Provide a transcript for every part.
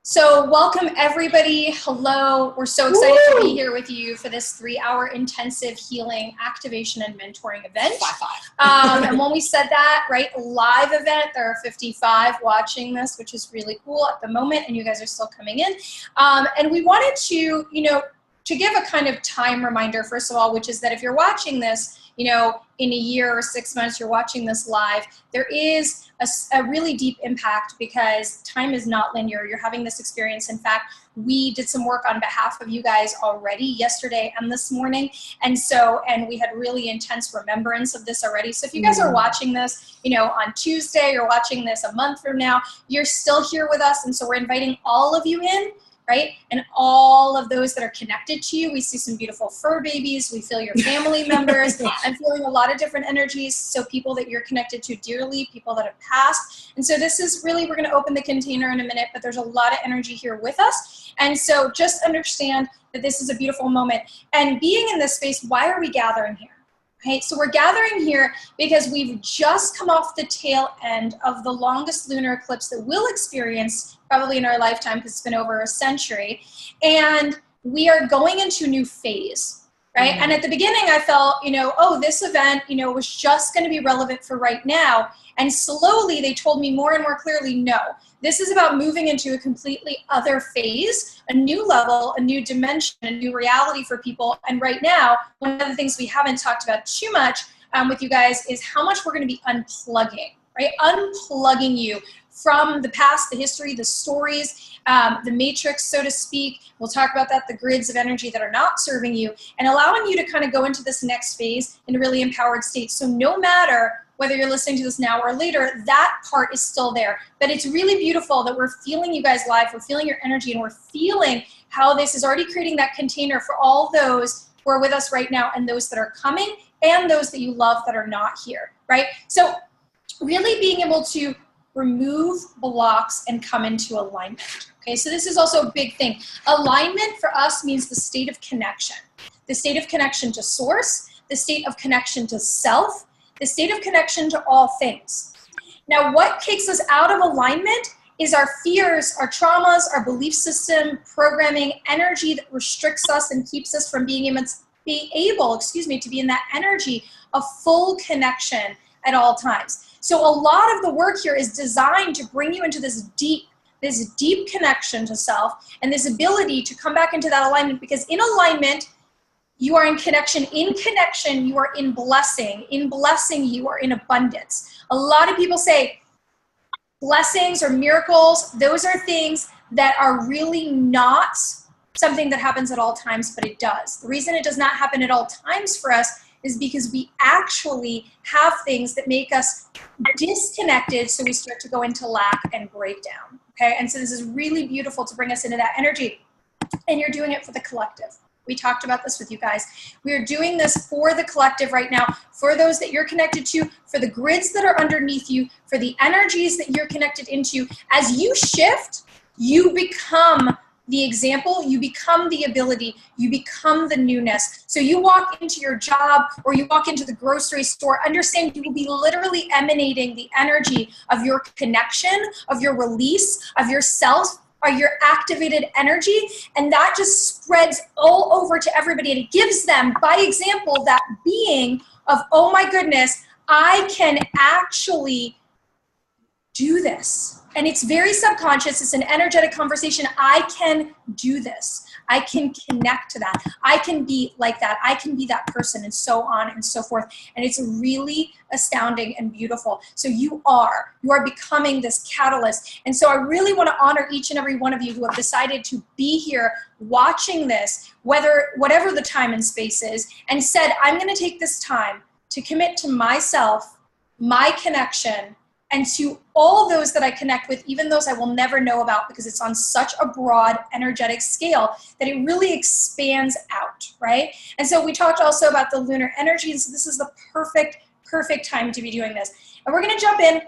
So welcome everybody. Hello. We're so excited to be here with you for this 3-hour intensive healing, activation, and mentoring event. And when we said that, right, live event, there are 55 watching this, which is really cool at the moment, and you guys are still coming in. And we wanted to, to give a kind of time reminder, first of all, which is that if you're watching this, in a year or 6 months, you're watching this live, there is a really deep impact because time is not linear. You're having this experience. In fact, we did some work on behalf of you guys already yesterday and this morning. And we had really intense remembrance of this already. So if you guys are watching this, on Tuesday, you're watching this a month from now, you're still here with us. And so we're inviting all of you in. Right? And all of those that are connected to you. We see some beautiful fur babies. We feel your family members. I'm feeling a lot of different energies. So people that you're connected to dearly, people that have passed. And so this is really, we're going to open the container in a minute, but there's a lot of energy here with us. And so just understand that this is a beautiful moment. And being in this space, why are we gathering here? Okay, so we're gathering here because we've just come off the tail end of the longest lunar eclipse that we'll experience probably in our lifetime because it's been over a century. And we are going into a new phase, right? And at the beginning I felt, this event, was just going to be relevant for right now. And slowly they told me more and more clearly, no, this is about moving into a completely other phase, a new level, a new dimension, a new reality for people. And right now, one of the things we haven't talked about too much with you guys is how much we're going to be unplugging, right? Unplugging you from the past, the history, the stories, the matrix, so to speak. We'll talk about that, the grids of energy that are not serving you, and allowing you to kind of go into this next phase in a really empowered state. So no matter whether you're listening to this now or later, that part is still there. But it's really beautiful that we're feeling you guys live, we're feeling your energy, and we're feeling how this is already creating that container for all those who are with us right now and those that are coming and those that you love that are not here, right? So really being able to remove blocks and come into alignment. Okay, so this is also a big thing. Alignment for us means the state of connection. The state of connection to source, the state of connection to self, the state of connection to all things. Now, what takes us out of alignment is our fears, our traumas, our belief system, programming, energy that restricts us and keeps us from being able to be in that energy of full connection at all times. So a lot of the work here is designed to bring you into this deep connection to self and this ability to come back into that alignment, because in alignment, you are in connection. In connection, you are in blessing. In blessing, you are in abundance. A lot of people say blessings or miracles, those are things that are really not something that happens at all times, but it does. The reason it does not happen at all times for us is because we actually have things that make us disconnected, so we start to go into lack and breakdown, okay? And so this is really beautiful to bring us into that energy, and you're doing it for the collective. We talked about this with you guys. We are doing this for the collective right now, for those that you're connected to, for the grids that are underneath you, for the energies that you're connected into. As you shift, you become the example, you become the ability, you become the newness. So you walk into your job or you walk into the grocery store, understand you will be literally emanating the energy of your connection, of your release, of yourself, or your activated energy, and that just spreads all over to everybody, and it gives them, by example, that being of, oh my goodness, I can actually do this. And it's very subconscious. It's an energetic conversation. I can do this. I can connect to that. I can be like that. I can be that person, and so on and so forth. And it's really astounding and beautiful. So you are becoming this catalyst. And so I really want to honor each and every one of you who have decided to be here watching this, whatever the time and space is, and said, I'm going to take this time to commit to myself, my connection, and to all those that I connect with, even those I will never know about, because it's on such a broad energetic scale that it really expands out, right? And so we talked also about the lunar energy, and so this is the perfect time to be doing this. And we're gonna jump in.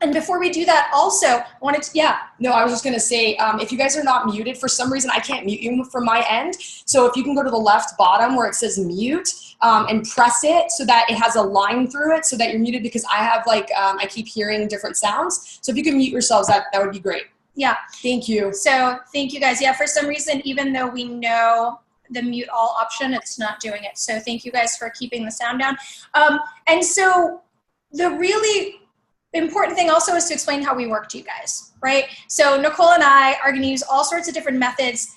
And before we do that, also, I wanted to, No, I was just going to say, if you guys are not muted, for some reason I can't mute you from my end. So if you can go to the left bottom where it says mute and press it so that it has a line through it so that you're muted, because I have I keep hearing different sounds. So if you can mute yourselves, that would be great. Yeah. Thank you. So thank you guys. Yeah, for some reason, even though we know the mute all option, it's not doing it. So thank you guys for keeping the sound down. And so the really important thing also is to explain how we work to you guys, right? So Nicole and I are going to use all sorts of different methods.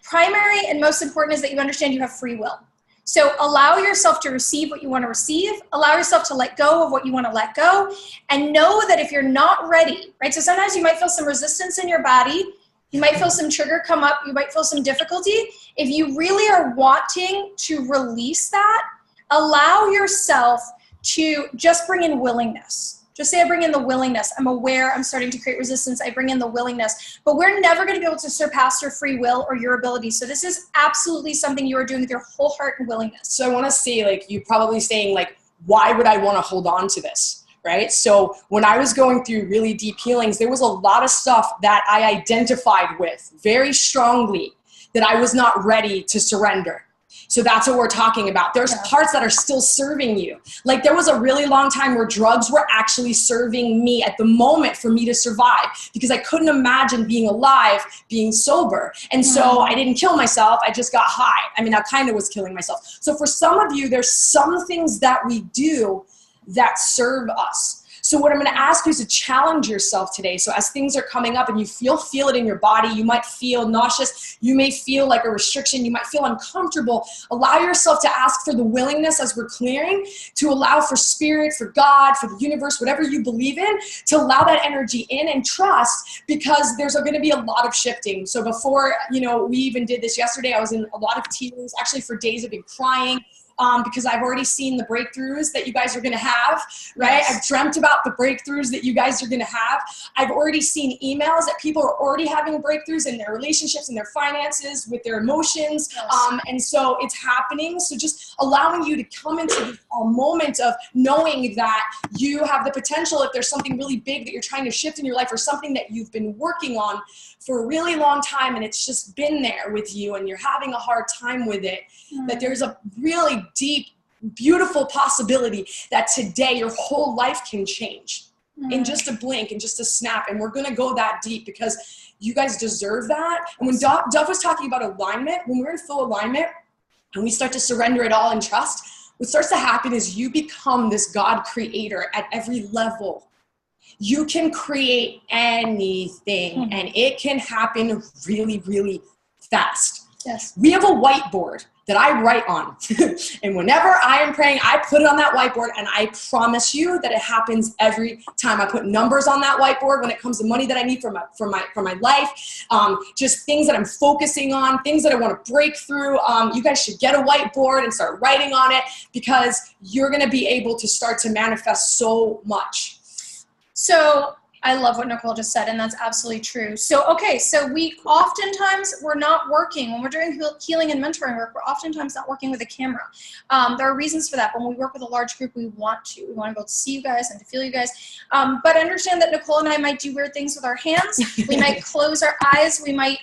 Primary and most important is that you understand you have free will. So allow yourself to receive what you want to receive, allow yourself to let go of what you want to let go, and know that if you're not ready, right? So sometimes you might feel some resistance in your body, you might feel some trigger come up, you might feel some difficulty. If you really are wanting to release that, allow yourself to just bring in willingness. Just say, I bring in the willingness. I'm aware I'm starting to create resistance. I bring in the willingness. But we're never going to be able to surpass your free will or your ability. So this is absolutely something you are doing with your whole heart and willingness. So I want to say, like, you probably saying, like, why would I want to hold on to this? Right? So when I was going through really deep healings, there was a lot of stuff that I identified with very strongly that I was not ready to surrender. So that's what we're talking about. There's parts that are still serving you. Like there was a really long time where drugs were actually serving me at the moment for me to survive because I couldn't imagine being alive, being sober. And so I didn't kill myself. I just got high. I mean, I kind of was killing myself. So for some of you, there's some things that we do that serve us. So what I'm going to ask you is to challenge yourself today. So as things are coming up and you feel it in your body, you might feel nauseous, you may feel like a restriction, you might feel uncomfortable. Allow yourself to ask for the willingness as we're clearing, to allow for spirit, for God, for the universe, whatever you believe in, to allow that energy in and trust, because there's going to be a lot of shifting. So before, we even did this yesterday, I was in a lot of tears. Actually, for days I've been crying. Because I've already seen the breakthroughs that you guys are going to have, right? Yes. I've dreamt about the breakthroughs that you guys are going to have. I've already seen emails that people are already having breakthroughs in their relationships, in their finances, with their emotions. Yes. And so it's happening. So just allowing you to come into this moment of knowing that you have the potential, if there's something really big that you're trying to shift in your life or something that you've been working on for a really long time and it's just been there with you and you're having a hard time with it, that there's a really deep, beautiful possibility that today your whole life can change in just a blink, in just a snap. And we're going to go that deep because you guys deserve that. And when Dove was talking about alignment, when we're in full alignment and we start to surrender it all and trust, what starts to happen is you become this God creator at every level. You can create anything and it can happen really, really fast. Yes. We have a whiteboard that I write on. And whenever I am praying, I put it on that whiteboard and I promise you that it happens every time. I put numbers on that whiteboard when it comes to money that I need for my life, just things that I'm focusing on, things that I want to break through. You guys should get a whiteboard and start writing on it because you're going to be able to start to manifest so much. So I love what Nicole just said, and that's absolutely true. So, okay, so we're not working, when we're doing healing and mentoring work, we're oftentimes not working with a camera. There are reasons for that. When we work with a large group, we want to be able to see you guys and to feel you guys. But understand that Nicole and I might do weird things with our hands. We might close our eyes. We might,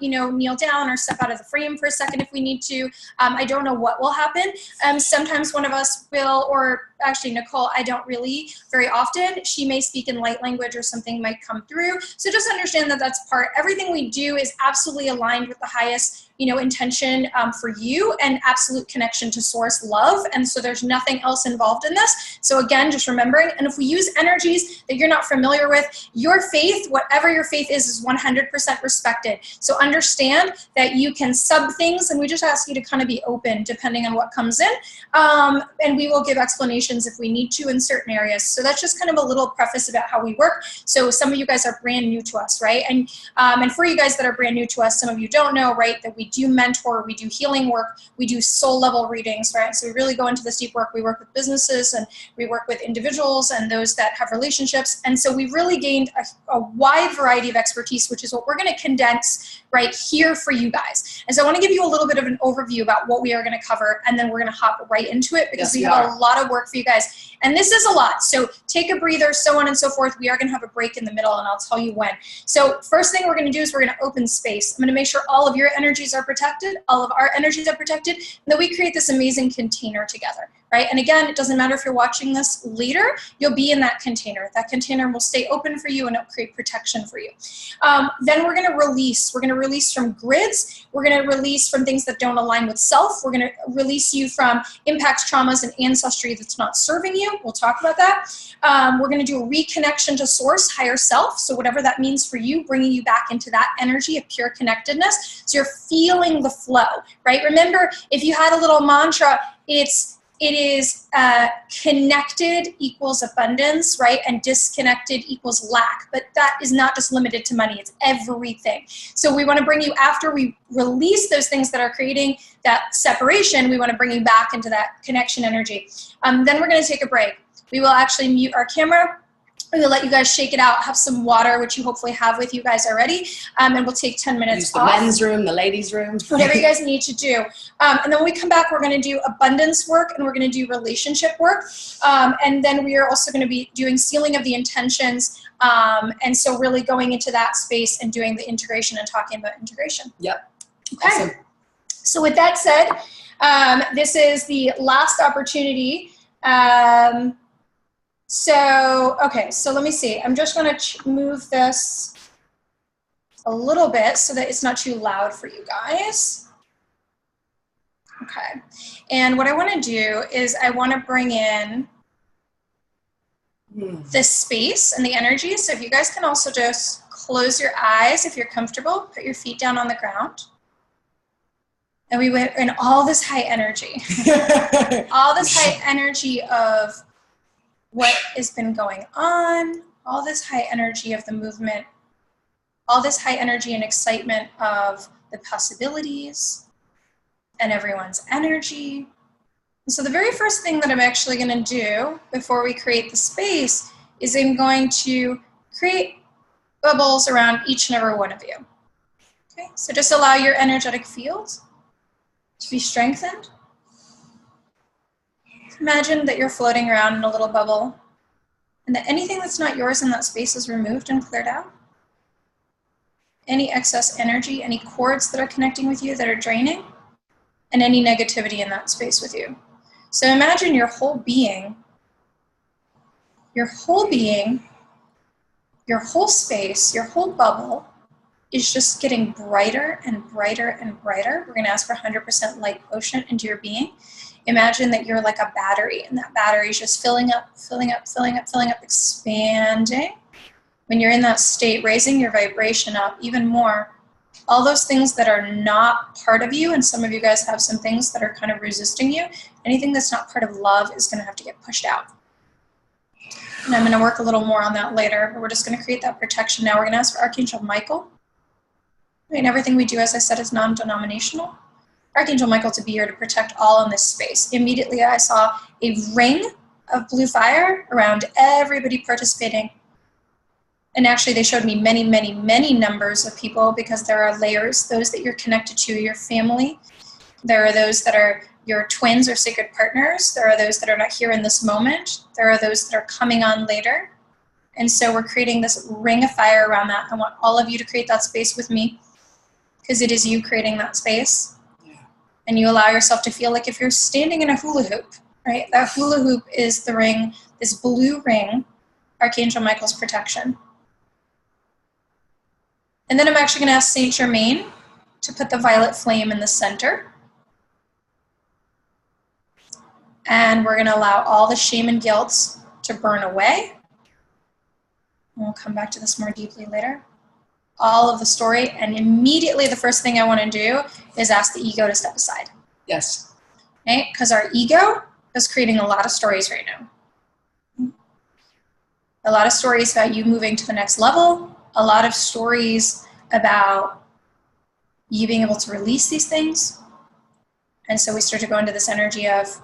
kneel down or step out of the frame for a second if we need to. I don't know what will happen. Sometimes one of us will, or actually Nicole, I don't really very often. She may speak in light language or something might come through. So just understand that that's part. Everything we do is absolutely aligned with the highest, intention for you and absolute connection to source love. And so there's nothing else involved in this. So again, just remembering, and if we use energies that you're not familiar with, your faith, whatever your faith is 100% respected. So understand that you can sub things, and we just ask you to kind of be open depending on what comes in. And we will give explanations if we need to in certain areas. So that's just kind of a little preface about how we work. So some of you guys are brand new to us, right? And for you guys that are brand new to us, some of you don't know, right, that we do mentor, we do healing work, we do soul level readings, right? So we really go into this deep work. We work with businesses and we work with individuals and those that have relationships. And so we've really gained a wide variety of expertise, which is what we're going to condense right here for you guys. And so I want to give you a little bit of an overview about what we are going to cover, and then we're going to hop right into it because we have a lot of work for you guys. And this is a lot. So take a breather, so on and so forth. We are going to have a break in the middle, and I'll tell you when. So first thing we're going to do is we're going to open space. I'm going to make sure all of your energies are protected, all of our energies are protected, and that we create this amazing container together. right? And again, it doesn't matter if you're watching this later, you'll be in that container. That container will stay open for you and it'll create protection for you. Then we're gonna release. We're gonna release from grids. We're gonna release from things that don't align with self. We're gonna release you from impacts, traumas, and ancestry that's not serving you. We'll talk about that. We're gonna do a reconnection to source, higher self. So whatever that means for you, bringing you back into that energy of pure connectedness. So you're feeling the flow, right? Remember, if you had a little mantra, it is connected equals abundance, right? And disconnected equals lack. But that is not just limited to money, it's everything. So we want to bring you, after we release those things that are creating that separation, we want to bring you back into that connection energy. Then we're going to take a break. We will actually mute our camera. We will let you guys shake it out, have some water, which you hopefully have with you guys already, and we'll take 10 minutes off. Use the men's room, the ladies' room. Whatever you guys need to do. And then when we come back, we're going to do abundance work and we're going to do relationship work. And then we are also going to be doing sealing of the intentions. And so really going into that space and doing the integration and talking about integration. Yep. Okay. Awesome. So with that said, this is the last opportunity. Okay, so let me see. I'm just going to move this a little bit so that it's not too loud for you guys. Okay, and what I want to do is I want to bring in this space and the energy. So if you guys can also just close your eyes if you're comfortable, put your feet down on the ground. And we went in all this high energy, all this high energy of what has been going on, all this high energy of the movement, all this high energy and excitement of the possibilities and everyone's energy. And so the very first thing that I'm actually going to do before we create the space is I'm going to create bubbles around each and every one of you. Okay, so just allow your energetic field to be strengthened. Imagine that you're floating around in a little bubble and that anything that's not yours in that space is removed and cleared out. Any excess energy, any cords that are connecting with you that are draining, and any negativity in that space with you. So imagine your whole being, your whole space, your whole bubble is just getting brighter and brighter and brighter. We're going to ask for 100% light quotient into your being. Imagine that you're like a battery, and that battery is just filling up, expanding. When you're in that state, raising your vibration up even more. All those things that are not part of you, and some of you guys have some things that are kind of resisting you, anything that's not part of love is going to have to get pushed out. And I'm going to work a little more on that later, but we're just going to create that protection now. We're going to ask for Archangel Michael. I mean, everything we do, as I said, is non-denominational. Archangel Michael to be here to protect all in this space. Immediately I saw a ring of blue fire around everybody participating. And actually they showed me many, many, many numbers of people, because there are layers, those that you're connected to, your family. There are those that are your twins or sacred partners. There are those that are not here in this moment. There are those that are coming on later. And so we're creating this ring of fire around that. I want all of you to create that space with me, because it is you creating that space. And you allow yourself to feel like if you're standing in a hula hoop, right? That hula hoop is the ring, this blue ring, Archangel Michael's protection. And then I'm actually going to ask Saint Germain to put the violet flame in the center. And we're going to allow all the shame and guilt to burn away. And we'll come back to this more deeply later. All of the story, and immediately the first thing I want to do is ask the ego to step aside. Yes. Right? Because our ego is creating a lot of stories right now. A lot of stories about you moving to the next level, a lot of stories about you being able to release these things. And so we start to go into this energy of,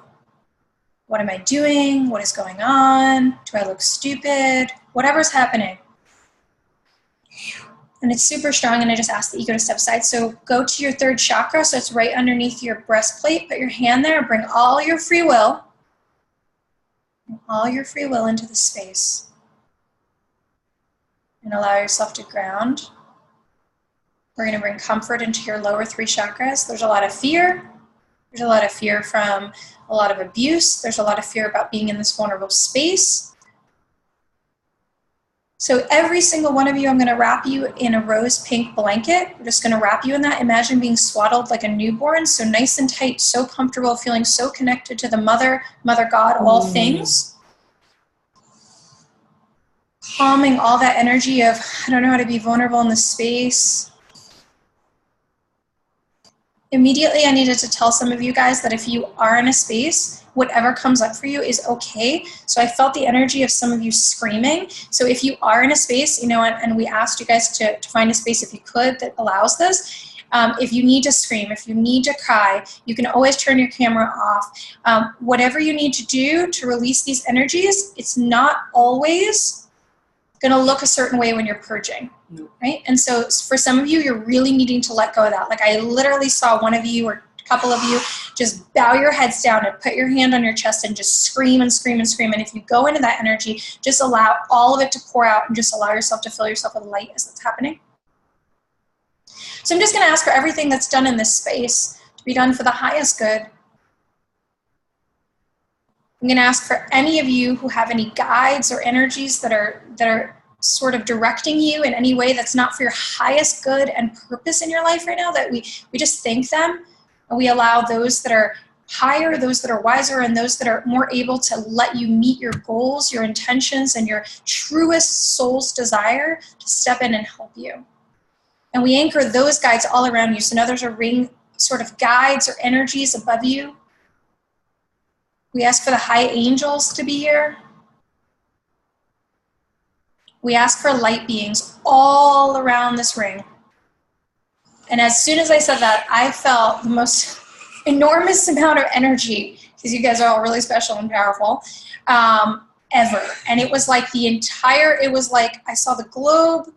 what am I doing? What is going on? Do I look stupid? Whatever's happening. And it's super strong, and I just ask the ego to step aside. So go to your third chakra, so it's right underneath your breastplate. Put your hand there, bring all your free will into the space. And allow yourself to ground. We're going to bring comfort into your lower three chakras. There's a lot of fear. There's a lot of fear from a lot of abuse. There's a lot of fear about being in this vulnerable space. So every single one of you, I'm going to wrap you in a rose pink blanket. We're just going to wrap you in that. Imagine being swaddled like a newborn, so nice and tight, so comfortable, feeling so connected to the Mother God, all things. Calming all that energy of, I don't know how to be vulnerable in this space. Immediately, I needed to tell some of you guys that if you are in a space, whatever comes up for you is okay. So I felt the energy of some of you screaming. So if you are in a space, you know, and we asked you guys to find a space if you could that allows this. If you need to scream, if you need to cry, you can always turn your camera off. Whatever you need to do to release these energies, it's not always going to look a certain way when you're purging, right? And so for some of you, you're really needing to let go of that. Like I literally saw one of you or a couple of you just bow your heads down and put your hand on your chest and just scream and scream and scream. And if you go into that energy, just allow all of it to pour out and just allow yourself to fill yourself with light as that's happening. So I'm just going to ask for everything that's done in this space to be done for the highest good. I'm going to ask for any of you who have any guides or energies that are sort of directing you in any way that's not for your highest good and purpose in your life right now, that we just thank them, and we allow those that are higher, those that are wiser, and those that are more able to let you meet your goals, your intentions, and your truest soul's desire to step in and help you. And we anchor those guides all around you. So now there's a ring sort of guides or energies above you. We ask for the high angels to be here. We ask for light beings all around this ring. And as soon as I said that, I felt the most enormous amount of energy, because you guys are all really special and powerful, ever. And it was like it was like I saw the globe,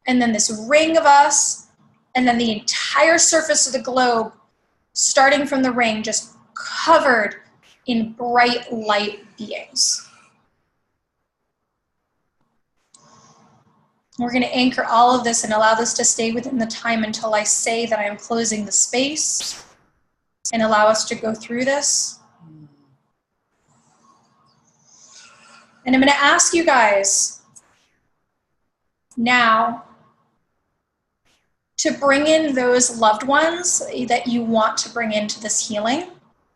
and then this ring of us, and then the entire surface of the globe, starting from the ring, just covered in bright light beings. We're going to anchor all of this and allow this to stay within the time until I say that I am closing the space, and allow us to go through this. And I'm going to ask you guys now to bring in those loved ones that you want to bring into this healing.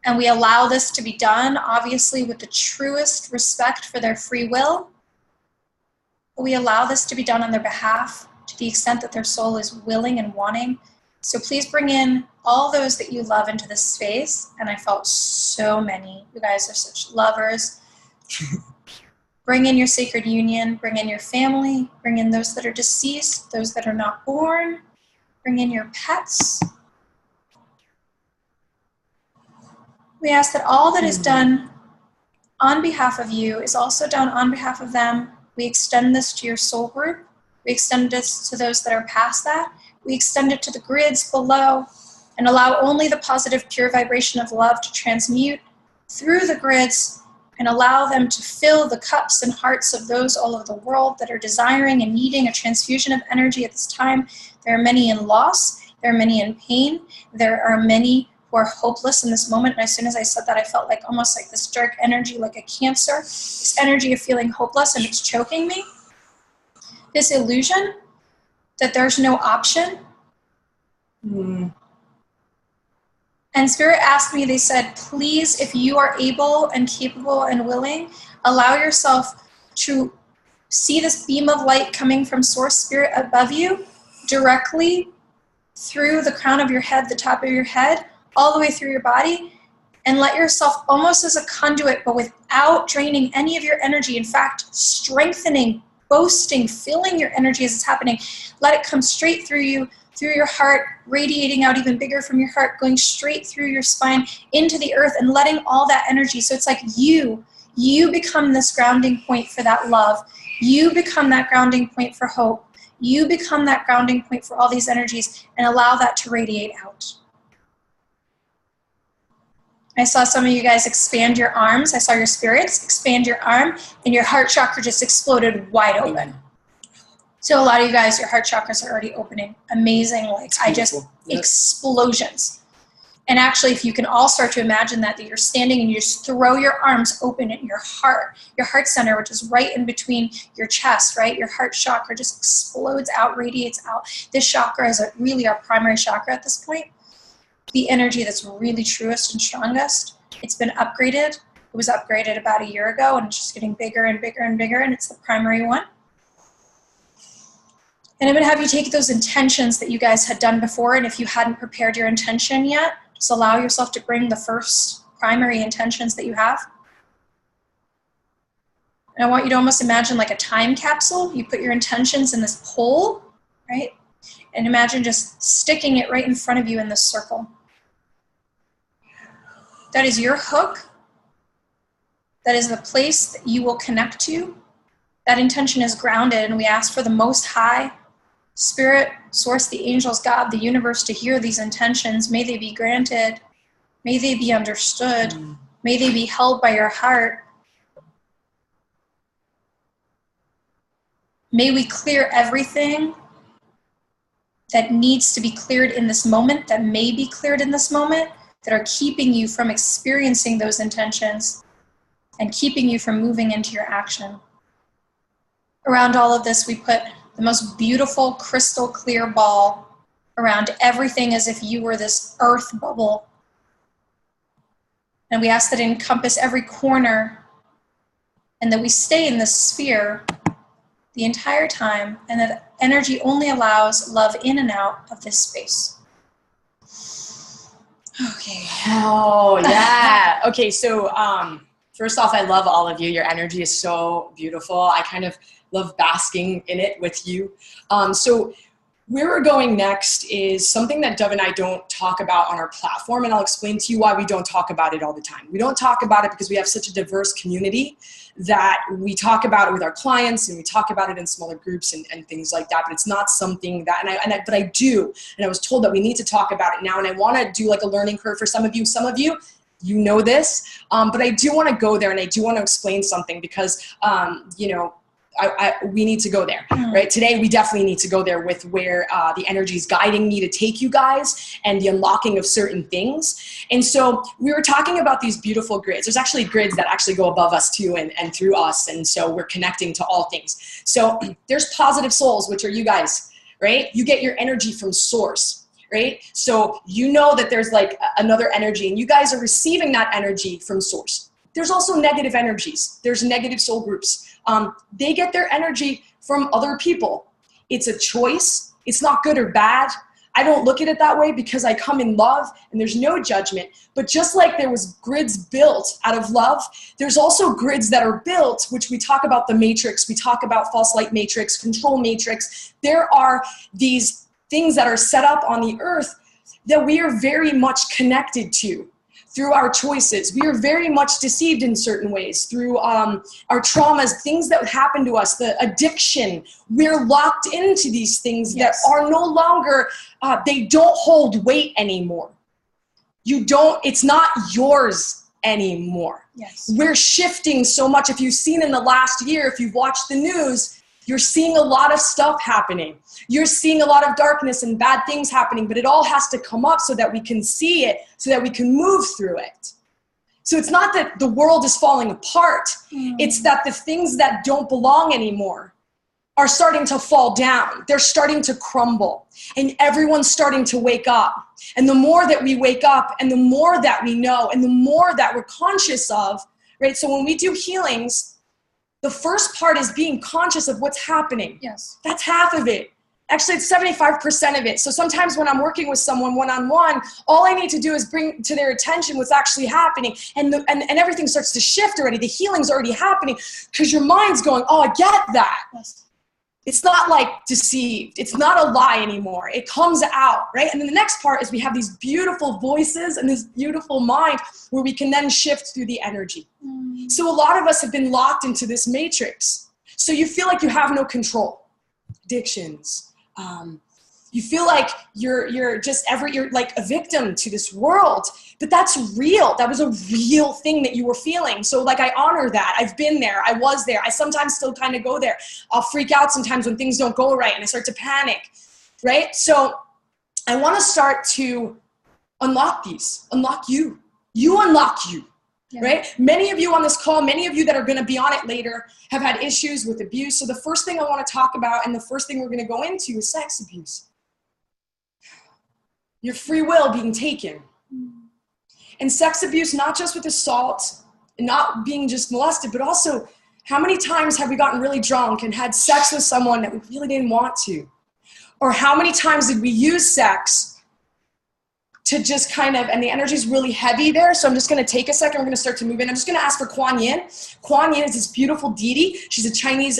And we allow this to be done, obviously, with the truest respect for their free will. But we allow this to be done on their behalf to the extent that their soul is willing and wanting. So please bring in all those that you love into this space. And I felt so many. You guys are such lovers. Bring in your sacred union. Bring in your family. Bring in those that are deceased, those that are not born. Bring in your pets. We ask that all that is done on behalf of you is also done on behalf of them. We extend this to your soul group. We extend this to those that are past that. We extend it to the grids below, and allow only the positive, pure vibration of love to transmute through the grids and allow them to fill the cups and hearts of those all over the world that are desiring and needing a transfusion of energy at this time. There are many in loss. There are many in pain. There are many who are hopeless in this moment. And as soon as I said that, I felt like almost like this dark energy, like a cancer, this energy of feeling hopeless, and it's choking me. This illusion that there's no option. And Spirit asked me, they said, please, if you are able and capable and willing, allow yourself to see this beam of light coming from Source Spirit above you, directly through the crown of your head, the top of your head, all the way through your body, and let yourself almost as a conduit, but without draining any of your energy. In fact, strengthening, boasting, filling your energy as it's happening. Let it come straight through you, through your heart, radiating out even bigger from your heart, going straight through your spine into the earth, and letting all that energy. So it's like you become this grounding point for that love. You become that grounding point for hope. You become that grounding point for all these energies, and allow that to radiate out. I saw some of you guys expand your arms. I saw your spirits expand your arm, and your heart chakra just exploded wide open. So a lot of you guys, your heart chakras are already opening. Amazing, like explosions. And actually, if you can all start to imagine that you're standing and you just throw your arms open at your heart center, which is right in between your chest, right? Your heart chakra just explodes out, radiates out. This chakra is really our primary chakra at this point. The energy that's really truest and strongest. It's been upgraded. It was upgraded about a year ago, and it's just getting bigger and bigger and bigger, and it's the primary one. And I'm going to have you take those intentions that you guys had done before, and if you hadn't prepared your intention yet, just allow yourself to bring the first primary intentions that you have. And I want you to almost imagine like a time capsule. You put your intentions in this pole, right? And imagine just sticking it right in front of you in this circle. That is your hook. That is the place that you will connect to. That intention is grounded, and we ask for the Most High, Spirit, Source, the angels, God, the universe to hear these intentions. May they be granted. May they be understood. May they be held by your heart. May we clear everything that needs to be cleared in this moment, that may be cleared in this moment, that are keeping you from experiencing those intentions and keeping you from moving into your action. Around all of this, we put the most beautiful crystal clear ball around everything as if you were this earth bubble. And we ask that it encompass every corner and that we stay in this sphere the entire time, and that energy only allows love in and out of this space. Okay. Oh, yeah. Okay, so first off, I love all of you. Your energy is so beautiful. I kind of love basking in it with you. So where we're going next is something that Dove and I don't talk about on our platform, and I'll explain to you why we don't talk about it all the time. We don't talk about it because we have such a diverse community that we talk about it with our clients, and we talk about it in smaller groups and things like that, but it's not something that, but I do, and I was told that we need to talk about it now, and I want to do like a learning curve for some of you. You know this, but I do want to go there, and I do want to explain something because, we need to go there, right? Today, we definitely need to go there with where the energy is guiding me to take you guys and the unlocking of certain things. And so we were talking about these beautiful grids. There's actually grids that actually go above us too and through us. And so we're connecting to all things. So there's positive souls, which are you guys, right? You get your energy from source, right? So you know that there's like another energy, and you guys are receiving that energy from source. There's also negative energies. There's negative soul groups. They get their energy from other people. It's a choice. It's not good or bad. I don't look at it that way because I come in love and there's no judgment. But just like there was grids built out of love, there's also grids that are built, which we talk about the matrix, we talk about false light matrix, control matrix. There are these things that are set up on the earth that we are very much connected to. Through our choices. We are very much deceived in certain ways through our traumas, things that happen to us, the addiction. We're locked into these things that are no longer, they don't hold weight anymore. It's not yours anymore. Yes. We're shifting so much. If you've seen in the last year, if you've watched the news, you're seeing a lot of stuff happening. You're seeing a lot of darkness and bad things happening, but it all has to come up so that we can see it, so that we can move through it. So it's not that the world is falling apart. It's that the things that don't belong anymore are starting to fall down. They're starting to crumble, and everyone's starting to wake up. And the more that we wake up, and the more that we know, and the more that we're conscious of, right? So when we do healings, the first part is being conscious of what's happening. Yes. That's half of it. Actually, it's 75% of it. So sometimes when I'm working with someone one-on-one, all I need to do is bring to their attention what's actually happening. And everything starts to shift already. The healing's already happening because your mind's going, oh, I get that. Yes. It's not like deceived. It's not a lie anymore. It comes out, right? And then the next part is we have these beautiful voices and this beautiful mind where we can then shift through the energy. So a lot of us have been locked into this matrix. So you feel like you have no control. Addictions. You feel like you're like a victim to this world, but that's real. That was a real thing that you were feeling. So like, I honor that. I've been there. I was there. I sometimes still kind of go there. I'll freak out sometimes when things don't go right and I start to panic, right? So I want to start to unlock these, unlock you. You unlock you. Yeah. Right? Many of you on this call, many of you that are going to be on it later have had issues with abuse. So the first thing I want to talk about and the first thing we're going to go into is sex abuse. Your free will being taken. And sex abuse, not just with assault and not being just molested, but also how many times have we gotten really drunk and had sex with someone that we really didn't want to? Or how many times did we use sex to just kind of, and the energy is really heavy there, so I'm just going to take a second. We're going to start to move in. I'm just going to ask for Kuan Yin. Kuan Yin is this beautiful deity. She's a Chinese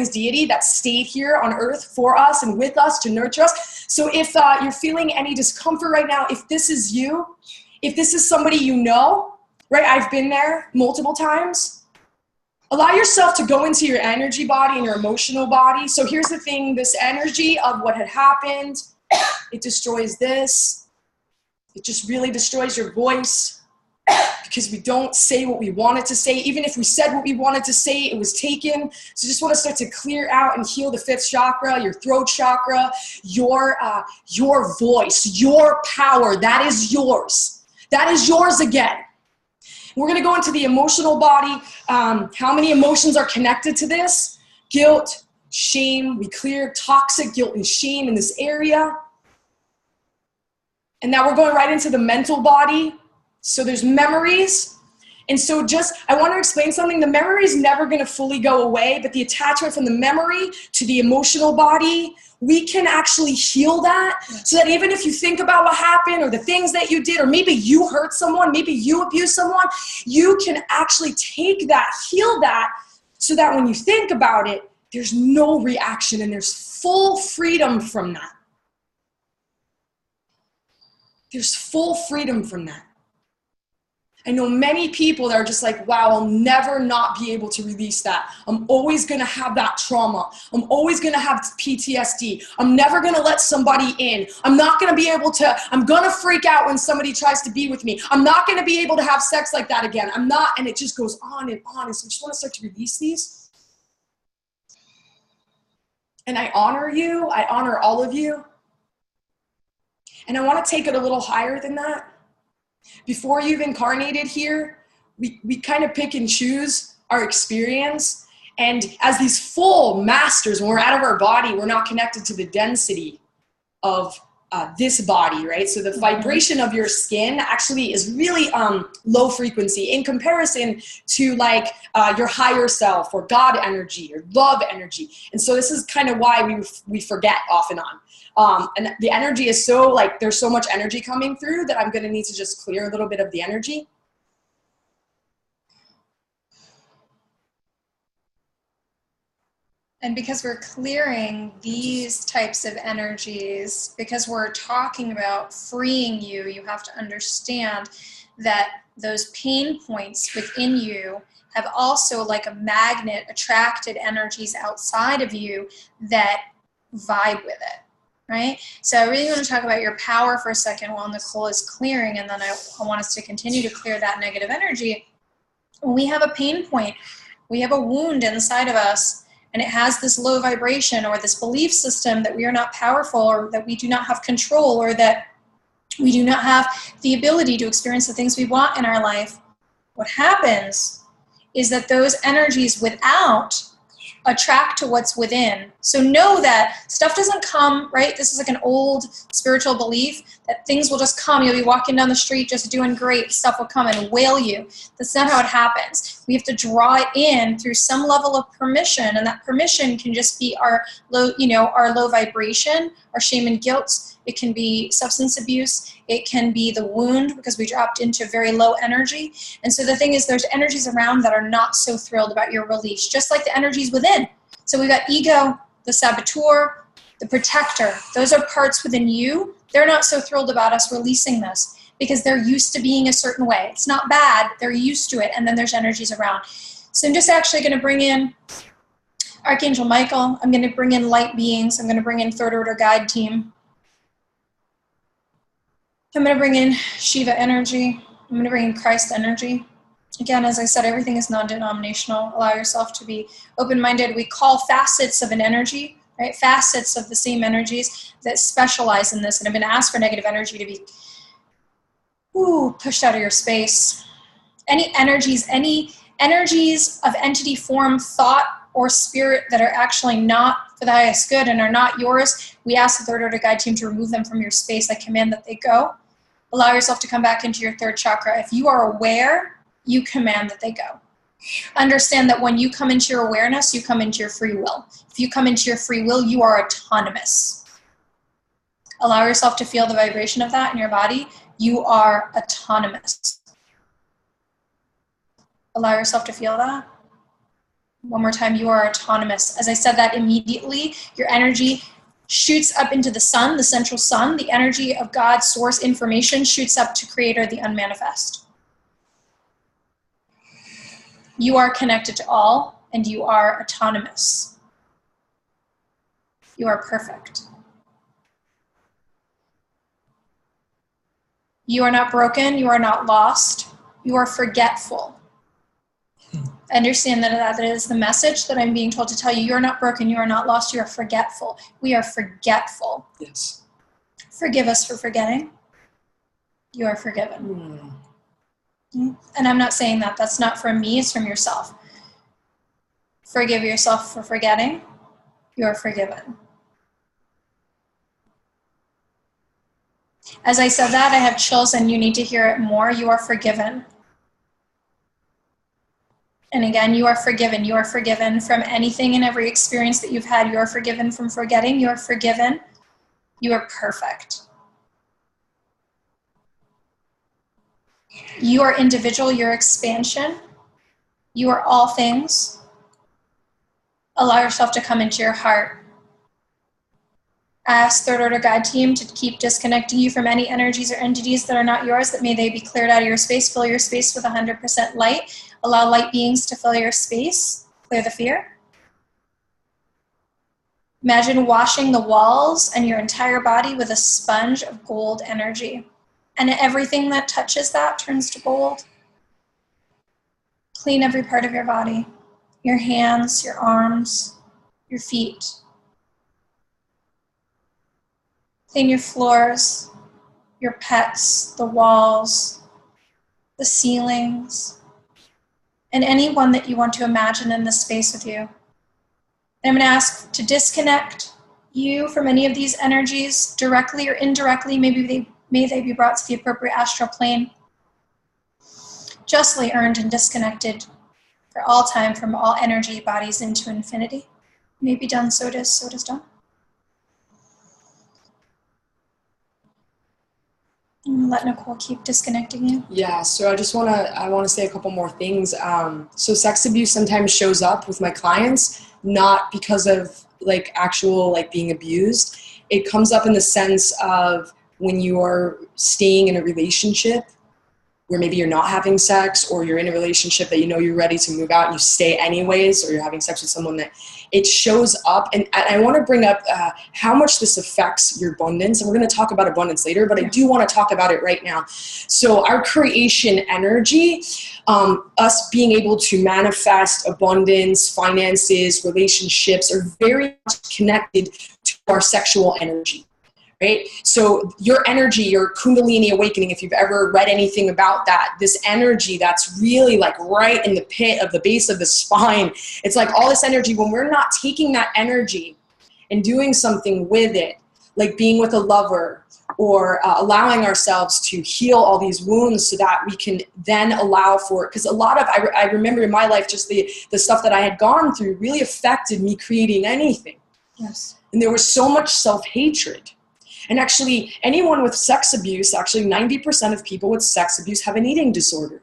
deity that stayed here on earth for us and with us to nurture us. So if you're feeling any discomfort right now, if this is you, if this is somebody you know, right? I've been there multiple times. Allow yourself to go into your energy body and your emotional body. So here's the thing, this energy of what had happened, it destroys this. It just really destroys your voice because we don't say what we wanted to say. Even if we said what we wanted to say, it was taken. So just want to start to clear out and heal the 5th chakra, your throat chakra, your voice, your power. That is yours. That is yours again. We're going to go into the emotional body. How many emotions are connected to this? Guilt, shame. We clear toxic guilt and shame in this area. And now we're going right into the mental body. So there's memories. And so I want to explain something. The memory is never going to fully go away, but the attachment from the memory to the emotional body, we can actually heal that. So that even if you think about what happened or the things that you did, or maybe you hurt someone, maybe you abused someone, you can actually take that, heal that, so that when you think about it, there's no reaction and there's full freedom from that. There's full freedom from that. I know many people that are just like, wow, I'll never not be able to release that. I'm always going to have that trauma. I'm always going to have PTSD. I'm never going to let somebody in. I'm not going to be able to, I'm going to freak out when somebody tries to be with me. I'm not going to be able to have sex like that again. I'm not, and it just goes on and on. And so I just want to start to release these. And I honor you. I honor all of you. And I want to take it a little higher than that. Before you've incarnated here, we kind of pick and choose our experience. And as these full masters, when we're out of our body, we're not connected to the density of this body, right? So the vibration of your skin actually is really low frequency in comparison to like your higher self or God energy or love energy. And so this is kind of why we forget off and on. And the energy is so like, there's so much energy coming through that I'm going to need to just clear a little bit of the energy. And because we're clearing these types of energies, because we're talking about freeing you, you have to understand that those pain points within you have also, like a magnet, attracted energies outside of you that vibe with it, right? So I really want to talk about your power for a second while Nicole is clearing, and then I want us to continue to clear that negative energy. When we have a pain point, we have a wound inside of us, and it has this low vibration or this belief system that we are not powerful or that we do not have control or that we do not have the ability to experience the things we want in our life. What happens is that those energies without attract to what's within. So know that stuff doesn't come, right? This is like an old spiritual belief that things will just come. You'll be walking down the street just doing great. Stuff will come and whale you. That's not how it happens. We have to draw it in through some level of permission, and that permission can just be our low, our low vibration, our shame and guilt. It can be substance abuse. It can be the wound because we dropped into very low energy. And so the thing is, there's energies around that are not so thrilled about your release, just like the energies within. So we've got ego, the saboteur, the protector. Those are parts within you. They're not so thrilled about us releasing this because they're used to being a certain way. It's not bad. They're used to it. And then there's energies around. So I'm just actually going to bring in Archangel Michael. I'm going to bring in light beings. I'm going to bring in third order guide team. I'm going to bring in Shiva energy. I'm going to bring in Christ energy. Again, as I said, everything is non-denominational. Allow yourself to be open-minded. We call facets of an energy, right? Facets of the same energies that specialize in this. And I've been asked for negative energy to be pushed out of your space. Any energies of entity, form, thought, or spirit that are actually not for the highest good and are not yours, we ask the third order guide team to remove them from your space. I command that they go. Allow yourself to come back into your third chakra. If you are aware, you command that they go. Understand that when you come into your awareness, you come into your free will. If you come into your free will, you are autonomous. Allow yourself to feel the vibration of that in your body. You are autonomous. Allow yourself to feel that. One more time, you are autonomous. As I said that, immediately, your energy shoots up into the sun, the central sun. The energy of God's source information shoots up to Creator, the unmanifest. You are connected to all, and you are autonomous. You are perfect. You are not broken. You are not lost. You are forgetful. Understand that is the message that I'm being told to tell you. You are not broken. You are not lost. You are forgetful. We are forgetful. Yes. Forgive us for forgetting. You are forgiven. And I'm not saying that. That's not from me. It's from yourself. Forgive yourself for forgetting. You are forgiven. As I said that, I have chills, and you need to hear it more. You are forgiven. And again, you are forgiven. You are forgiven from anything and every experience that you've had. You are forgiven from forgetting. You are forgiven. You are perfect. You are individual. Your expansion. You are all things. Allow yourself to come into your heart. Ask third order guide team to keep disconnecting you from any energies or entities that are not yours, that may they be cleared out of your space. Fill your space with 100% light. Allow light beings to fill your space. Clear the fear. Imagine washing the walls and your entire body with a sponge of gold energy. And everything that touches that turns to gold. Clean every part of your body. Your hands, your arms, your feet. Clean your floors, your pets, the walls, the ceilings, and anyone that you want to imagine in this space with you. And I'm going to ask to disconnect you from any of these energies, directly or indirectly. May they be brought to the appropriate astral plane, justly earned and disconnected for all time from all energy bodies into infinity. May be done, so it is done. Let Nicole keep disconnecting you. Yeah, so I want to say a couple more things. So sex abuse sometimes shows up with my clients, not because of like actual like being abused. It comes up in the sense of when you are staying in a relationship where maybe you're not having sex, or you're in a relationship that you know you're ready to move out and you stay anyways, or you're having sex with someone that it shows up. And I want to bring up how much this affects your abundance. And we're going to talk about abundance later, but I do want to talk about it right now. So our creation energy, us being able to manifest abundance, finances, relationships are very much connected to our sexual energy. Right? So your energy, your Kundalini awakening, if you've ever read anything about that, this energy that's really like right in the pit of the base of the spine, it's like all this energy, when we're not taking that energy and doing something with it, like being with a lover or allowing ourselves to heal all these wounds so that we can then allow for, because a lot of, I remember in my life, just the stuff that I had gone through really affected me creating anything. Yes. And there was so much self-hatred. And actually, anyone with sex abuse, actually 90% of people with sex abuse have an eating disorder,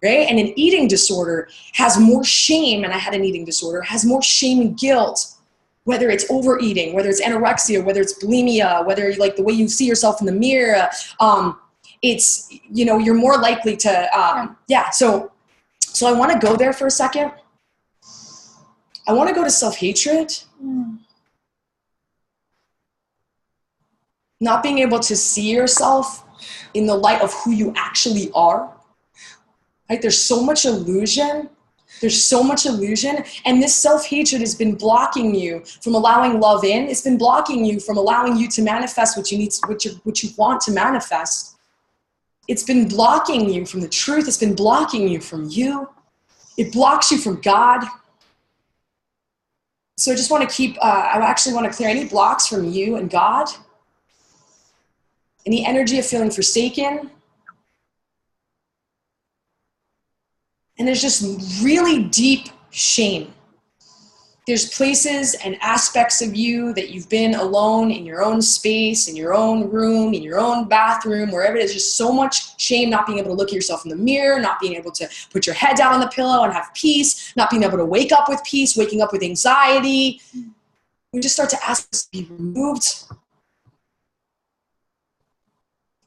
right? And an eating disorder has more shame, and I had an eating disorder, has more shame and guilt, whether it's overeating, whether it's anorexia, whether it's bulimia, whether like the way you see yourself in the mirror, it's, you know, you're more likely to, So I want to go there for a second. I want to go to self-hatred. Not being able to see yourself in the light of who you actually are. Right? There's so much illusion. And this self-hatred has been blocking you from allowing love in. It's been blocking you from allowing you to manifest what you need, what you want to manifest. It's been blocking you from the truth. It's been blocking you from you. It blocks you from God. So I just want to keep, I actually want to clear any blocks from you and God. Any energy of feeling forsaken. And there's just really deep shame. There's places and aspects of you that you've been alone in your own space, in your own room, in your own bathroom, wherever it is. Just so much shame not being able to look at yourself in the mirror, not being able to put your head down on the pillow and have peace, not being able to wake up with peace, waking up with anxiety. We just start to ask this to be removed.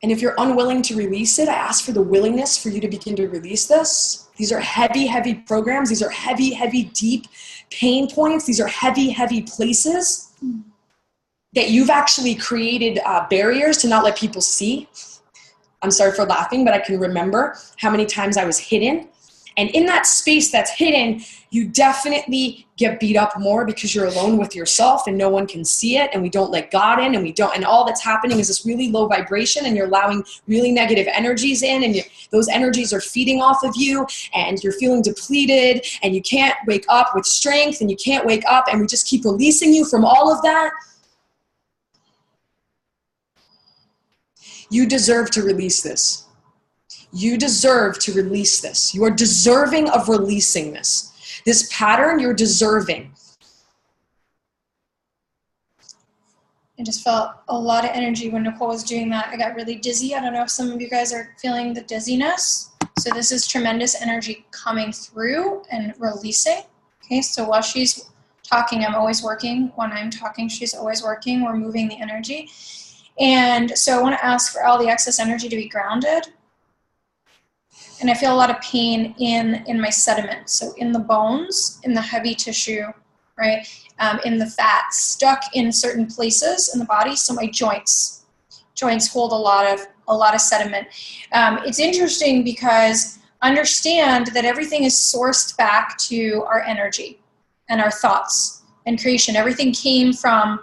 And if you're unwilling to release it, I ask for the willingness for you to begin to release this. These are heavy, heavy programs. These are heavy, heavy, deep pain points. These are heavy, heavy places that you've actually created barriers to not let people see. I'm sorry for laughing, but I can remember how many times I was hidden. And in that space that's hidden, you definitely get beat up more because you're alone with yourself and no one can see it, and we don't let God in, and all that's happening is this really low vibration, and you're allowing really negative energies in, and those energies are feeding off of you, and you're feeling depleted, and you can't wake up with strength, and you can't wake up, and we just keep releasing you from all of that. You deserve to release this. You deserve to release this. You are deserving of releasing this. This pattern, you're deserving. I just felt a lot of energy when Nicole was doing that. I got really dizzy. I don't know if some of you guys are feeling the dizziness. So this is tremendous energy coming through and releasing. Okay, so while she's talking, I'm always working. When I'm talking, she's always working. We're moving the energy. And so I want to ask for all the excess energy to be grounded. And I feel a lot of pain in my sediment. So in the bones, in the heavy tissue, right? In the fat, stuck in certain places in the body. So my joints hold a lot of sediment. It's interesting because understand that everything is sourced back to our energy and our thoughts and creation. Everything came from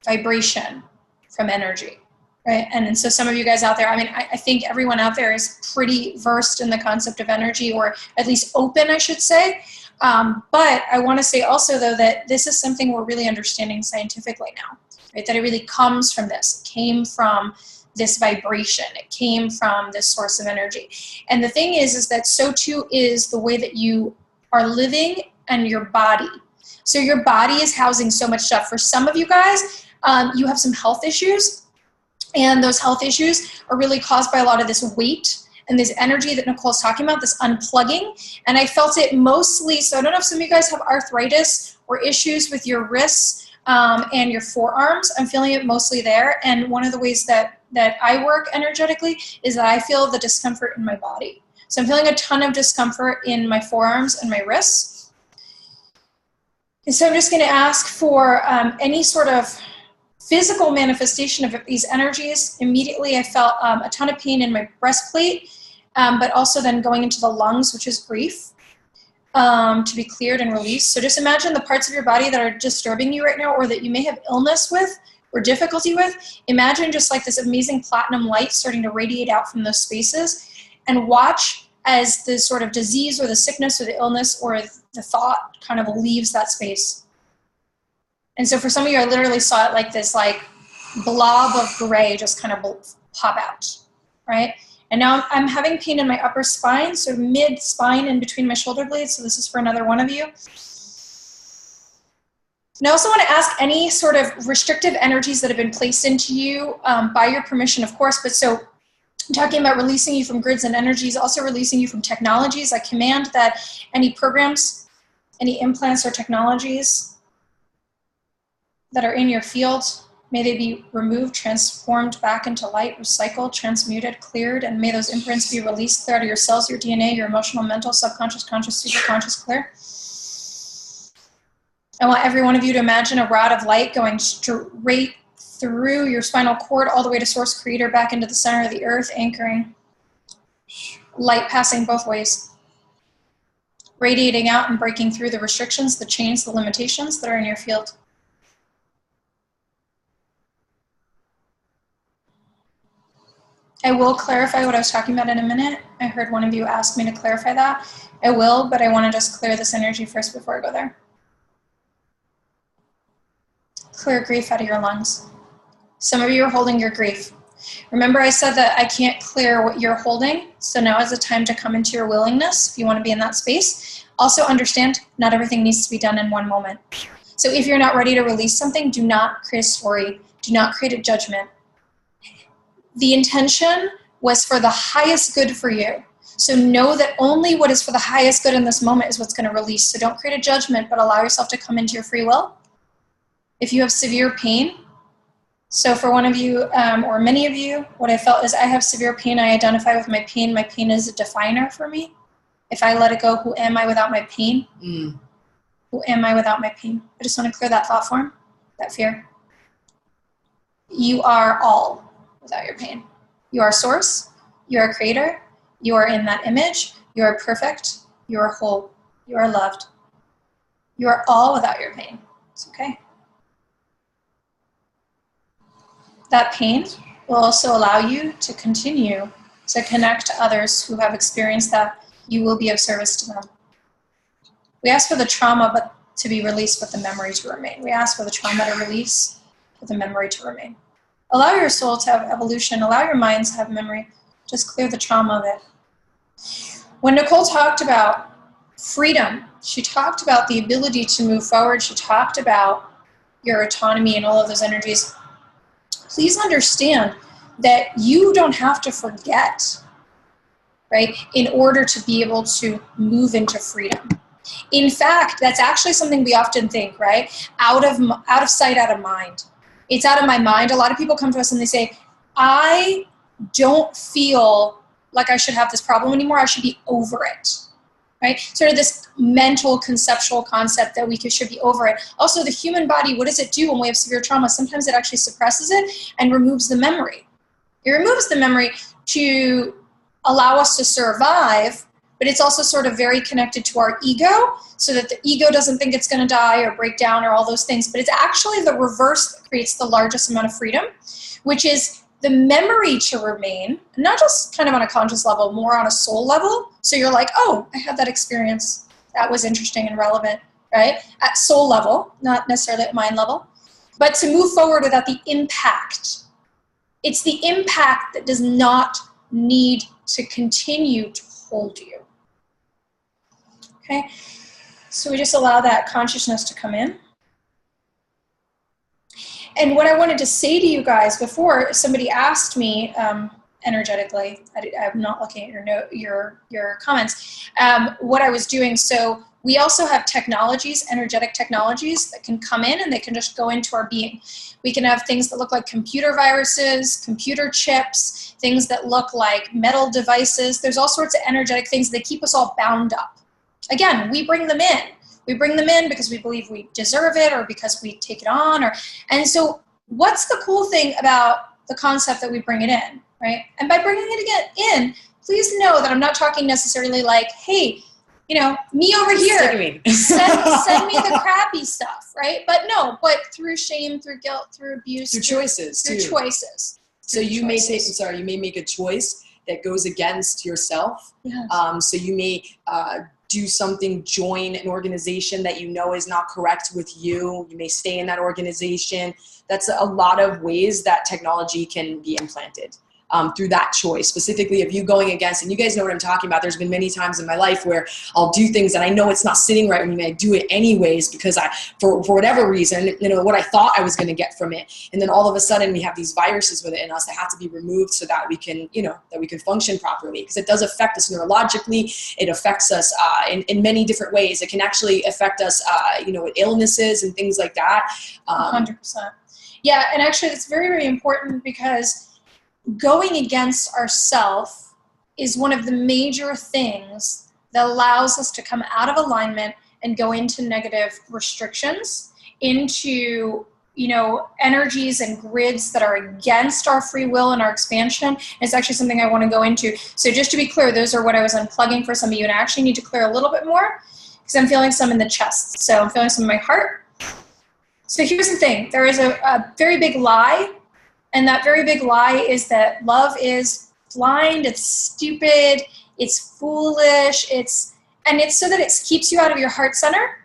vibration, from energy. Right. And so some of you guys out there, I mean, I think everyone out there is pretty versed in the concept of energy, or at least open, I should say. But I want to say also, though, that this is something we're really understanding scientifically now, right? That it really comes from this. It came from this vibration. It came from this source of energy. And the thing is that so too is the way that you are living and your body. So your body is housing so much stuff. For some of you guys, you have some health issues. And those health issues are really caused by a lot of this weight and this energy that Nicole's talking about, this unplugging. And I felt it mostly, so I don't know if some of you guys have arthritis or issues with your wrists and your forearms. I'm feeling it mostly there. And one of the ways that I work energetically is that I feel the discomfort in my body. So I'm feeling a ton of discomfort in my forearms and my wrists. And so I'm just going to ask for any sort of physical manifestation of these energies. Immediately I felt a ton of pain in my breastplate, but also then going into the lungs, which is grief, to be cleared and released. So just imagine the parts of your body that are disturbing you right now, or that you may have illness with or difficulty with. Imagine just like this amazing platinum light starting to radiate out from those spaces, and watch as the sort of disease or the sickness or the illness or the thought kind of leaves that space. And so for some of you, I literally saw it like this, like blob of gray just kind of pop out, right? And now I'm having pain in my upper spine, so mid-spine in between my shoulder blades. So this is for another one of you. And I also want to ask any sort of restrictive energies that have been placed into you by your permission, of course. But so I'm talking about releasing you from grids and energies, also releasing you from technologies. I command that any programs, any implants or technologies that are in your field, may they be removed, transformed back into light, recycled, transmuted, cleared, and may those imprints be released, clear out of your cells, your DNA, your emotional, mental, subconscious, conscious, superconscious, clear. I want every one of you to imagine a rod of light going straight through your spinal cord all the way to Source Creator, back into the center of the earth, anchoring. Light passing both ways. Radiating out and breaking through the restrictions, the chains, the limitations that are in your field. I will clarify what I was talking about in a minute. I heard one of you ask me to clarify that. I will, but I want to just clear this energy first before I go there. Clear grief out of your lungs. Some of you are holding your grief. Remember I said that I can't clear what you're holding, so now is the time to come into your willingness if you want to be in that space. Also understand, not everything needs to be done in one moment. So if you're not ready to release something, do not create a story. Do not create a judgment. The intention was for the highest good for you. So know that only what is for the highest good in this moment is what's going to release. So don't create a judgment, but allow yourself to come into your free will. If you have severe pain, so for one of you or many of you, what I felt is I have severe pain. I identify with my pain. My pain is a definer for me. If I let it go, who am I without my pain? Who am I without my pain? I just want to clear that thought form, that fear. You are all without your pain. You are source. You are creator. You are in that image. You are perfect. You are whole. You are loved. You are all without your pain. It's okay. That pain will also allow you to continue to connect to others who have experienced that. You will be of service to them. We ask for the trauma but to be released, but the memory to remain. We ask for the trauma to release, but the memory to remain. Allow your soul to have evolution. Allow your mind to have memory. Just clear the trauma of it. When Nicole talked about freedom, she talked about the ability to move forward. She talked about your autonomy and all of those energies. Please understand that you don't have to forget, right, in order to be able to move into freedom. In fact, that's actually something we often think, right? Out of sight, out of mind. It's out of my mind. A lot of people come to us and they say, I don't feel like I should have this problem anymore. I should be over it, right? Sort of this mental, conceptual concept that we should be over it. Also, the human body, what does it do when we have severe trauma? Sometimes it actually suppresses it and removes the memory. It removes the memory to allow us to survive, but it's also sort of very connected to our ego, so that the ego doesn't think it's going to die or break down or all those things. But it's actually the reverse that creates the largest amount of freedom, which is the memory to remain, not just kind of on a conscious level, more on a soul level. So you're like, oh, I had that experience. That was interesting and relevant, right? At soul level, not necessarily at mind level. But to move forward without the impact. It's the impact that does not need to continue to hold you. Okay? So we just allow that consciousness to come in. And what I wanted to say to you guys before, somebody asked me energetically, I'm not looking at your comments, what I was doing. So we also have technologies, energetic technologies that can come in and they can just go into our being. We can have things that look like computer viruses, computer chips, things that look like metal devices. There's all sorts of energetic things that keep us all bound up. Again, we bring them in. We bring them in because we believe we deserve it or because we take it on. And so what's the cool thing about the concept that we bring it in, right? And by bringing it in, please know that I'm not talking necessarily like, hey, you know, me over here, send me the crappy stuff, right? But no, but through shame, through guilt, through abuse. Through choices, Through too. choices. So you may make a choice that goes against yourself. Yes. So you may do something, join an organization that you know is not correct with you. You may stay in that organization. That's a lot of ways that technology can be implanted through that choice. Specifically, if you going against, and you guys know what I'm talking about, there's been many times in my life where I'll do things and I know it's not sitting right with me. I do it anyways because for whatever reason, you know, what I thought I was going to get from it. And then all of a sudden we have these viruses within us that have to be removed so that we can, you know, that we can function properly, because it does affect us neurologically. It affects us in many different ways. It can actually affect us, you know, with illnesses and things like that. 100%. Yeah. And actually it's very, very important because going against ourself is one of the major things that allows us to come out of alignment and go into negative restrictions, into, you know, energies and grids that are against our free will and our expansion. And it's actually something I want to go into. So just to be clear, those are what I was unplugging for some of you. And I actually need to clear a little bit more because I'm feeling some in the chest. So I'm feeling some in my heart. So here's the thing. There is a very big lie. And that very big lie is that love is blind, it's stupid, it's foolish, and it's so that it keeps you out of your heart center,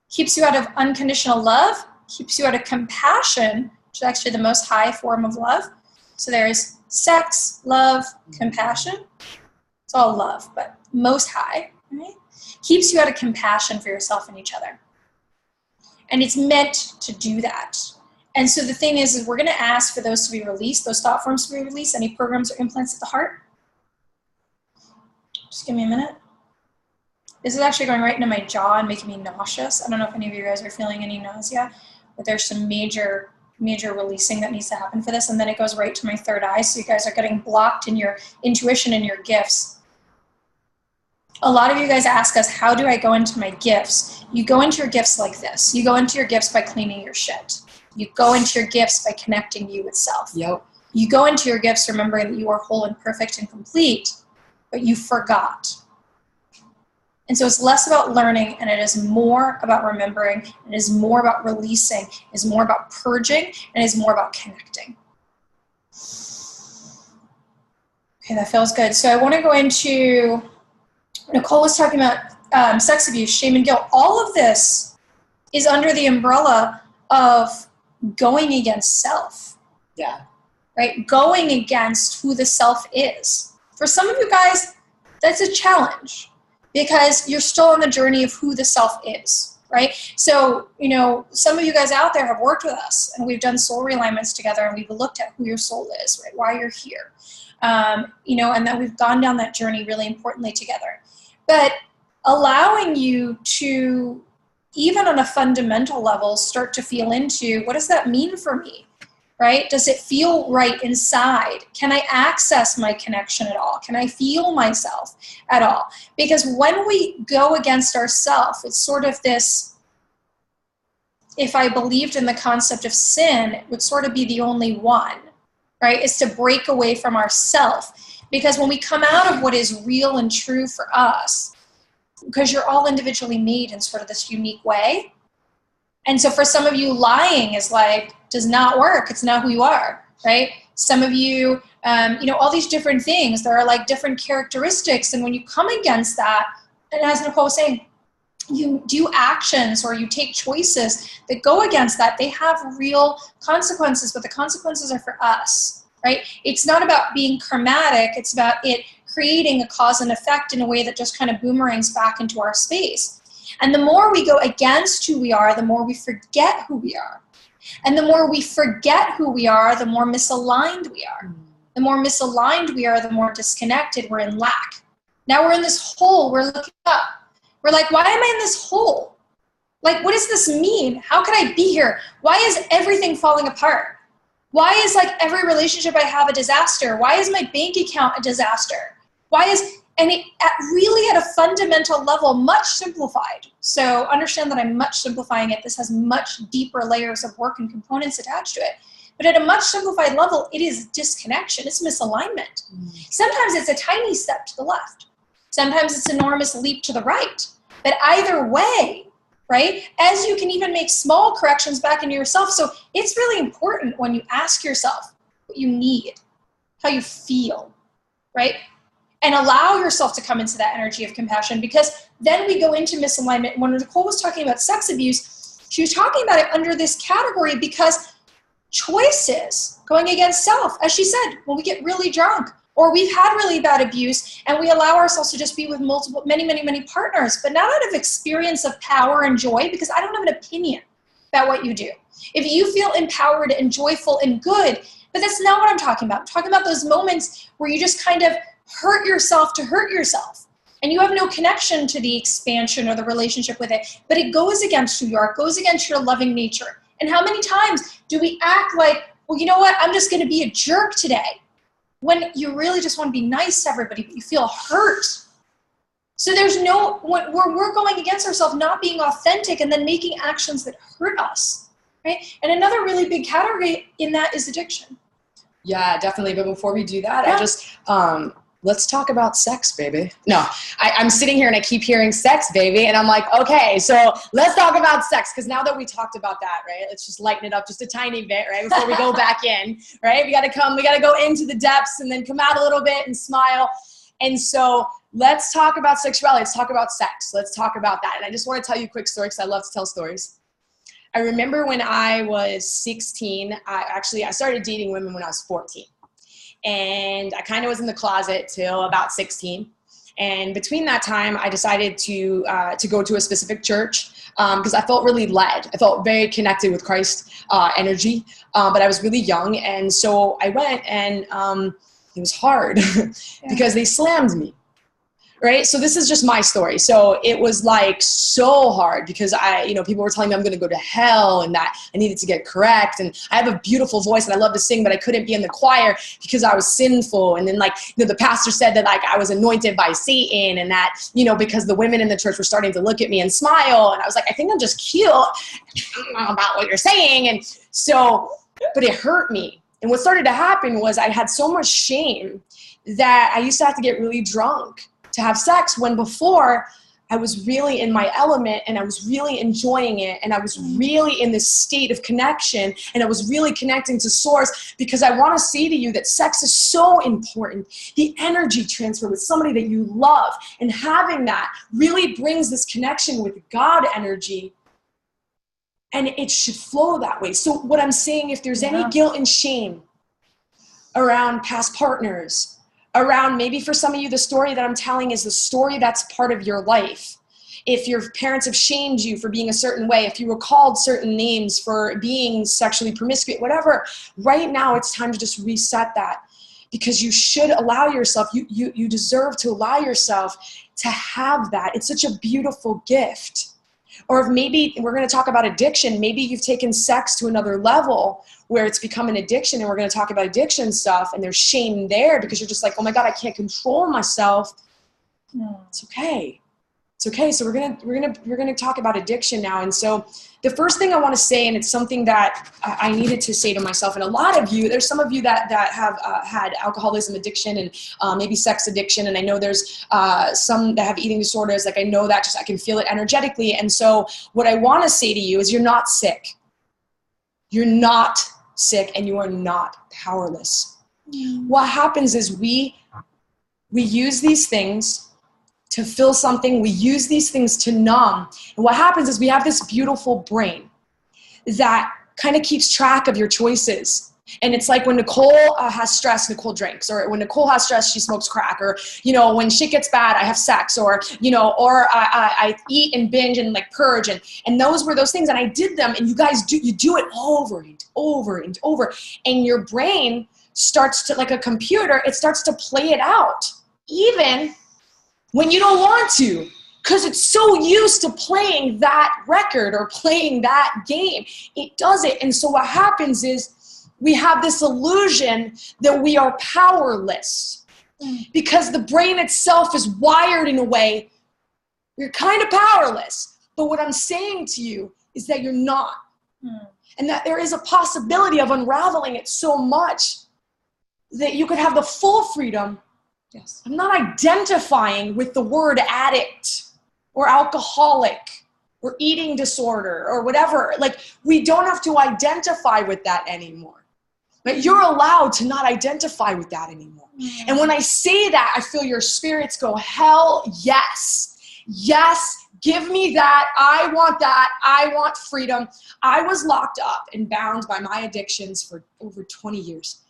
keeps you out of unconditional love, keeps you out of compassion, which is actually the most high form of love. So there's sex, love, compassion. It's all love, but most high, right? Keeps you out of compassion for yourself and each other. And it's meant to do that. And so the thing is we're going to ask for those to be released, those thought forms to be released, any programs or implants at the heart. Just give me a minute. This is actually going right into my jaw and making me nauseous. I don't know if any of you guys are feeling any nausea, but there's some major releasing that needs to happen for this. And then it goes right to my third eye. So you guys are getting blocked in your intuition and your gifts. A lot of you guys ask us, how do I go into my gifts? You go into your gifts like this. You go into your gifts by cleaning your shit. You go into your gifts by connecting you with self. Yep. You go into your gifts remembering that you are whole and perfect and complete, but you forgot. And so it's less about learning, and it is more about remembering, and it is more about releasing, it is more about purging, and it is more about connecting. Okay, that feels good. So I want to go into, Nicole was talking about sex abuse, shame and guilt. All of this is under the umbrella of going against self. Yeah. Right? Going against who the self is. For some of you guys, that's a challenge because you're still on the journey of who the self is, right? So, some of you guys out there have worked with us and we've done soul realignments together and we've looked at who your soul is, right? Why you're here. And that we've gone down that journey really importantly together. But allowing you to, even on a fundamental level, start to feel into, what does that mean for me, right? Does it feel right inside? Can I access my connection at all? Can I feel myself at all? Because when we go against ourselves, it's sort of this, if I believed in the concept of sin, it would sort of be the only one, right? Is to break away from ourself. Because when we come out of what is real and true for us, because you're all individually made in sort of this unique way. And so for some of you, lying is does not work. It's not who you are, right? Some of you, all these different things, there are different characteristics. And when you come against that, and as Nicole was saying, you do actions or you take choices that go against that, they have real consequences, but the consequences are for us. Right? It's not about being karmatic. It's about it creating a cause and effect in a way that just kind of boomerangs back into our space. And the more we go against who we are, the more we forget who we are. And the more we forget who we are, the more misaligned we are. The more misaligned we are, the more disconnected. We're in lack. Now we're in this hole. We're looking up. We're like, why am I in this hole? What does this mean? How could I be here? Why is everything falling apart? Why is every relationship I have a disaster? Why is my bank account a disaster? Really at a fundamental level, much simplified. So understand that I'm much simplifying it. This has much deeper layers of work and components attached to it. But at a much simplified level, it is disconnection. It's misalignment. Sometimes it's a tiny step to the left. Sometimes it's an enormous leap to the right. But either way, right? As you can even make small corrections back into yourself. So it's really important when you ask yourself what you need, how you feel, right? And allow yourself to come into that energy of compassion, because then we go into misalignment. When Nicole was talking about sex abuse, she was talking about it under this category because choices going against self, as she said, when we get really drunk, or we've had really bad abuse and we allow ourselves to just be with many partners, but not out of experience of power and joy, because I don't have an opinion about what you do. If you feel empowered and joyful and good, but that's not what I'm talking about. I'm talking about those moments where you just kind of hurt yourself to hurt yourself and you have no connection to the expansion or the relationship with it, but it goes against who you are, it goes against your loving nature. And how many times do we act like, well, you know what, I'm just gonna be a jerk today, when you really just want to be nice to everybody, but you feel hurt. So we're going against ourselves, not being authentic, and then making actions that hurt us, right? And another really big category in that is addiction. Yeah, definitely. But before we do that, yeah. I just, let's talk about sex, baby. No, I'm sitting here and I keep hearing sex, baby. And I'm like, okay, so let's talk about sex. Because now that we talked about that, right, let's just lighten it up just a tiny bit, right, before we go back in, right? We got to go into the depths and then come out a little bit and smile. And so let's talk about sexuality. Let's talk about sex. Let's talk about that. And I just want to tell you a quick story because I love to tell stories. I remember when I was 16, I started dating women when I was 14. And I kind of was in the closet till about 16. And between that time, I decided to go to a specific church because I felt really led. I felt very connected with Christ energy, but I was really young. And so I went, and it was hard because they slammed me. Right? So this is just my story. So it was like so hard because people were telling me I'm going to go to hell and that I needed to get correct. And I have a beautiful voice and I love to sing, but I couldn't be in the choir because I was sinful. And then the pastor said that I was anointed by Satan and that, because the women in the church were starting to look at me and smile. And I was like, I think I'm just cute. I don't know about what you're saying. And so, but it hurt me. And what started to happen was I had so much shame that I used to have to get really drunk to have sex, when before I was really in my element and I was really enjoying it and I was really in this state of connection and I was really connecting to source, because I want to say to you that sex is so important. The energy transfer with somebody that you love and having that really brings this connection with God energy, and it should flow that way. So what I'm saying, if there's any guilt and shame around past partners, around maybe for some of you, the story that I'm telling is the story that's part of your life. If your parents have shamed you for being a certain way, if you were called certain names for being sexually promiscuous, whatever, right now it's time to just reset that, because you should allow yourself, you deserve to allow yourself to have that. It's such a beautiful gift. Or if maybe we're going to talk about addiction, maybe you've taken sex to another level where it's become an addiction, and we're going to talk about addiction stuff, and there's shame there because you're just like, oh my God, I can't control myself. It's okay. It's okay. So we're going to talk about addiction now. And so the first thing I want to say, and it's something that I needed to say to myself, and a lot of you, there's some of you that have had alcoholism addiction and maybe sex addiction. And I know there's some that have eating disorders. I know that I can feel it energetically. And so what I want to say to you is you're not sick. You're not sick, and you are not powerless. What happens is we use these things to feel something. We use these things to numb. And what happens is we have this beautiful brain that kind of keeps track of your choices. And it's like when Nicole has stress, Nicole drinks, or when Nicole has stress, she smokes crack, or, when shit gets bad, I have sex, or, or I eat and binge and purge. And those were those things. And I did them, and you guys do it over and over and over. And your brain starts to, like a computer, it starts to play it out, even when you don't want to, because it's so used to playing that record or playing that game. It does it. And so what happens is we have this illusion that we are powerless because the brain itself is wired in a way you're kind of powerless. But what I'm saying to you is that you're not. And that there is a possibility of unraveling it so much that you could have the full freedom. Yes. I'm not identifying with the word addict or alcoholic or eating disorder or whatever. We don't have to identify with that anymore. But you're allowed to not identify with that anymore. And when I say that, I feel your spirits go, hell yes. Yes, give me that. I want that. I want freedom. I was locked up and bound by my addictions for over 20 years.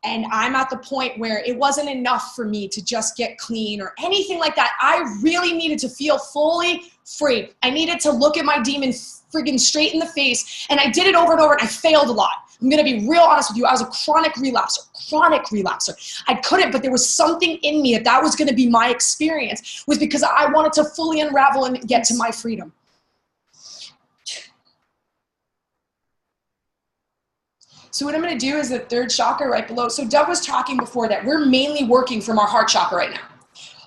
And I'm at the point where it wasn't enough for me to just get clean or anything like that. I really needed to feel fully free. I needed to look at my demon friggin' straight in the face. And I did it over and over, and I failed a lot. I'm going to be real honest with you. I was a chronic relapser. I couldn't, but there was something in me that was going to be my experience, was because I wanted to fully unravel and get to my freedom. So what I'm going to do is the third chakra right below. So Doug was talking before that we're mainly working from our heart chakra right now.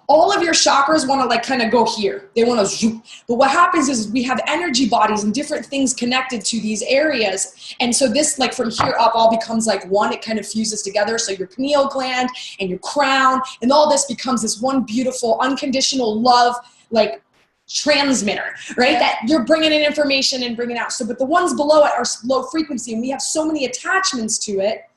all of your chakras want to like kind of go here. They want to zoom. But what happens is we have energy bodies and different things connected to these areas. And so this, like from here up, all becomes like one. It kind of fuses together. So your pineal gland and your crown and all this becomes this one beautiful, unconditional love, like transmitter, right? Yeah. That you're bringing in information and bringing out. So, but the ones below it are low frequency, and we have so many attachments to it,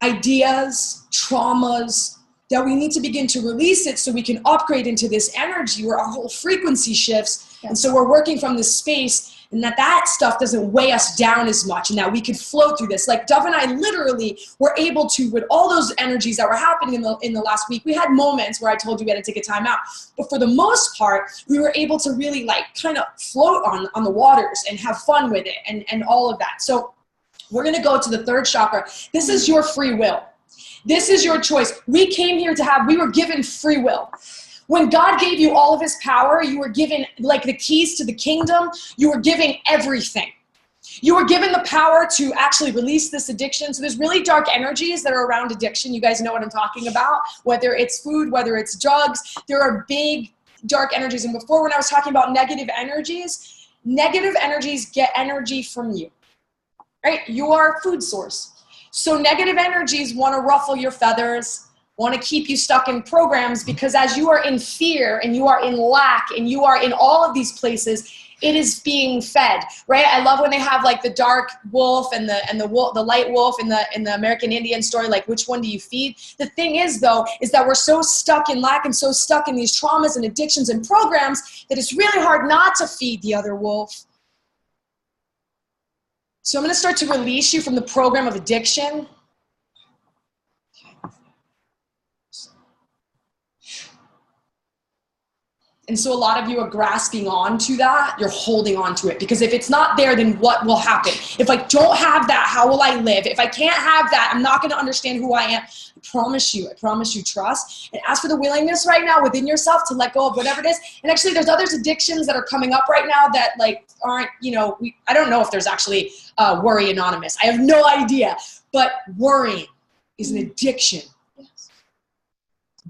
ideas, traumas, that we need to begin to release it so we can upgrade into this energy where our whole frequency shifts. Yes. And so we're working from this space, and that stuff doesn't weigh us down as much, and that we could flow through this. Like Dove and I literally were able to, with all those energies that were happening in the last week, we had moments where I told you we had to take a time out. But for the most part, we were able to really like kind of float on the waters and have fun with it and all of that. So we're gonna go to the third chakra. This is your free will. This is your choice. We came here we were given free will. When God gave you all of his power, you were given like the keys to the kingdom. You were given everything. You were given the power to actually release this addiction. So there's really dark energies that are around addiction. You guys know what I'm talking about. Whether it's food, whether it's drugs, there are big dark energies. And before, when I was talking about negative energies get energy from you, right? Your food source. So negative energies want to ruffle your feathers, want to keep you stuck in programs, because as you are in fear and you are in lack and you are in all of these places, it is being fed, right? I love when they have like the dark wolf and the light wolf in the American Indian story, like which one do you feed? The thing is though, is that we're so stuck in lack and so stuck in these traumas and addictions and programs that it's really hard not to feed the other wolf. So I'm going to start to release you from the program of addiction. And so a lot of you are grasping on to that. You're holding on to it, because if it's not there, then what will happen? If I don't have that, how will I live? If I can't have that, I'm not going to understand who I am. I promise you, trust. And ask for the willingness right now within yourself to let go of whatever it is. And actually there's other addictions that are coming up right now that like aren't, I don't know if there's actually Worry Anonymous. I have no idea. But worrying is an addiction. Yes.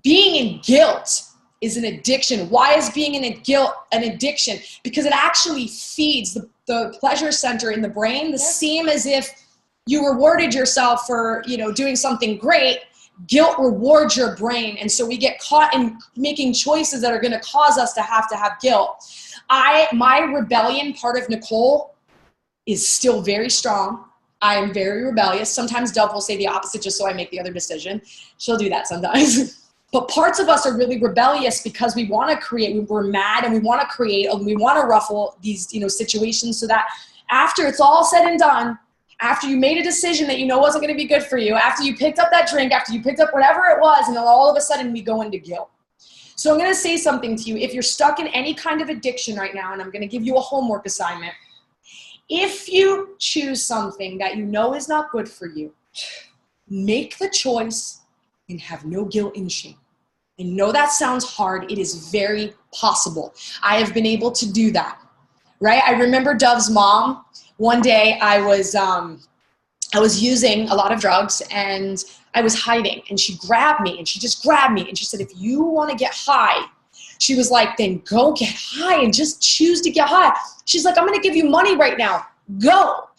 Being in guilt is an addiction. Why is being in guilt an addiction? Because it actually feeds the pleasure center in the brain, the same as if you rewarded yourself for, doing something great. Guilt rewards your brain. And so we get caught in making choices that are going to cause us to have guilt. My rebellion part of Nicole is still very strong. I am very rebellious. Sometimes Dove will say the opposite just so I make the other decision. She'll do that sometimes. But parts of us are really rebellious because we want to create, we're mad and we want to create, and we want to ruffle these, situations so that after it's all said and done, after you made a decision that wasn't going to be good for you, after you picked up that drink, after you picked up whatever it was, and then all of a sudden we go into guilt. So I'm going to say something to you. If you're stuck in any kind of addiction right now, and I'm going to give you a homework assignment, if you choose something that is not good for you, make the choice and have no guilt and shame. I know that sounds hard. It is very possible. I have been able to do that, right? I remember Dove's mom. One day I was using a lot of drugs and I was hiding, and she grabbed me, and she just grabbed me, and she said, if you want to get high, she was like, then go get high and just choose to get high. She's like, I'm going to give you money right now. Go.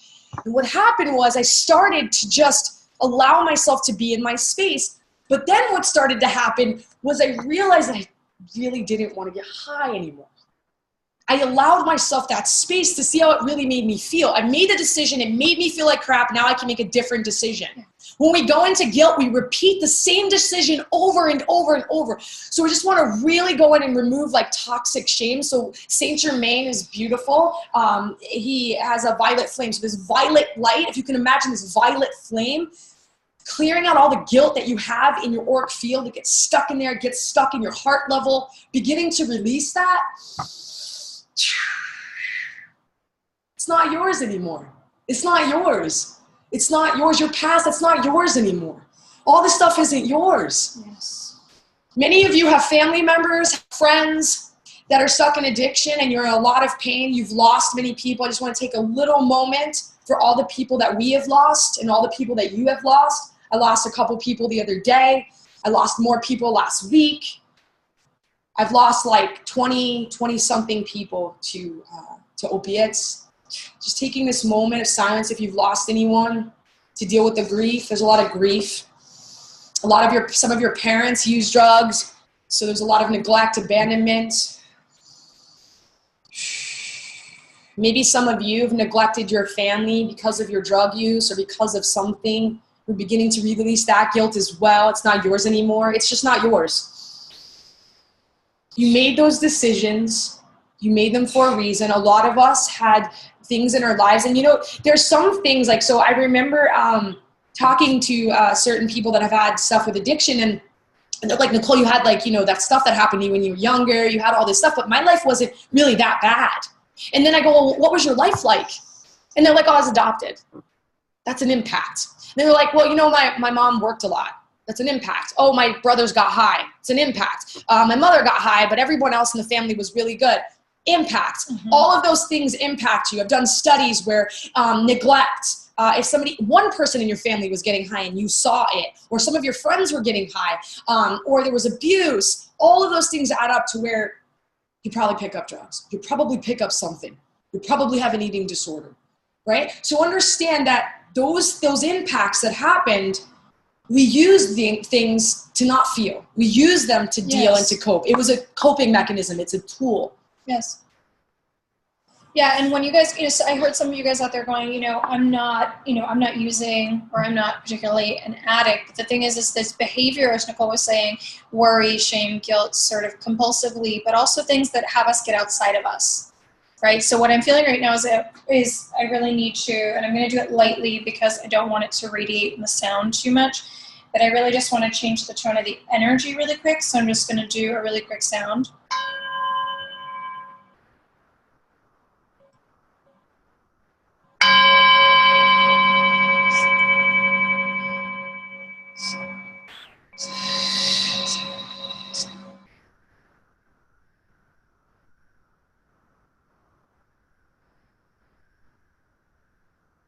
And what happened was I started to just allow myself to be in my space. But then what started to happen was I realized that I really didn't want to get high anymore. I allowed myself that space to see how it really made me feel. I made the decision. It made me feel like crap. Now I can make a different decision. When we go into guilt, we repeat the same decision over and over and over. So we just want to really go in and remove like toxic shame. So Saint Germain is beautiful. He has a violet flame. So this violet light, if you can imagine this violet flame, clearing out all the guilt that you have in your auric field, it gets stuck in there, it gets stuck in your heart level, beginning to release that. It's not yours anymore. It's not yours. It's not yours. Your past, that's not yours anymore. All this stuff isn't yours. Yes. Many of you have family members, friends that are stuck in addiction, and you're in a lot of pain. You've lost many people. I just want to take a little moment for all the people that we have lost and all the people that you have lost. I lost a couple people the other day. I lost more people last week. I've lost like 20 something people to opiates. Just taking this moment of silence if you've lost anyone to deal with the grief. There's a lot of grief. Some of your parents use drugs, so there's a lot of neglect, abandonment. Maybe some of you have neglected your family because of your drug use or because of something. We're beginning to release that guilt as well. It's not yours anymore. It's just not yours. You made those decisions. You made them for a reason. A lot of us had things in our lives. And, you know, there's some things like, so I remember talking to certain people that have had stuff with addiction, and they're like, Nicole, you had like, you know, that stuff that happened to you when you were younger. You had all this stuff, but my life wasn't really that bad. And then I go, well, what was your life like? And they're like, oh, I was adopted. That's an impact. And they're like, well, you know, my mom worked a lot. That's an impact. Oh, my brothers got high. It's an impact. My mother got high, but everyone else in the family was really good. Impact. Mm-hmm. All of those things impact you. I've done studies where neglect, if one person in your family was getting high and you saw it, or some of your friends were getting high, or there was abuse, all of those things add up to where you probably pick up drugs. You probably pick up something. You probably have an eating disorder, right? So understand that those impacts that happened, we use the things to not feel. We use them to deal and to cope. It was a coping mechanism. It's a tool. Yes. Yeah, and when you guys, you know, so I heard some of you guys out there going, you know, I'm not using, or I'm not particularly an addict. But the thing is this behavior, as Nicole was saying, worry, shame, guilt, sort of compulsively, but also things that have us get outside of us, right? So what I'm feeling right now is I really need to, and I'm going to do it lightly because I don't want it to radiate in the sound too much, but I really just want to change the tone of the energy really quick. So I'm just going to do a really quick sound.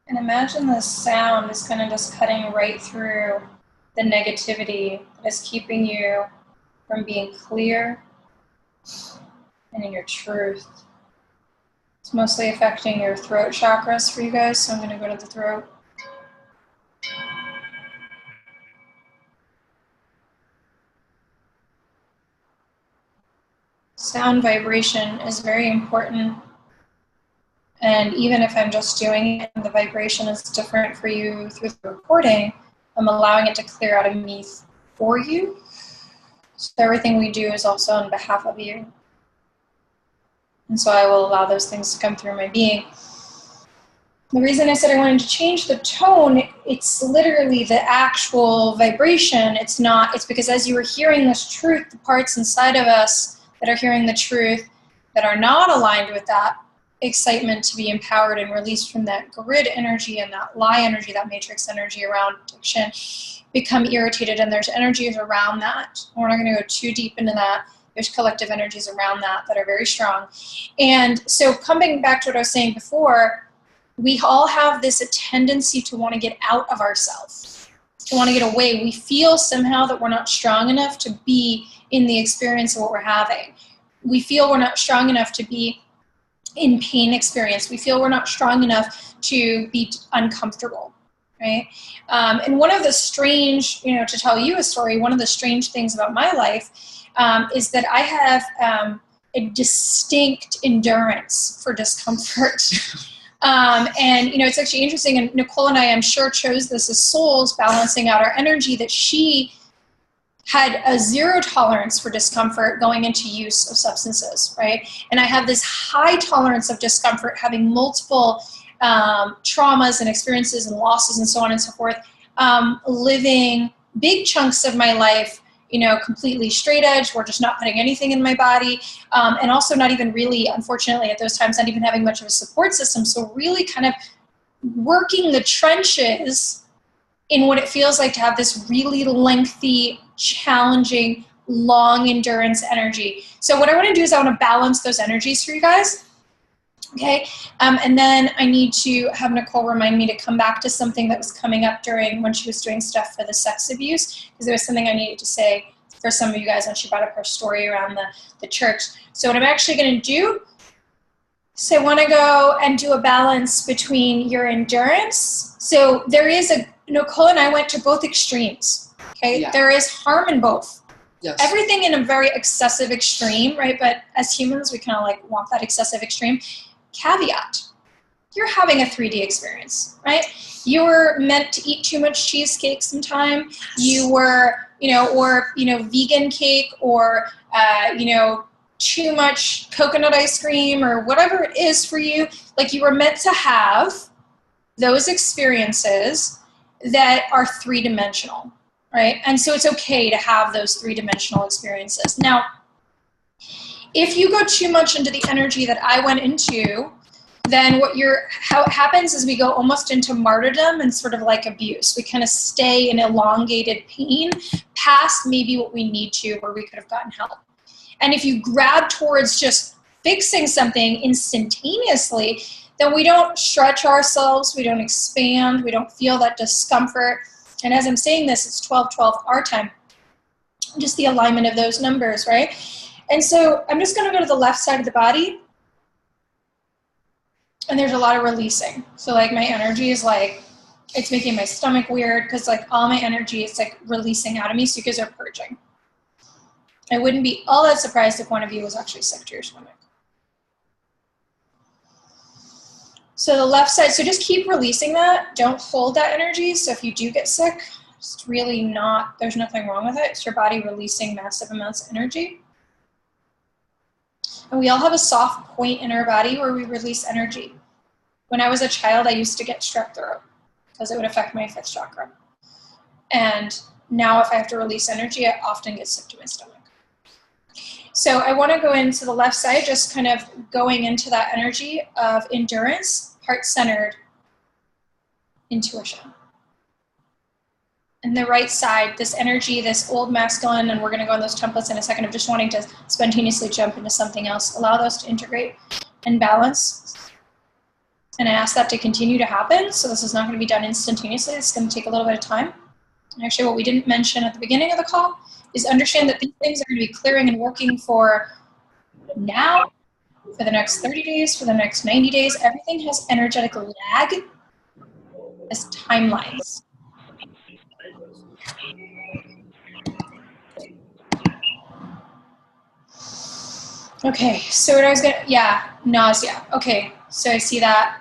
And imagine this sound is kind of just cutting right through the negativity that is keeping you from being clear and in your truth. It's mostly affecting your throat chakras for you guys, so I'm going to go to the throat. Sound vibration is very important. And even if I'm just doing it and the vibration is different for you through the recording, I'm allowing it to clear out of me for you. So everything we do is also on behalf of you. And so I will allow those things to come through my being. The reason I said I wanted to change the tone, it's literally the actual vibration. It's because as you were hearing this truth, the parts inside of us that are hearing the truth that are not aligned with that excitement to be empowered and released from that grid energy and that lie energy, that matrix energy around addiction, become irritated, and there's energies around that. We're not going to go too deep into that. There's collective energies around that are very strong. And so coming back to what I was saying before, we all have this tendency to want to get out of ourselves, to want to get away. We feel somehow that we're not strong enough to be in the experience of what we're having. We feel we're not strong enough to be in pain experience. We feel we're not strong enough to be uncomfortable, right? And one of the strange, to tell you a story, one of the strange things about my life is that I have a distinct endurance for discomfort. And, it's actually interesting, and Nicole and I, I'm sure, chose this as souls balancing out our energy, that she had a zero tolerance for discomfort going into use of substances, right? And I have this high tolerance of discomfort, having multiple traumas and experiences and losses and so on and so forth, living big chunks of my life, completely straight edge, or just not putting anything in my body, and also not even really, unfortunately, at those times, not even having much of a support system. So really kind of working the trenches in what it feels like to have this really lengthy, challenging, long endurance energy. So what I want to do is I want to balance those energies for you guys. Okay, and then I need to have Nicole remind me to come back to something that was coming up during when she was doing stuff for the sex abuse, because there was something I needed to say for some of you guys when she brought up her story around the church. So what I'm actually going to do is I want to go and do a balance between your endurance. So there is Nicole and I went to both extremes. Okay, yeah. There is harm in both. Yes. Everything in a very excessive extreme, right? But as humans, we kind of like want that excessive extreme. Caveat, you're having a 3D experience, right? You were meant to eat too much cheesecake sometime. You were, vegan cake or, too much coconut ice cream or whatever it is for you. Like you were meant to have those experiences that are 3-dimensional. Right? And so it's okay to have those 3-dimensional experiences. Now, if you go too much into the energy that I went into, then how it happens is we go almost into martyrdom and sort of like abuse. We kind of stay in elongated pain past maybe what we need to, where we could have gotten help. And if you grab towards just fixing something instantaneously, then we don't stretch ourselves, we don't expand, we don't feel that discomfort. And as I'm saying this, it's 12/12 our time. Just the alignment of those numbers, right? And so I'm just going to go to the left side of the body. And there's a lot of releasing. So like my energy is like, it's making my stomach weird because like all my energy is like releasing out of me. So you guys are purging. I wouldn't be all that surprised if one of you was actually sick to your stomach. So the left side, so just keep releasing that. Don't hold that energy. So if you do get sick, it's really not, there's nothing wrong with it. It's your body releasing massive amounts of energy. And we all have a soft point in our body where we release energy. When I was a child, I used to get strep throat because it would affect my 5th chakra. And now if I have to release energy, I often get sick to my stomach. So I want to go into the left side, just kind of going into that energy of endurance, heart-centered intuition. And the right side, this energy, this old masculine, and we're going to go on those templates in a second of just wanting to spontaneously jump into something else. Allow those to integrate and balance. And I ask that to continue to happen. So this is not going to be done instantaneously. It's going to take a little bit of time. And actually, what we didn't mention at the beginning of the call is understand that these things are going to be clearing and working for now, for the next 30 days, for the next 90 days. Everything has energetic lag as timelines. Okay, so what I was going to, nausea. Okay, so I see that.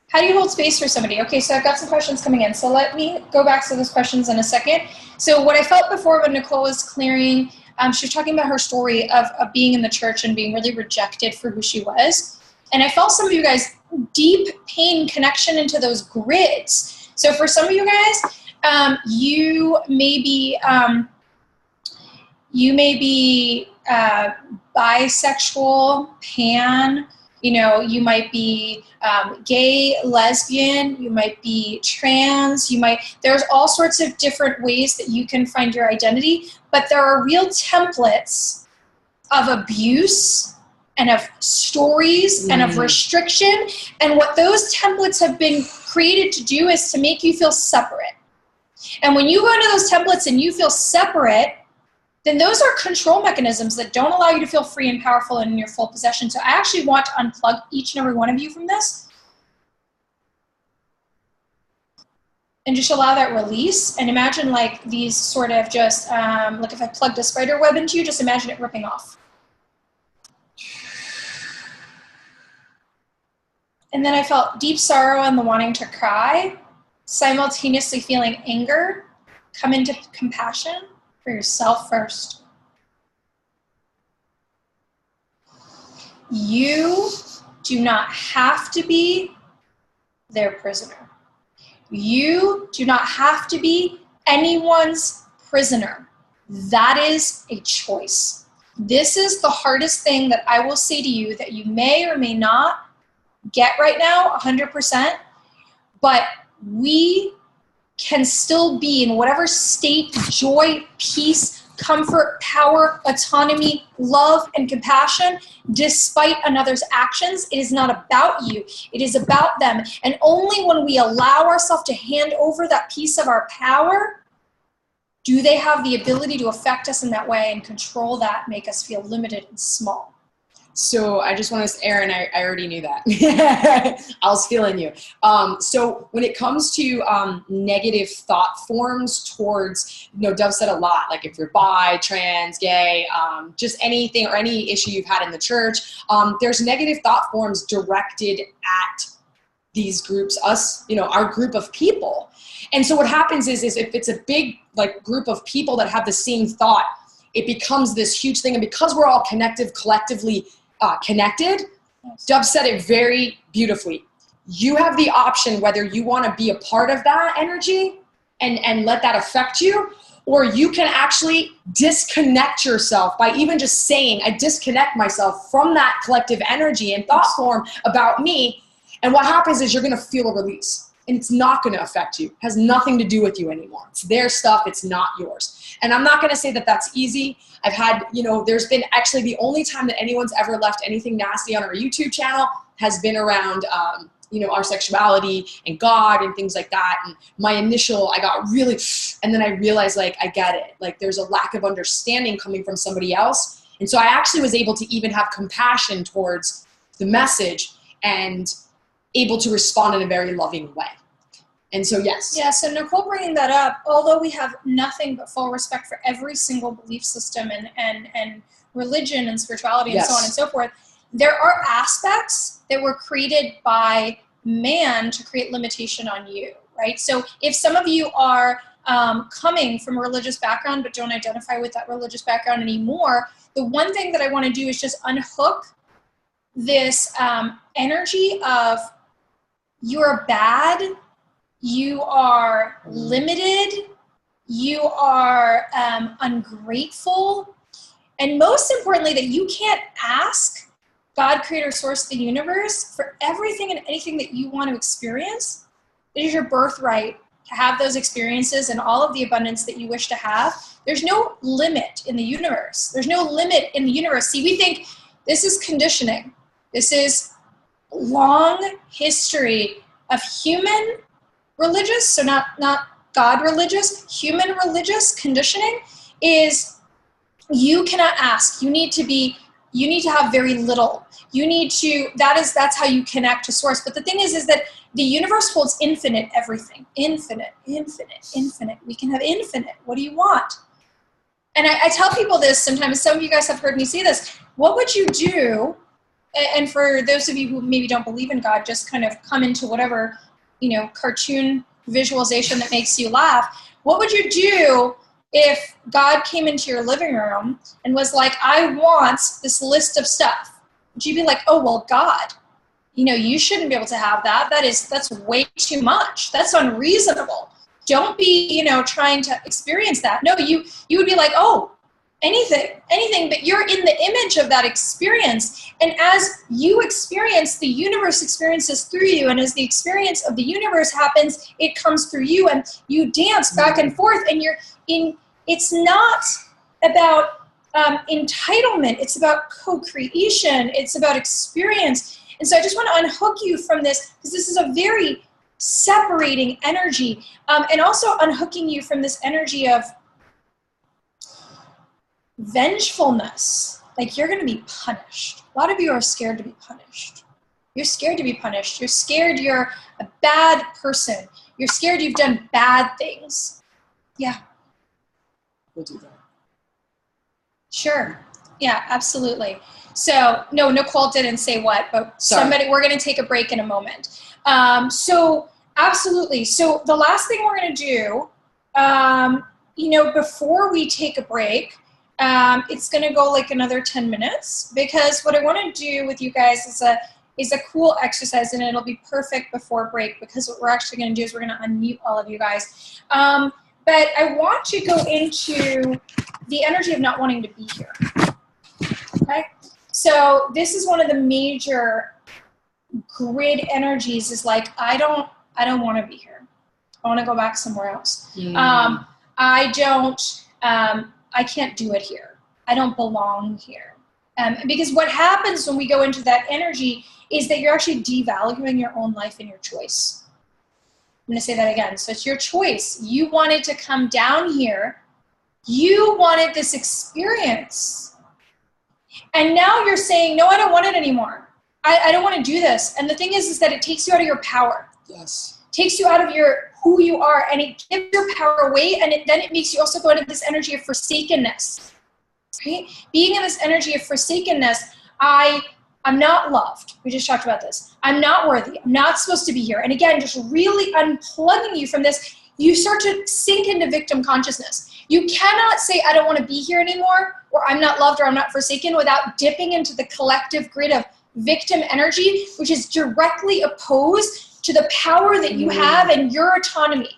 How do you hold space for somebody? Okay, so I've got some questions coming in. So let me go back to those questions in a second. So what I felt before when Nicole was clearing, she was talking about her story of being in the church and being really rejected for who she was. And I felt some of you guys deep pain connection into those grids. So for some of you guys, you may be bisexual, pan, you might be gay, lesbian, you might be trans, there's all sorts of different ways that you can find your identity, but there are real templates of abuse and of stories and of restriction. And what those templates have been created to do is to make you feel separate. And when you go into those templates and you feel separate, then those are control mechanisms that don't allow you to feel free and powerful and in your full possession. So I actually want to unplug each and every one of you from this and just allow that release. And imagine like these sort of just, like if I plugged a spider web into you, just imagine it ripping off. And then I felt deep sorrow and the wanting to cry, simultaneously feeling anger, come into compassion. For yourself first. You do not have to be their prisoner. You do not have to be anyone's prisoner. That is a choice. This is the hardest thing that I will say to you that you may or may not get right now 100%, but we can still be in whatever state, joy, peace, comfort, power, autonomy, love, and compassion, despite another's actions. It is not about you. It is about them. And only when we allow ourselves to hand over that piece of our power Do they have the ability to affect us in that way and control that, make us feel limited and small? So I just want to, Erin, I already knew that. I was feeling you. So when it comes to negative thought forms towards, Dove said a lot, like if you're bi, trans, gay, just anything or any issue you've had in the church, there's negative thought forms directed at these groups, us, our group of people. And so what happens is if it's a big group of people that have the same thought, it becomes this huge thing. And because we're all collectively connected, Dove said it very beautifully. You have the option whether you want to be a part of that energy and let that affect you, or you can actually disconnect yourself by even just saying, I disconnect myself from that collective energy and thought form about me. And what happens is you're going to feel a release. And it's not going to affect you. It has nothing to do with you anymore. It's their stuff. It's not yours. And I'm not going to say that that's easy. I've had, there's been actually the only time that anyone's ever left anything nasty on our YouTube channel has been around, our sexuality and God and things like that. And my initial, I got really, and then I realized I get it. There's a lack of understanding coming from somebody else. And so I actually was able to even have compassion towards the message and able to respond in a very loving way. And so, yes. Yeah, so Nicole bringing that up, although we have nothing but full respect for every single belief system and religion and spirituality and so on and so forth, there are aspects that were created by man to create limitation on you, right? So if some of you are coming from a religious background but don't identify with that religious background anymore, the one thing that I want to do is just unhook this energy of you're bad, you are limited, you are ungrateful, and most importantly, that you can't ask God, creator, source of the universe, for everything and anything that you want to experience. It is your birthright to have those experiences and all of the abundance that you wish to have. There's no limit in the universe. There's no limit in the universe. See, we think this is conditioning. This is long history of human religious, so not God religious, human religious conditioning is you cannot ask. You need to have very little. That's how you connect to source. But the thing is that the universe holds infinite everything. Infinite. We can have infinite. What do you want? And I tell people this sometimes. Some of you guys have heard me say this. What would you do? And for those of you who maybe don't believe in God, just kind of come into whatever, cartoon visualization that makes you laugh. What would you do if God came into your living room and was like, I want this list of stuff? Would you be like, oh, well, God, you shouldn't be able to have that. That's way too much. That's unreasonable. Don't be, trying to experience that. No, you would be like, oh, anything, but you're in the image of that experience. And as you experience, the universe experiences through you. And as the experience of the universe happens, it comes through you and you dance back and forth. And it's not about entitlement. It's about co-creation. It's about experience. And so I just want to unhook you from this, because this is a very separating energy. And also unhooking you from this energy of vengefulness. Like you're going to be punished. A lot of you are scared to be punished. You're scared to be punished. You're scared you're a bad person. You're scared you've done bad things. Yeah. We'll do that. Sure. Yeah, absolutely. So, no, Nicole didn't say what, but somebody, we're going to take a break in a moment. So, absolutely. So, the last thing we're going to do, before we take a break, it's going to go like another 10 minutes, because what I want to do with you guys is a cool exercise, and it'll be perfect before break, because what we're actually going to do is we're going to unmute all of you guys. But I want to go into the energy of not wanting to be here. Okay? So this is one of the major grid energies, is like, I don't want to be here. I want to go back somewhere else. I can't do it here. I don't belong here. Because what happens when we go into that energy is that you're actually devaluing your own life and your choice. I'm going to say that again. So it's your choice. You wanted to come down here You wanted this experience. And now you're saying, no, I don't want it anymore. I don't want to do this. And the thing is that it takes you out of your power. Yes. Takes you out of who you are, and it gives your power away, and then it makes you also go into this energy of forsakenness. Right? Being in this energy of forsakenness, I'm not loved. We just talked about this. I'm not worthy. I'm not supposed to be here. And again, just really unplugging you from this, you start to sink into victim consciousness. You cannot say, I don't want to be here anymore, or I'm not loved, or I'm not forsaken, without dipping into the collective grid of victim energy, which is directly opposed to the power that you have and your autonomy.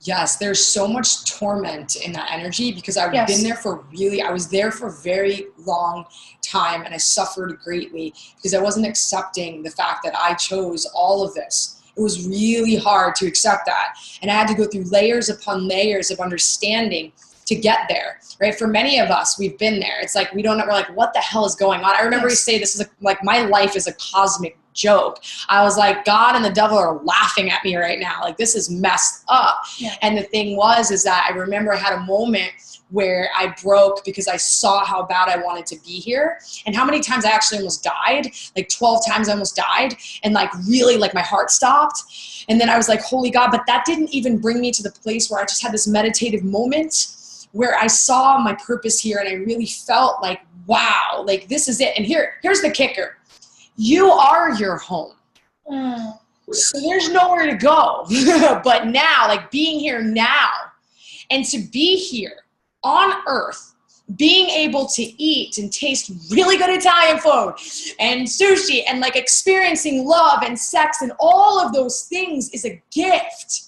Yes, there's so much torment in that energy, because I've been there I was there for a very long time, and I suffered greatly because I wasn't accepting the fact that I chose all of this. It was really hard to accept that. And I had to go through layers upon layers of understanding to get there, right? For many of us, we've been there. It's like, we're like, what the hell is going on? I remember you say this is like my life is a cosmic joke. I was like, God and the devil are laughing at me right now. Like, this is messed up. Yeah. And the thing is that I remember I had a moment where I broke because I saw how bad I wanted to be here, and how many times I actually almost died. Like 12 times I almost died, and like really like my heart stopped. And then I was like, holy God, but that didn't even bring me to the place where I just had this meditative moment where I saw my purpose here, and I really felt like, wow, like this is it. And here's the kicker. You are your home. So there's nowhere to go. But now, like being here now, and to be here on earth, being able to eat and taste really good Italian food and sushi, and like experiencing love and sex and all of those things is a gift.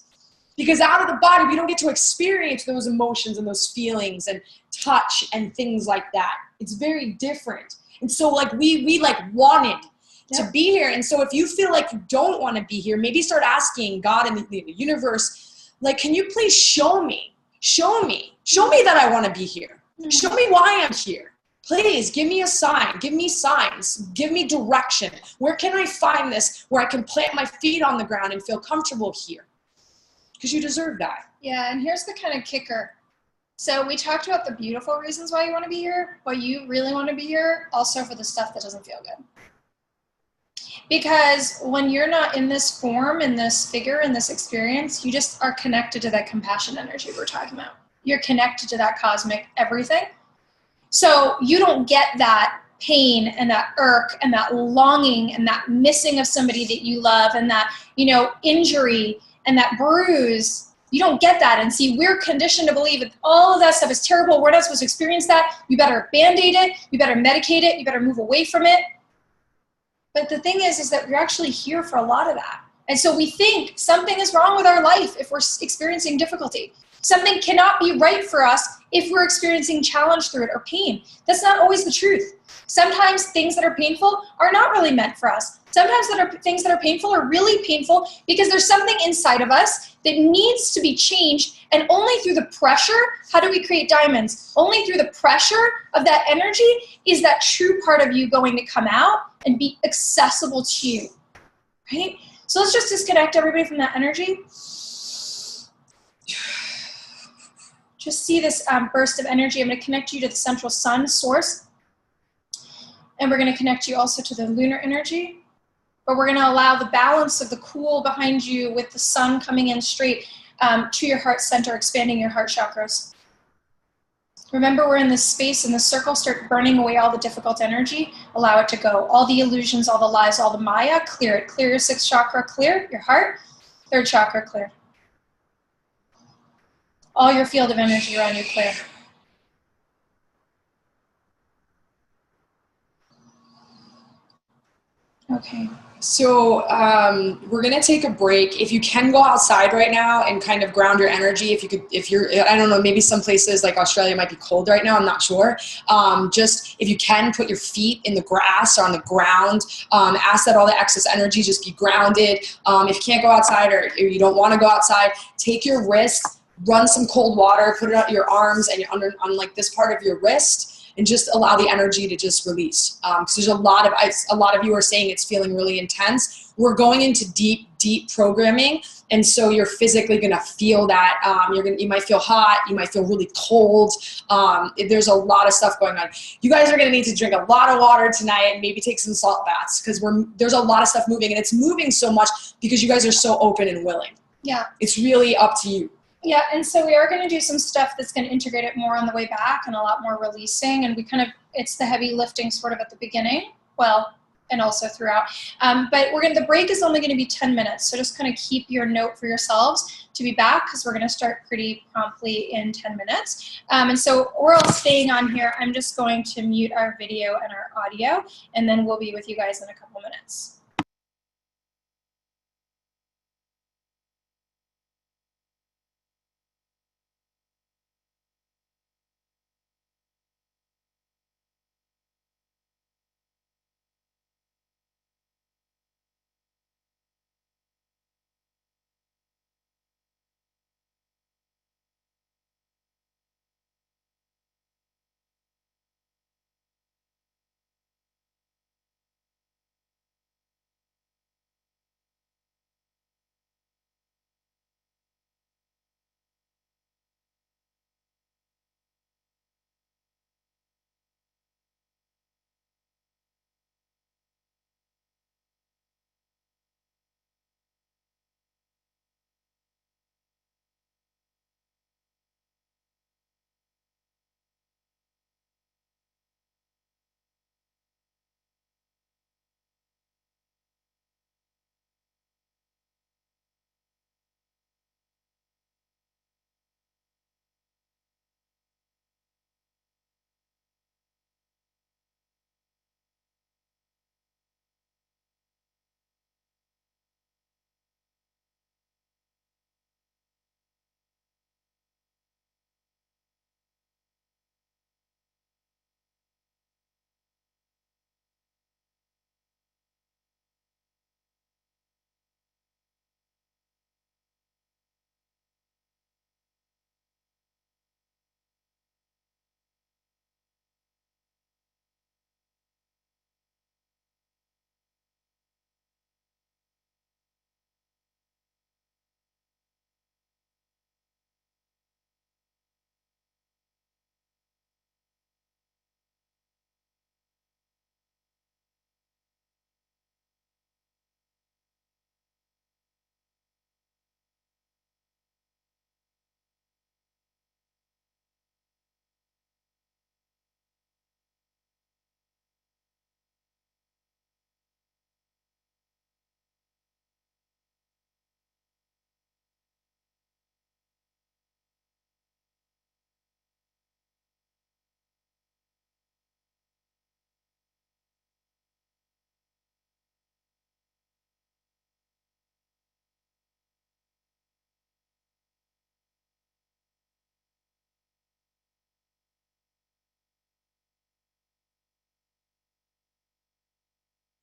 Because out of the body, we don't get to experience those emotions and those feelings and touch and things like that. It's very different. And so like we like wanted to be here. And so if you feel like you don't want to be here, maybe start asking God and the universe, like, can you please show me that I want to be here. Show me why I'm here. Please give me a sign, give me signs, give me direction. Where can I find this, where I can plant my feet on the ground and feel comfortable here? Because you deserve that. Yeah, and here's the kind of kicker. So we talked about the beautiful reasons why you want to be here, why you really want to be here, also for the stuff that doesn't feel good. Because when you're not in this form, in this figure, in this experience, you just are connected to that compassion energy we're talking about. You're connected to that cosmic everything. So you don't get that pain and that irk and that longing and that missing of somebody that you love and that, injury and that bruise. You don't get that. And see, we're conditioned to believe that all of that stuff is terrible. We're not supposed to experience that. You better Band-Aid it. You better medicate it. You better move away from it. But the thing is that we're actually here for a lot of that. And so we think something is wrong with our life if we're experiencing difficulty. Something cannot be right for us if we're experiencing challenge through it or pain. That's not always the truth. Sometimes things that are painful are not really meant for us. Sometimes things that are painful are really painful because there's something inside of us that needs to be changed, and only through the pressure, how do we create diamonds? Only through the pressure of that energy is that true part of you going to come out and be accessible to you, right? So let's just disconnect everybody from that energy. Just see this burst of energy. I'm going to connect you to the central sun source. And we're going to connect you also to the lunar energy. But we're going to allow the balance of the cool behind you with the sun coming in straight to your heart center, expanding your heart chakras. Remember, we're in this space, in this circle. Start burning away all the difficult energy. Allow it to go. All the illusions, all the lies, all the Maya, clear it. Clear your sixth chakra, clear your heart. Third chakra, clear. All your field of energy around you, clear. Okay. So we're going to take a break. If you can go outside right now and kind of ground your energy, I don't know, maybe some places like Australia might be cold right now, I'm not sure. Just if you can, put your feet in the grass or on the ground. Ask that all the excess energy just be grounded. If you can't go outside or you don't want to go outside, take your wrist, run some cold water, put it on your arms and on like this part of your wrist. and just allow the energy to just release. Because there's a lot of you are saying it's feeling really intense. We're going into deep programming, and so you're physically gonna feel that. You might feel hot, you might feel really cold. There's a lot of stuff going on. You guys are gonna need to drink a lot of water tonight and maybe take some salt baths, because there's a lot of stuff moving, and it's moving so much because you guys are so open and willing. Yeah. It's really up to you. Yeah, and so we are going to do some stuff that's going to integrate it more on the way back and a lot more releasing, and it's the heavy lifting sort of at the beginning, well, and also throughout. But the break is only going to be 10 minutes, so just kind of keep your note for yourselves to be back, because we're going to start pretty promptly in 10 minutes. And so we're all staying on here. I'm just going to mute our video and our audio, and then we'll be with you guys in a couple minutes.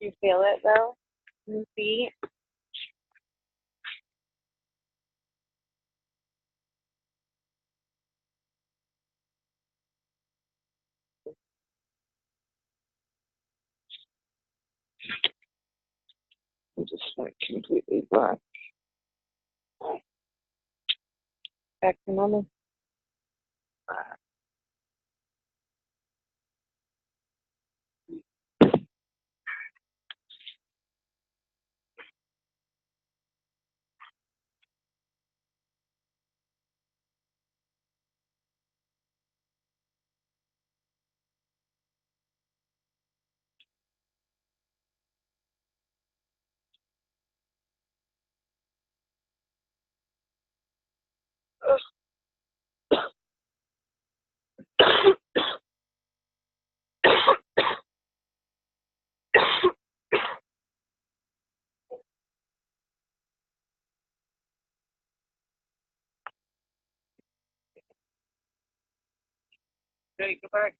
You feel it though? In your feet? I just went completely black. Back to normal. Ready, go back.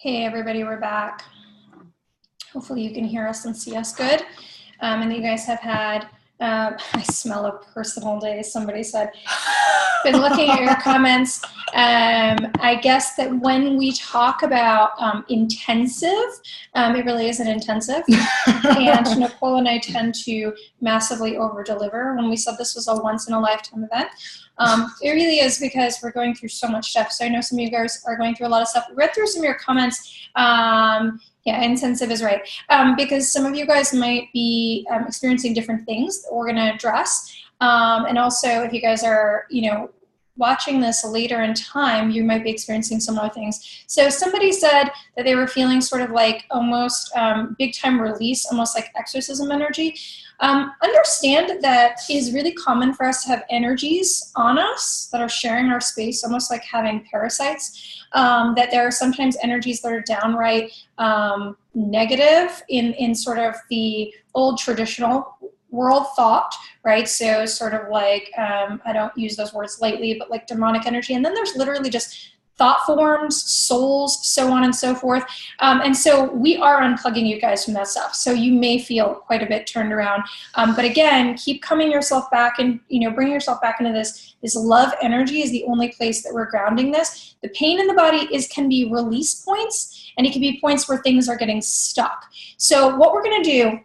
Hey everybody, we're back. Hopefully you can hear us and see us good. And you guys have had, I smell a personal day, somebody said. Been looking at your comments. I guess that when we talk about intensive, it really isn't intensive. And Nicole and I tend to massively over-deliver. When we said this was a once-in-a-lifetime event, it really is, because we're going through so much stuff. So I know some of you guys are going through a lot of stuff. We read through some of your comments. Yeah, intensive is right. Because some of you guys might be experiencing different things that we're going to address. And also, if you guys are, watching this later in time, you might be experiencing similar things. So somebody said that they were feeling sort of like almost big time release, almost like exorcism energy. Understand that it is really common for us to have energies on us that are sharing our space, almost like having parasites. That there are sometimes energies that are downright negative in sort of the old traditional world thought, right? So sort of like, I don't use those words lightly, but like demonic energy. And then there's literally just thought forms, souls, so on and so forth. And so we are unplugging you guys from that stuff. So you may feel quite a bit turned around. But again, keep coming yourself back and, bringing yourself back into this. This love energy is the only place that we're grounding this. The pain in the body can be release points, and it can be points where things are getting stuck. So what we're going to do,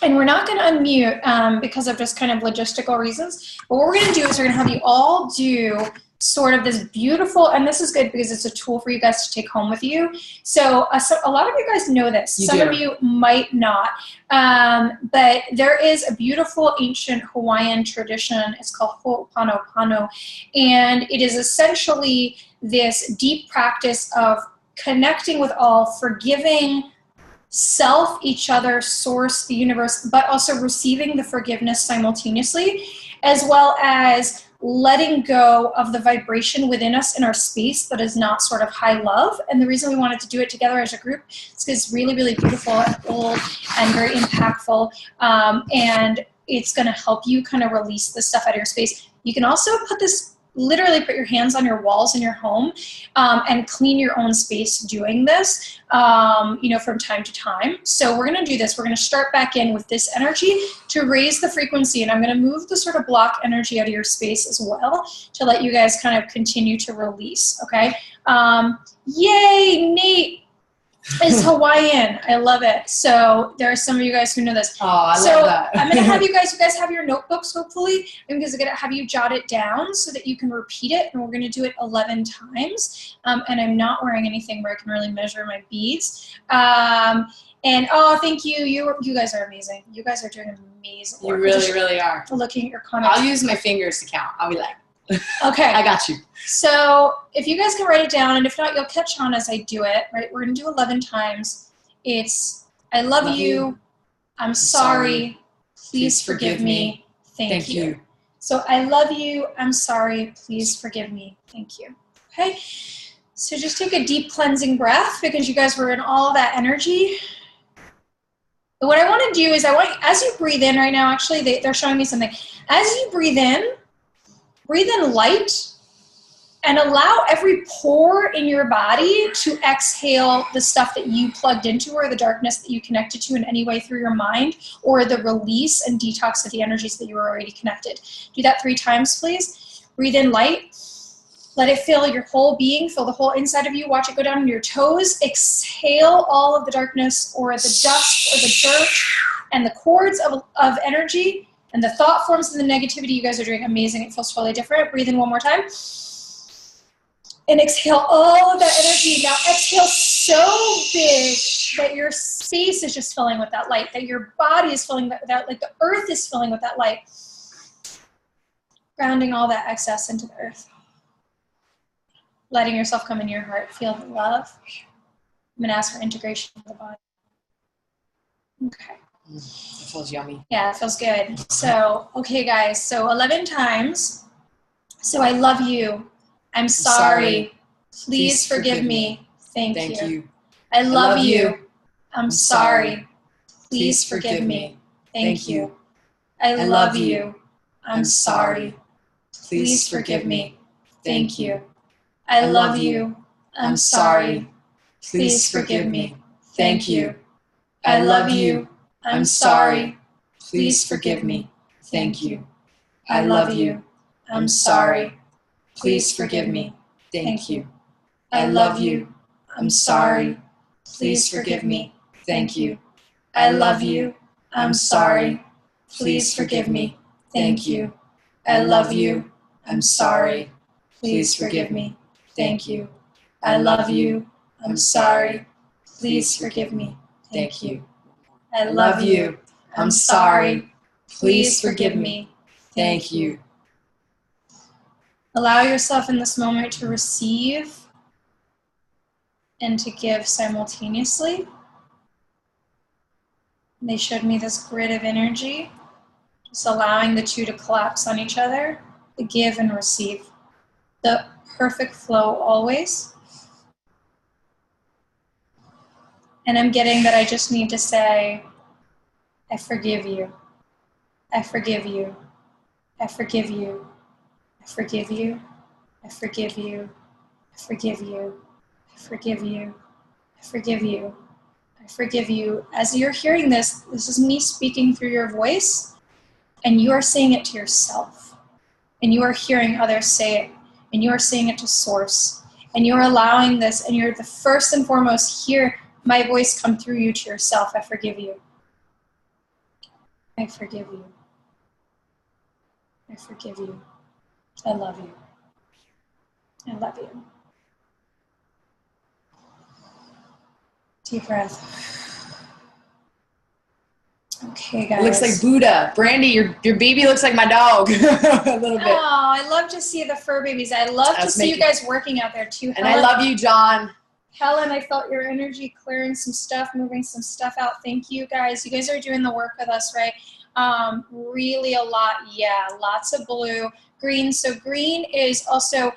and we're not going to unmute because of just kind of logistical reasons, but what we're going to do is we're going to have you all do sort of this beautiful, and this is good because it's a tool for you guys to take home with you. So a lot of you guys know this. Some of you might not. But there is a beautiful ancient Hawaiian tradition. It's called Ho'oponopono. And it is essentially this deep practice of connecting with all, forgiving self, each other, source, the universe, but also receiving the forgiveness simultaneously, as well as letting go of the vibration within us in our space that is not sort of high love. And the reason we wanted to do it together as a group is because it's really, really beautiful and old and very impactful. And it's going to help you kind of release this stuff out of your space. You can also literally put your hands on your walls in your home and clean your own space doing this, from time to time. So we're going to do this. We're going to start back in with this energy to raise the frequency, and I'm going to move the sort of block energy out of your space as well to let you guys kind of continue to release, okay? Yay, Nate is Hawaiian. I love it. So there are some of you guys who know this. Oh, I love that. I'm going to have you guys have your notebooks, hopefully. I'm going to have you jot it down so that you can repeat it. And we're going to do it 11 times. And I'm not wearing anything where I can really measure my beads. And thank you. You guys are amazing. You guys are doing amazing work. You really, really are. Looking at your comments. I'll use my fingers to count. I'll be like, okay. I got you. So if you guys can write it down, and if not, you'll catch on as I do it, right? We're going to do 11 times. It's, I love you. I'm sorry. Please forgive me. Thank you. So I love you. I'm sorry. Please forgive me. Thank you. Okay. So just take a deep cleansing breath because you guys were in all of that energy. But what I want to do is as you breathe in right now, actually, they're showing me something. As you breathe in light, and allow every pore in your body to exhale the stuff that you plugged into or the darkness that you connected to in any way through your mind, or the release and detox of the energies that you were already connected. Do that 3 times, please. Breathe in light. Let it fill your whole being, fill the whole inside of you. Watch it go down to your toes. Exhale all of the darkness or the dust or the dirt and the cords of energy and the thought forms and the negativity. You guys are doing amazing. It feels totally different. Breathe in one more time. And exhale all of that energy. Now exhale so big that your space is just filling with that light, that your body is filling with that, like the earth is filling with that light. Grounding all that excess into the earth. Letting yourself come into your heart. Feel the love. I'm going to ask for integration of the body. Okay. It feels yummy. Yeah, it feels good. So, okay, guys. So 11 times. So I love you. I'm sorry. Please forgive me. Thank you. I love you. I'm sorry. Please forgive me. Thank you. I love you. I'm sorry. Please forgive me. Thank you. I love you. I'm sorry. Please forgive me. Thank you. I love you. I'm sorry. Please forgive me. Thank you. I love you. I'm sorry. Please forgive me. Thank you. I love you. I'm sorry. Please forgive me. Thank you. I love you. I'm sorry. Please forgive me. Thank you. I love you. I'm sorry. Please forgive me. Thank you. I love you. I'm sorry. Please forgive me. Thank you. I love you. I'm sorry. Please forgive me. Thank you. Allow yourself in this moment to receive and to give simultaneously. They showed me this grid of energy, just allowing the two to collapse on each other, the give and receive. The perfect flow always. And I'm getting that I just need to say, I forgive you. I forgive you. I forgive you. I forgive you. I forgive you. I forgive you. I forgive you. I forgive you. I forgive you. As you're hearing this, this is me speaking through your voice, and you are saying it to yourself, and you are hearing others say it, and you are saying it to source, and you're allowing this, and you're the first and foremost hear my voice come through you to yourself. I forgive you. I forgive you. I forgive you. I love you. I love you. Deep breath. Okay, guys. It looks like Buddha. Brandy, your baby looks like my dog. A little bit. Oh, I love to see the fur babies. I love to see you guys working out there too. And I love you, John. Helen, I felt your energy clearing some stuff, moving some stuff out. Thank you, guys. You guys are doing the work with us, right? Really a lot. Yeah, lots of blue. Green. So green is also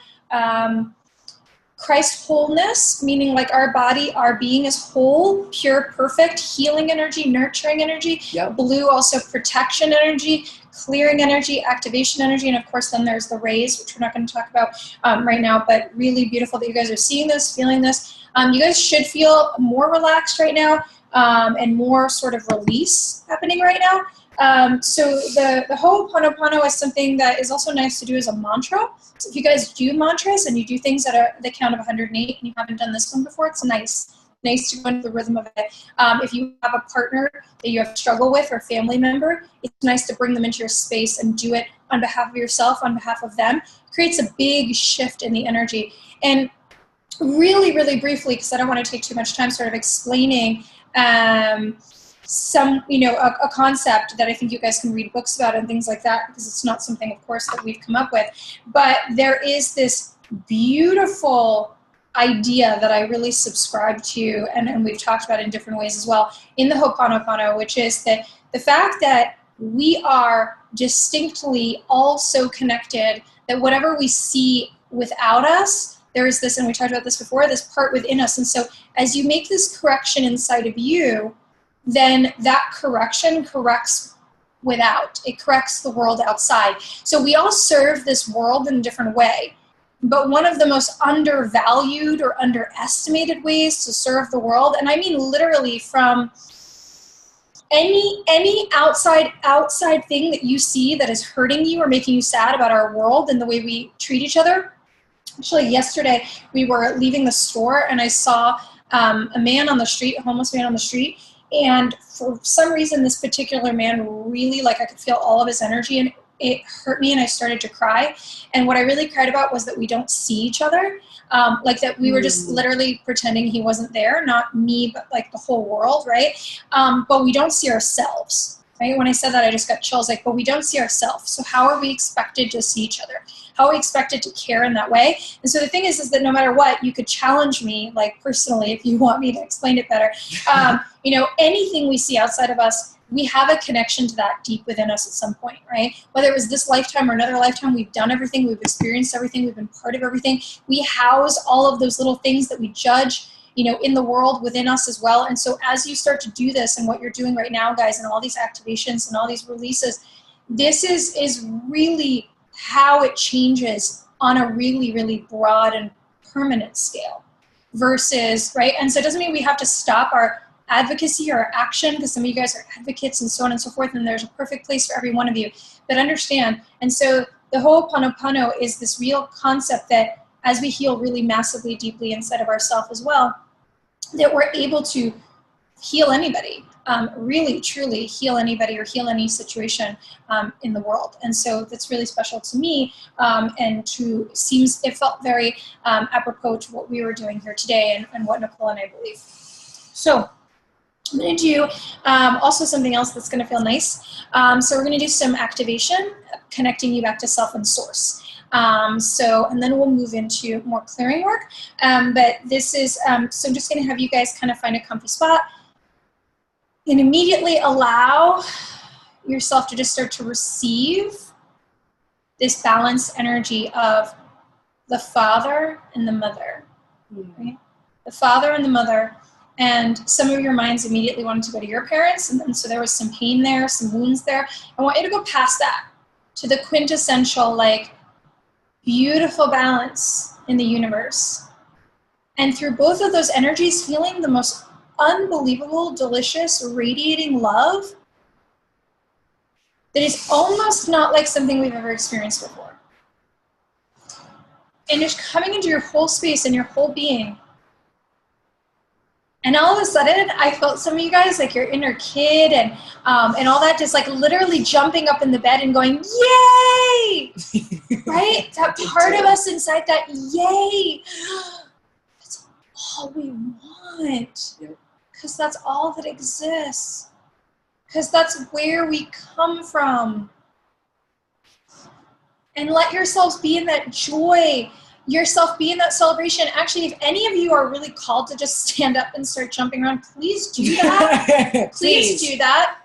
Christ wholeness, meaning like our body, our being is whole, pure, perfect, healing energy, nurturing energy. Yep. Blue, also protection energy, clearing energy, activation energy, and of course then there's the rays, which we're not going to talk about right now, but really beautiful that you guys are seeing this, feeling this. You guys should feel more relaxed right now and more sort of release happening right now. So the Ho'oponopono is something that is also nice to do as a mantra. So if you guys do mantras and you do things at the count of 108 and you haven't done this one before, it's nice to go into the rhythm of it. If you have a partner that you have struggle with or family member, it's nice to bring them into your space and do it on behalf of yourself, on behalf of them. It creates a big shift in the energy. And really, really briefly, because I don't want to take too much time sort of explaining some, a concept that I think you guys can read books about and things like that, because it's not something, of course, that we've come up with. But there is this beautiful idea that I really subscribe to, and we've talked about in different ways as well, in the Ho'oponopono, which is that the fact that we are distinctly all so connected that whatever we see without us, there is this, and we talked about this before, this part within us. And so as you make this correction inside of you, then that correction corrects without. It corrects the world outside. So we all serve this world in a different way. But one of the most undervalued or underestimated ways to serve the world, and I mean literally from any outside thing that you see that is hurting you or making you sad about our world and the way we treat each other. Actually, yesterday we were leaving the store and I saw a man on the street, a homeless man on the street, and for some reason this particular man really, I could feel all of his energy and it hurt me and I started to cry. And what I really cried about was that we don't see each other. That we were just literally pretending he wasn't there, not me, but the whole world, right? But we don't see ourselves, right? When I said that, I just got chills, but we don't see ourselves. So how are we expected to see each other? How are we expected to care in that way? And so the thing is that no matter what, you could challenge me, personally, if you want me to explain it better. Anything we see outside of us, we have a connection to that deep within us at some point, right? Whether it was this lifetime or another lifetime, we've done everything, we've experienced everything, we've been part of everything. We house all of those little things that we judge, in the world within us as well. And so as you start to do this and what you're doing right now, guys, and all these activations and all these releases, this is really how it changes on a really, really broad and permanent scale. versus, right? And so it doesn't mean we have to stop our advocacy or action, because some of you guys are advocates and so on and so forth, and there's a perfect place for every one of you. But understand, and so the Ho'oponopono is this real concept that as we heal really massively deeply inside of ourselves as well, that we're able to heal anybody, really truly heal anybody or heal any situation in the world. And so that's really special to me, and it felt very apropos to what we were doing here today and what Nicole and I believe. So I'm going to do also something else that's going to feel nice. So we're going to do some activation, connecting you back to self and source. And then we'll move into more clearing work. But this is, so I'm just going to have you guys kind of find a comfy spot and immediately allow yourself to just start to receive this balanced energy of the father and the mother. Right? The father and the mother. And some of your minds immediately wanted to go to your parents, and so there was some pain there, some wounds there. I want you to go past that to the quintessential, like, beautiful balance in the universe. And through both of those energies, feeling the most unbelievable, delicious, radiating love that is almost not like something we've ever experienced before. And just coming into your whole space and your whole being. And all of a sudden, I felt some of you guys, like your inner kid and all that, just like literally jumping up in the bed and going, yay! Right? That part of us inside that, yay! That's all we want. Because that's all that exists. Because that's where we come from. And let yourselves be in that joy. Yourself be in that celebration. Actually, if any of you are really called to just stand up and start jumping around, please do that. Please do that.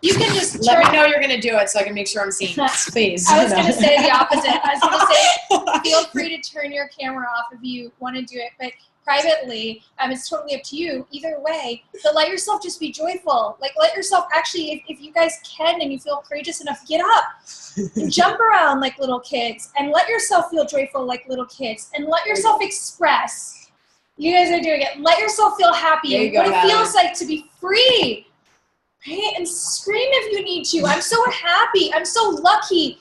You can just let me know you're going to do it so I can make sure I'm seeing this. Please. I was going to say the opposite. I was going to say, feel free to turn your camera off if you want to do it. But privately, it's totally up to you either way. But let yourself just be joyful. Like, let yourself actually, if you guys can and you feel courageous enough, get up and jump around like little kids, and let yourself feel joyful like little kids, and let yourself express. You guys are doing it. Let yourself feel happy. What it feels like to be free. Right? And scream if you need to. I'm so happy. I'm so lucky.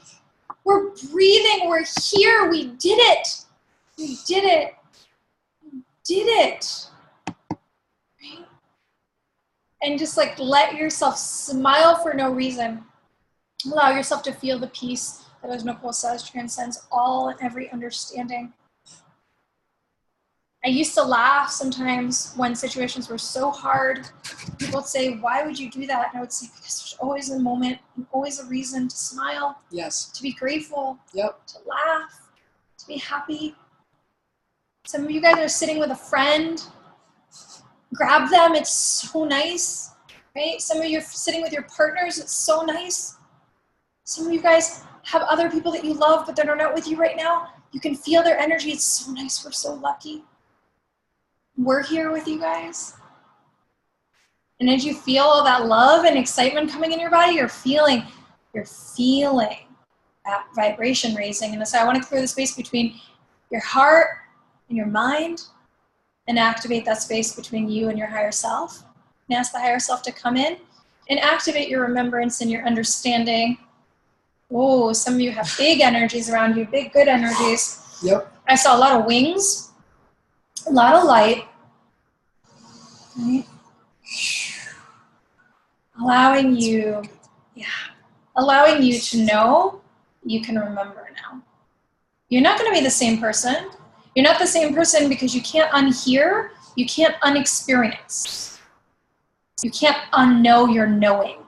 We're breathing. We're here. We did it. We did it. Did it, right? And just like let yourself smile for no reason. Allow yourself to feel the peace that, as Nicole says, transcends all and every understanding. I used to laugh sometimes when situations were so hard. People would say, why would you do that? And I would say, because there's always a moment, and always a reason to smile. Yes. To be grateful. Yep. To laugh. To be happy. Some of you guys are sitting with a friend. Grab them. It's so nice, right? Some of you are sitting with your partners. It's so nice. Some of you guys have other people that you love, but they're not with you right now. You can feel their energy. It's so nice. We're so lucky. We're here with you guys. And as you feel all that love and excitement coming in your body, you're feeling that vibration raising. And so I want to clear the space between your heart and your mind, and activate that space between you and your higher self. And ask the higher self to come in and activate your remembrance and your understanding. Oh, some of you have big energies around you, big good energies. Yep. I saw a lot of wings, a lot of light. Right? Allowing you to know you can remember now. You're not going to be the same person. You're not the same person because you can't unhear, you can't unexperience. You can't unknow your knowing.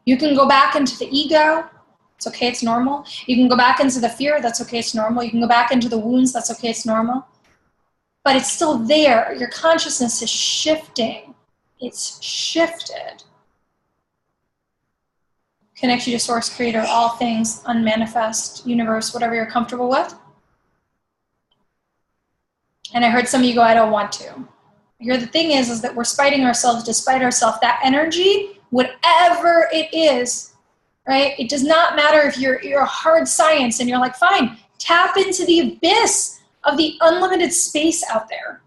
You can go back into the ego, it's okay, it's normal. You can go back into the fear, that's okay, it's normal. You can go back into the wounds, that's okay, it's normal. But it's still there. Your consciousness is shifting. It's shifted. Connect you to Source, Creator, all things, unmanifest, universe, whatever you're comfortable with. And I heard some of you go, I don't want to. Here the thing is that we're spiting ourselves despite ourselves. That energy, whatever it is, right? It does not matter if you're a hard science and you're like, fine, tap into the abyss. of the unlimited space out there.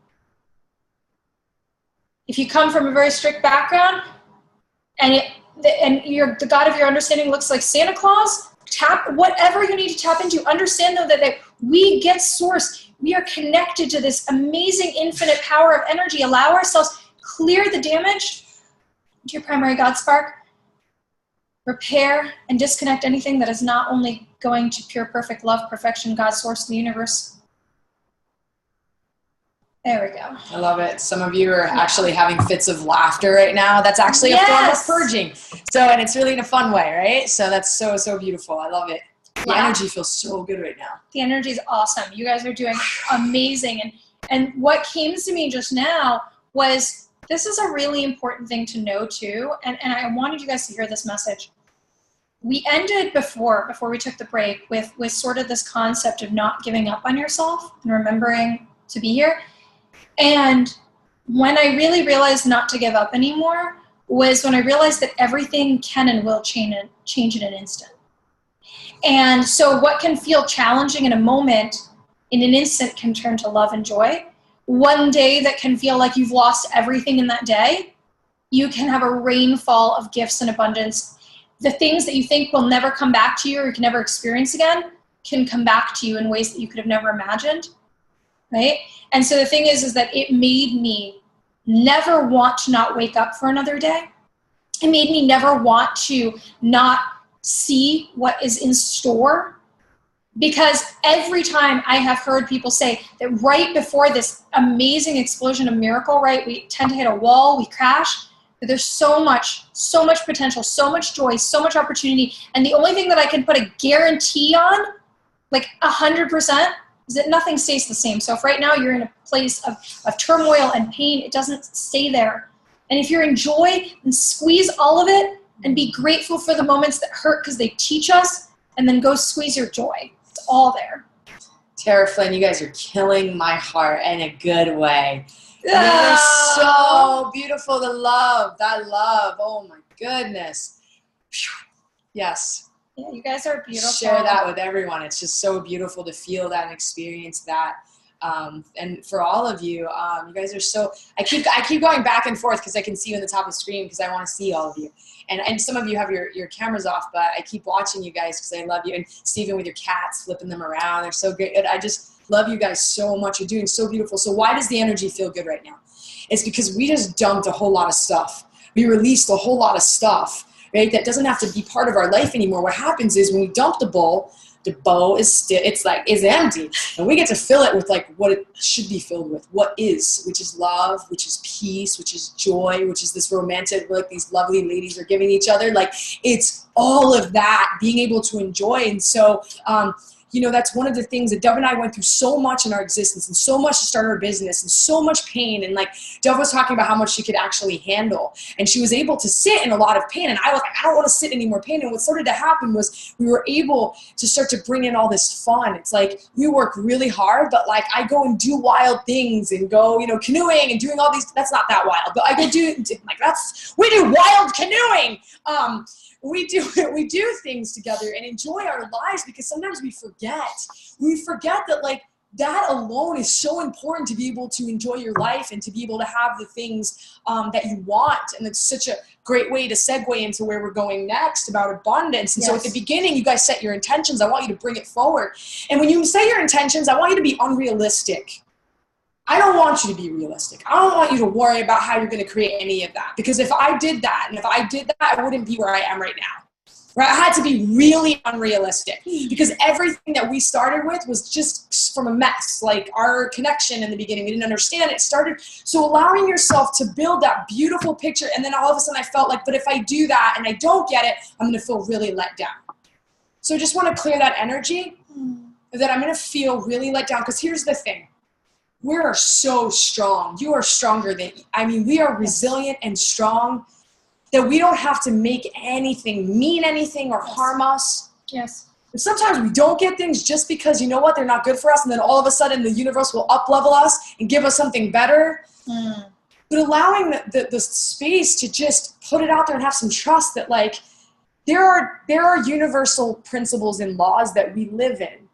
If you come from a very strict background and the God of your understanding looks like Santa Claus, tap whatever you need to tap into. Understand though that we get source. We are connected to this amazing infinite power of energy. Allow ourselves, clear the damage to your primary God spark, repair and disconnect anything that is not only going to pure, perfect love, perfection, God, source, the universe. There we go. I love it. Some of you are actually having fits of laughter right now. That's actually a form of purging. So, and it's really in a fun way, right? So that's so, so beautiful. I love it. The energy feels so good right now. The energy is awesome. You guys are doing amazing. And what came to me just now was, this is a really important thing to know too. And I wanted you guys to hear this message. We ended before we took the break with sort of this concept of not giving up on yourself and remembering to be here. And when I really realized not to give up anymore was when I realized that everything can and will change in an instant. And so what can feel challenging in a moment, in an instant can turn to love and joy. One day that can feel like you've lost everything in that day, you can have a rainfall of gifts and abundance. The things that you think will never come back to you or you can never experience again can come back to you in ways that you could have never imagined. Right? And so the thing is that it made me never want to not wake up for another day. It made me never want to not see what is in store. Because every time I have heard people say that right before this amazing explosion of miracle, right, we tend to hit a wall, we crash, but there's so much potential, so much joy, so much opportunity. And the only thing that I can put a guarantee on, like 100%, is that nothing stays the same. So if right now you're in a place of turmoil and pain, it doesn't stay there. And if you're in joy, then squeeze all of it and be grateful for the moments that hurt because they teach us, and then go squeeze your joy. It's all there. Tara Flynn, you guys are killing my heart in a good way. It is so beautiful, that love. Oh my goodness. Yes. Yeah, you guys are beautiful. Share that with everyone. It's just so beautiful to feel that and experience that. And for all of you, you guys are so, I keep going back and forth because I can see you on the top of the screen because I want to see all of you. And some of you have your cameras off, but I keep watching you guys because I love you. And Stephen with your cats, flipping them around. They're so great. I just love you guys so much. You're doing so beautiful. So why does the energy feel good right now? It's because we just dumped a whole lot of stuff. We released a whole lot of stuff. Right? That doesn't have to be part of our life anymore. What happens is when we dump the bowl is still, is empty. And we get to fill it with like what it should be filled with. What is, which is love, which is peace, which is joy, which is this romantic, like these lovely ladies are giving each other. Like it's all of that, being able to enjoy. And so, you know, that's one of the things that Dove and I went through so much in our existence and so much to start our business and so much pain. And like Dove was talking about how much she could actually handle. And she was able to sit in a lot of pain. And I was like, I don't want to sit in any more pain. And what started to happen was we were able to start to bring in all this fun. It's like we work really hard, but like I go and do wild things and go, you know, canoeing and doing all these, that's not that wild, but I go do, like we do wild canoeing. We do things together and enjoy our lives because sometimes we forget that like that alone is so important to be able to enjoy your life and to be able to have the things that you want. And it's such a great way to segue into where we're going next about abundance. And so at the beginning, you guys set your intentions. I want you to bring it forward. And when you say your intentions, I want you to be unrealistic. I don't want you to be realistic. I don't want you to worry about how you're going to create any of that. Because if I did that, and if I did that, I wouldn't be where I am right now. Right? I had to be really unrealistic. Because everything that we started with was just from a mess. Like our connection in the beginning, we didn't understand it. Started. So allowing yourself to build that beautiful picture. And then all of a sudden I felt like, but if I do that and I don't get it, I'm going to feel really let down. So I just want to clear that energy that I'm going to feel really let down. Because here's the thing. We are so strong. You are stronger than, we are resilient and strong that we don't have to make anything mean anything or harm us. Yes. And sometimes we don't get things just because, you know what, they're not good for us. And then all of a sudden the universe will up-level us and give us something better. But allowing the space to just put it out there and have some trust that like there are universal principles and laws that we live in.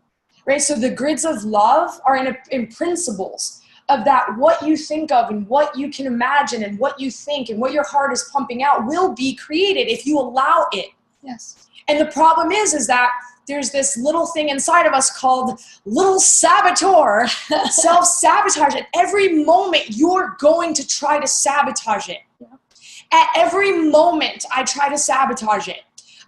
right? So the grids of love are in principles of that what you think of and what you can imagine and what you think and what your heart is pumping out will be created if you allow it. Yes. And the problem is that there's this little thing inside of us called little saboteur, self-sabotage. At every moment, you're going to try to sabotage it. Yeah. At every moment, I try to sabotage it.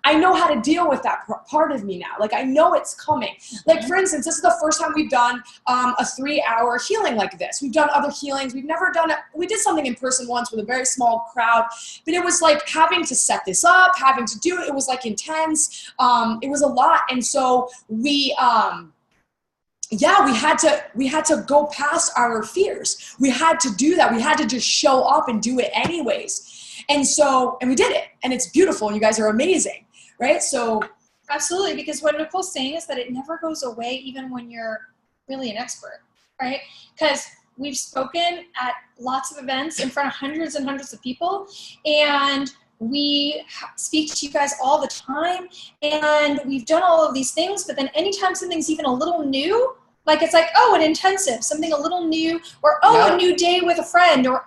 I know how to deal with that part of me now. Like, I know it's coming. Like, for instance, this is the first time we've done a 3-hour healing like this. We've done other healings. We've never done it. We did something in person once with a very small crowd, but it was like having to set this up, having to do it. It was like intense. It was a lot. And so we had to go past our fears. We had to do that. We had to just show up and do it anyways. And we did it, and it's beautiful, and you guys are amazing. Right? So absolutely, because what Nicole's saying is that it never goes away even when you're really an expert, right? Because we've spoken at lots of events in front of hundreds and hundreds of people, and we speak to you guys all the time, and we've done all of these things, but then anytime something's even a little new, like it's like, oh, an intensive, something a little new, or a new day with a friend, or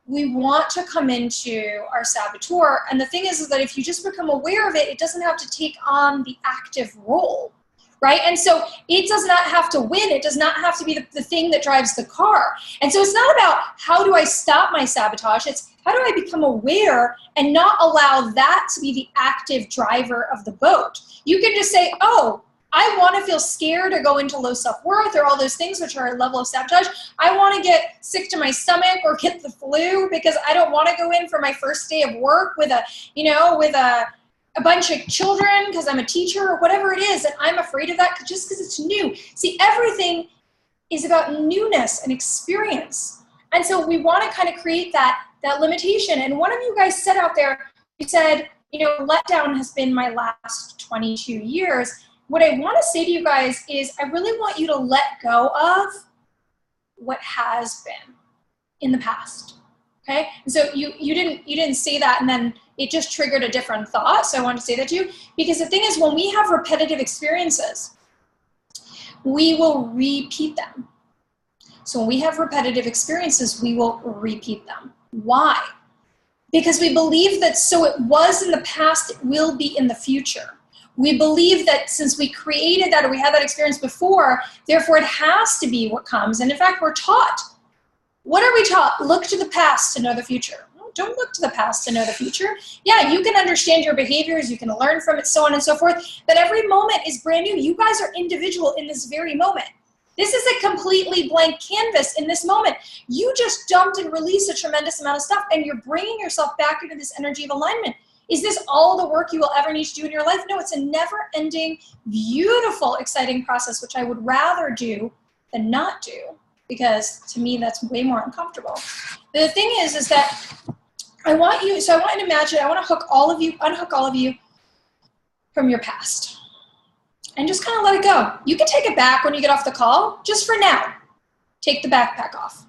we want to come into our saboteur. And the thing is that if you just become aware of it, it doesn't have to take on the active role, right? And so it does not have to win. It does not have to be the thing that drives the car. And so it's not about how do I stop my sabotage. It's how do I become aware and not allow that to be the active driver of the boat. You can just say, oh, I want to feel scared or go into low self-worth or all those things which are a level of sabotage. I want to get sick to my stomach or get the flu because I don't want to go in for my first day of work with a bunch of children because I'm a teacher or whatever it is, and I'm afraid of that just because it's new. See, everything is about newness and experience. And so we want to kind of create that limitation. And one of you guys said out there, you said, letdown has been my last 22 years. What I want to say to you guys is I really want you to let go of what has been in the past. Okay? And so you didn't say that and then it just triggered a different thought. So I want to say that to you because the thing is when we have repetitive experiences, we will repeat them. So when we have repetitive experiences, we will repeat them. Why? Because we believe that so it was in the past, it will be in the future. We believe that since we created that or we had that experience before, therefore it has to be what comes. And in fact, we're taught. What are we taught? Look to the past to know the future. No, don't look to the past to know the future. Yeah, you can understand your behaviors, you can learn from it, so on and so forth, but every moment is brand new. You guys are individual in this very moment. This is a completely blank canvas in this moment. You just dumped and released a tremendous amount of stuff and you're bringing yourself back into this energy of alignment. Is this all the work you will ever need to do in your life? No, it's a never-ending, beautiful, exciting process, which I would rather do than not do, because to me, that's way more uncomfortable. But the thing is that I want you to imagine, I want to unhook all of you from your past and just kind of let it go. You can take it back when you get off the call, just for now. Take the backpack off.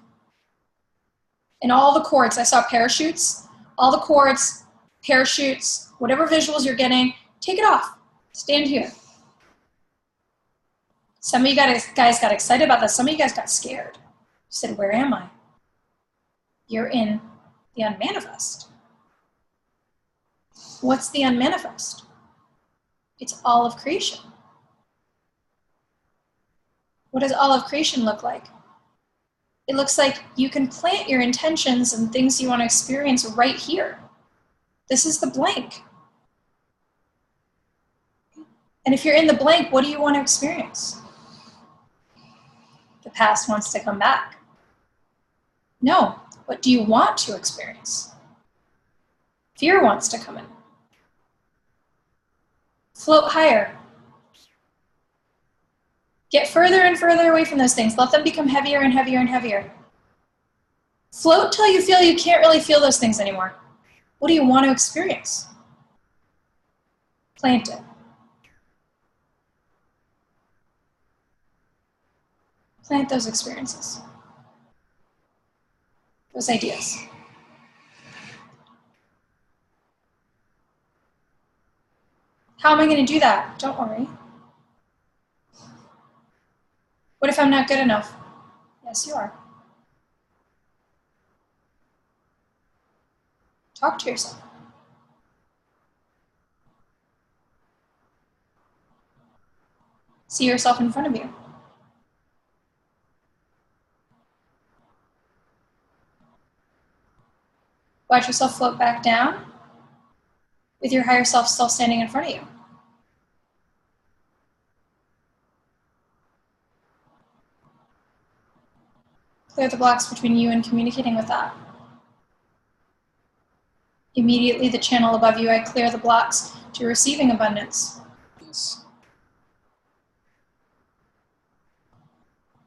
And all the cords, I saw parachutes, all the cords, parachutes, whatever visuals you're getting, take it off. Stand here. Some of you guys got excited about this. Some of you guys got scared. You said, where am I? You're in the unmanifest. What's the unmanifest? It's all of creation. What does all of creation look like? It looks like you can plant your intentions and things you want to experience right here. This is the blank. And if you're in the blank, what do you want to experience? The past wants to come back. No, what do you want to experience? Fear wants to come in. Float higher. Get further and further away from those things. Let them become heavier and heavier and heavier. Float till you feel you can't really feel those things anymore. What do you want to experience? Plant it. Plant those experiences. Those ideas. How am I going to do that? Don't worry. What if I'm not good enough? Yes, you are. Talk to yourself. See yourself in front of you. Watch yourself float back down with your higher self still standing in front of you. Clear the blocks between you and communicating with that. Immediately, the channel above you, I clear the blocks to receiving abundance. Yes.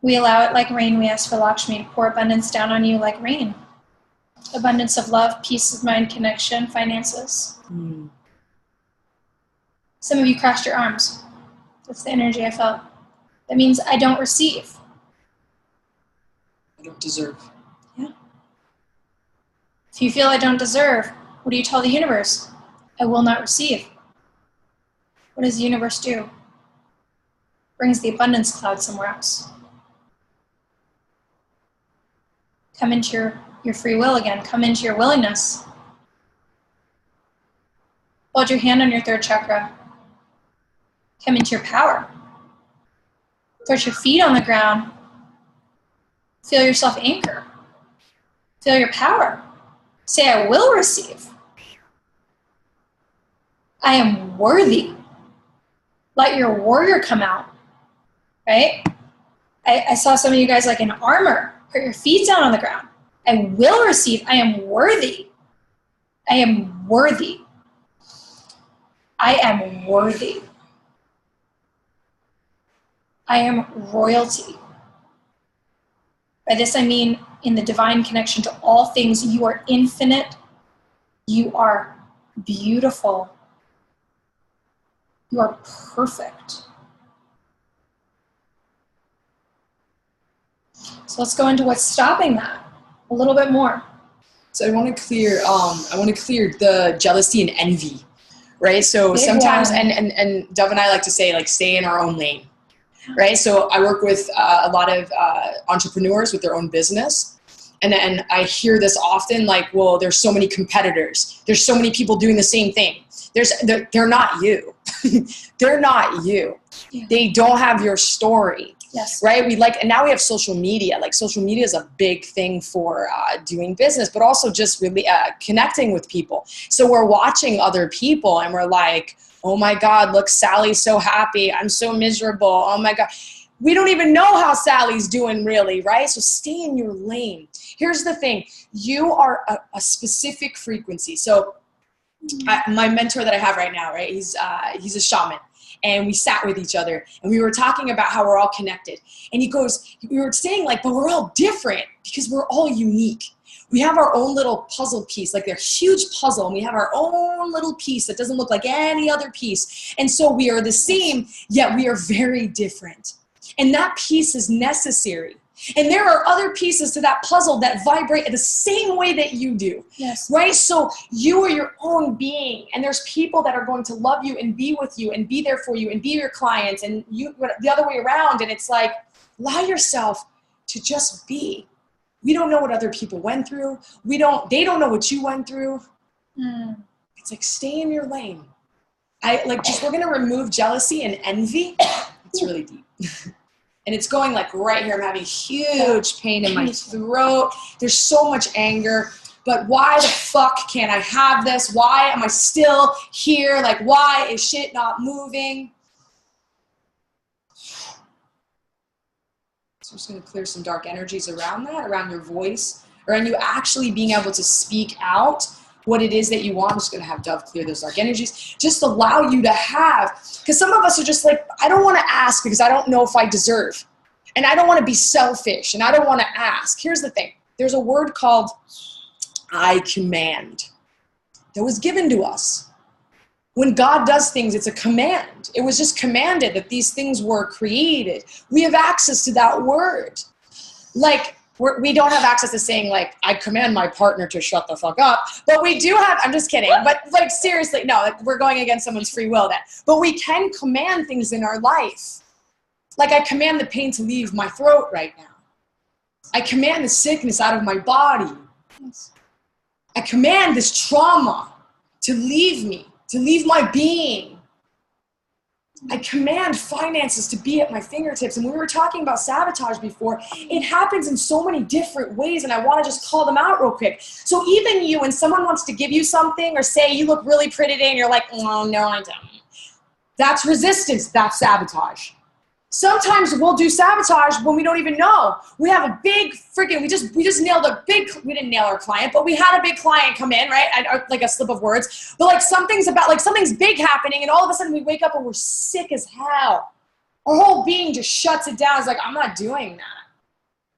We allow it like rain. We ask for Lakshmi to pour abundance down on you like rain. Abundance of love, peace of mind, connection, finances. Some of you crossed your arms. That's the energy I felt. That means I don't receive. I don't deserve. Yeah. If you feel I don't deserve, what do you tell the universe? I will not receive. What does the universe do? Brings the abundance cloud somewhere else. Come into your free will again. Come into your willingness. Hold your hand on your third chakra. Come into your power. Put your feet on the ground. Feel yourself anchor. Feel your power. Say, I will receive. I am worthy. Let your warrior come out, right? I saw some of you guys like in armor. Put your feet down on the ground. I will receive. I am worthy. I am worthy. I am worthy. I am royalty. By this I mean in the divine connection to all things, you are infinite. You are beautiful. You are perfect. So let's go into what's stopping that a little bit more. So I want to clear the jealousy and envy, right? So Big sometimes, one. and Dove and I like to say, like, stay in our own lane, right? So I work with a lot of entrepreneurs with their own business. And I hear this often, like, well, there's so many competitors. There's so many people doing the same thing. They're not you. They're not you. Yeah. They don't have your story. Yes. Right? And now we have social media. Like, social media is a big thing for doing business, but also just really connecting with people. So we're watching other people and we're like, oh my God, look, Sally's so happy. I'm so miserable. Oh my God. We don't even know how Sally's doing really, right? So stay in your lane. Here's the thing. You are a specific frequency. So my mentor that I have right now, right? He's a shaman. And we sat with each other and we were talking about how we're all connected. And he goes, we were saying like, but we're all different because we're all unique. We have our own little puzzle piece, like they're huge puzzle, and we have our own little piece that doesn't look like any other piece. And so we are the same, yet we are very different. And that piece is necessary. And there are other pieces to that puzzle that vibrate the same way that you do. Yes. Right? So you are your own being, and there's people that are going to love you and be with you and be there for you and be your clients, and you the other way around. And it's like, allow yourself to just be. We don't know what other people went through. They don't know what you went through. It's like, stay in your lane. We're going to remove jealousy and envy. It's really deep. And it's going like right here. I'm having huge pain in my throat. There's so much anger. But why the fuck can't I have this? Why am I still here? Like, why is shit not moving? So I'm just going to clear some dark energies around that, around your voice, around you actually being able to speak out what it is that you want. I'm just going to have Dove clear those dark energies. Just allow you to have, because some of us are just like, I don't want to ask because I don't know if I deserve. And I don't want to be selfish and I don't want to ask. Here's the thing. There's a word called I command that was given to us. When God does things, it's a command. It was just commanded that these things were created. We have access to that word. Like, we don't have access to saying, like, I command my partner to shut the fuck up. But we do have, I'm just kidding. But, like, seriously, no, we're going against someone's free will then. But we can command things in our life. Like I command the pain to leave my throat right now. I command the sickness out of my body. I command this trauma to leave me, to leave my being. I command finances to be at my fingertips. And we were talking about sabotage before. It happens in so many different ways, and I want to just call them out real quick. So even you, when someone wants to give you something or say you look really pretty today and you're like, oh, no, I don't. That's resistance. That's sabotage. Sometimes we'll do sabotage when we don't even know. We have a big freaking, we just nailed a big, we didn't nail our client, but we had a big client come in, right? Like a slip of words. But like something's big happening, and all of a sudden we wake up and we're sick as hell. Our whole being just shuts it down. It's like, I'm not doing that,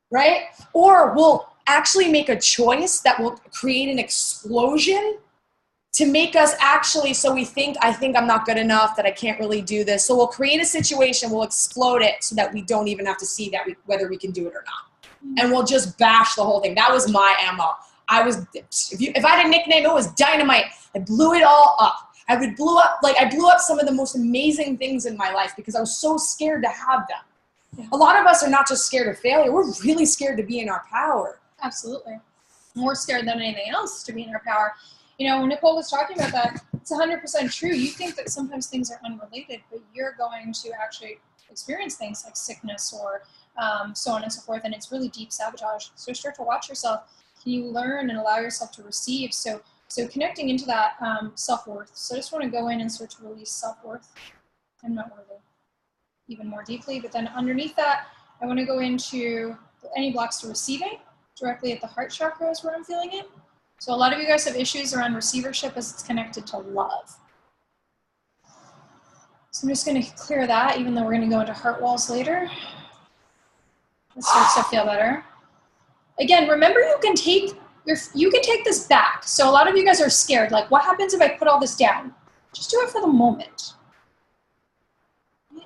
right? Or we'll actually make a choice that will create an explosion to make us actually, so we think, I think I'm not good enough, that I can't really do this. So we'll create a situation, we'll explode it so that we don't even have to see that whether we can do it or not. And we'll just bash the whole thing. That was my MO. If I had a nickname, it was dynamite. I blew it all up. I blew up some of the most amazing things in my life because I was so scared to have them. Yeah. A lot of us are not just scared of failure, we're really scared to be in our power. Absolutely. More scared than anything else to be in our power. You know, when Nicole was talking about that, it's 100% true. You think that sometimes things are unrelated, but you're going to actually experience things like sickness or so on and so forth, and it's really deep sabotage. So start to watch yourself. Can you learn and allow yourself to receive? So connecting into that self-worth. So I just want to go in and start to release self-worth. I'm not worthy, even more deeply. But then underneath that, I want to go into any blocks to receiving directly at the heart chakra is where I'm feeling it. So a lot of you guys have issues around receivership as it's connected to love. So I'm just going to clear that, even though we're going to go into heart walls later. It starts to feel better. Again, remember you can take this back. So a lot of you guys are scared. Like, what happens if I put all this down? Just do it for the moment.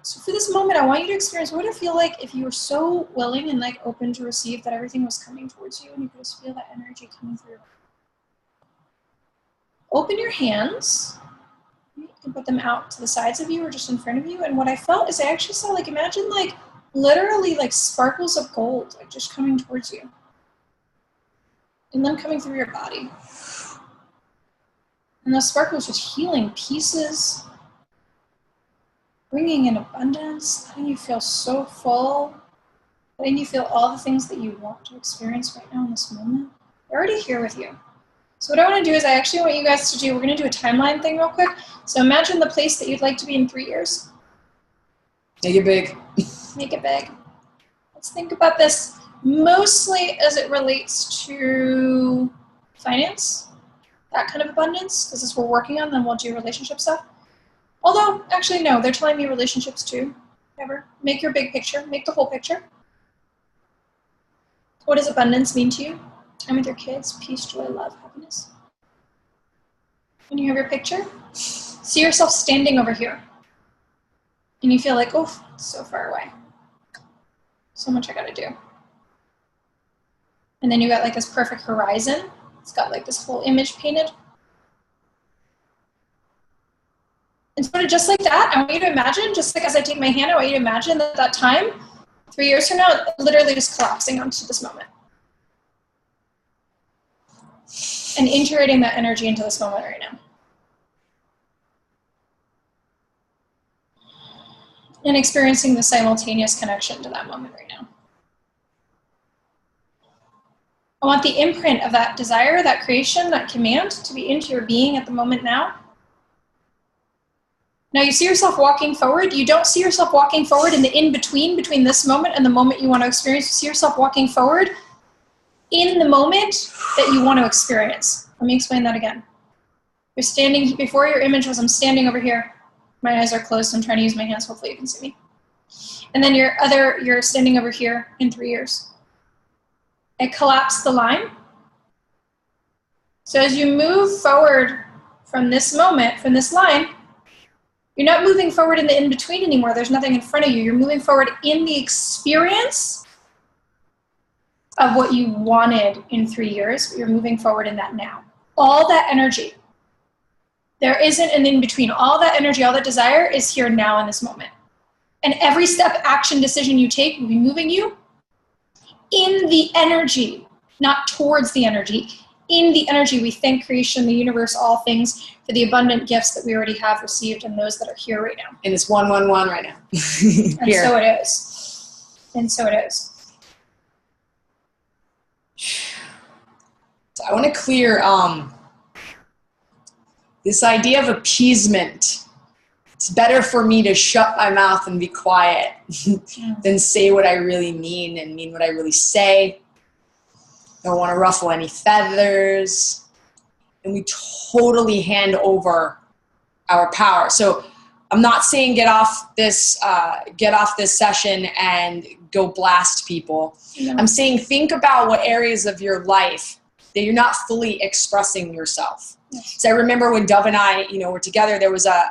So for this moment, I want you to experience what would it feel like if you were so willing and like open to receive that everything was coming towards you and you could just feel that energy coming through. Open your hands. You can put them out to the sides of you or just in front of you. And what I felt is I actually saw, like, imagine like literally like sparkles of gold, like just coming towards you. And then coming through your body. And those sparkles just healing pieces, bringing in abundance, letting you feel so full, letting you feel all the things that you want to experience right now in this moment. They're already here with you. So what I want to do is I actually want you guys to do, we're going to do a timeline thing real quick. So imagine the place that you'd like to be in 3 years. Make it big. Make it big. Let's think about this mostly as it relates to finance, that kind of abundance, because this we're working on, then we'll do relationship stuff. Although, actually, no, they're telling me relationships too. Whatever. Make your big picture. Make the whole picture. What does abundance mean to you? Time with your kids, peace, joy, love, happiness. When you have your picture, see yourself standing over here. And you feel like, oh, it's so far away. So much I gotta do. And then you got like this perfect horizon. It's got like this whole image painted. And sort of just like that, I want you to imagine, just like as I take my hand, I want you to imagine that time, 3 years from now, literally just collapsing onto this moment. And integrating that energy into this moment right now. And experiencing the simultaneous connection to that moment right now. I want the imprint of that desire, that creation, that command to be into your being at the moment now. Now you see yourself walking forward. You don't see yourself walking forward in the in-between, between this moment and the moment you want to experience. You see yourself walking forward in the moment that you want to experience. Let me explain that again. You're standing, before your image was I'm standing over here. My eyes are closed, so I'm trying to use my hands. Hopefully you can see me. And then you're standing over here in 3 years. I collapse the line. So as you move forward from this moment, from this line, you're not moving forward in the in-between anymore. There's nothing in front of you. You're moving forward in the experience of what you wanted in 3 years, but you're moving forward in that now. All that energy. There isn't an in-between. All that energy, all that desire is here now in this moment. And every step, action, decision you take will be moving you in the energy, not towards the energy. In the energy, we thank creation, the universe, all things for the abundant gifts that we already have received and those that are here right now. And it's 111 right now. And so it is. And so it is. So I want to clear this idea of appeasement. It's better for me to shut my mouth and be quiet than say what I really mean and mean what I really say. Don't want to ruffle any feathers. And we totally hand over our power. So I'm not saying get off this session and go blast people. No. I'm saying think about what areas of your life that you're not fully expressing yourself. Yes. So I remember when Dove and I, were together,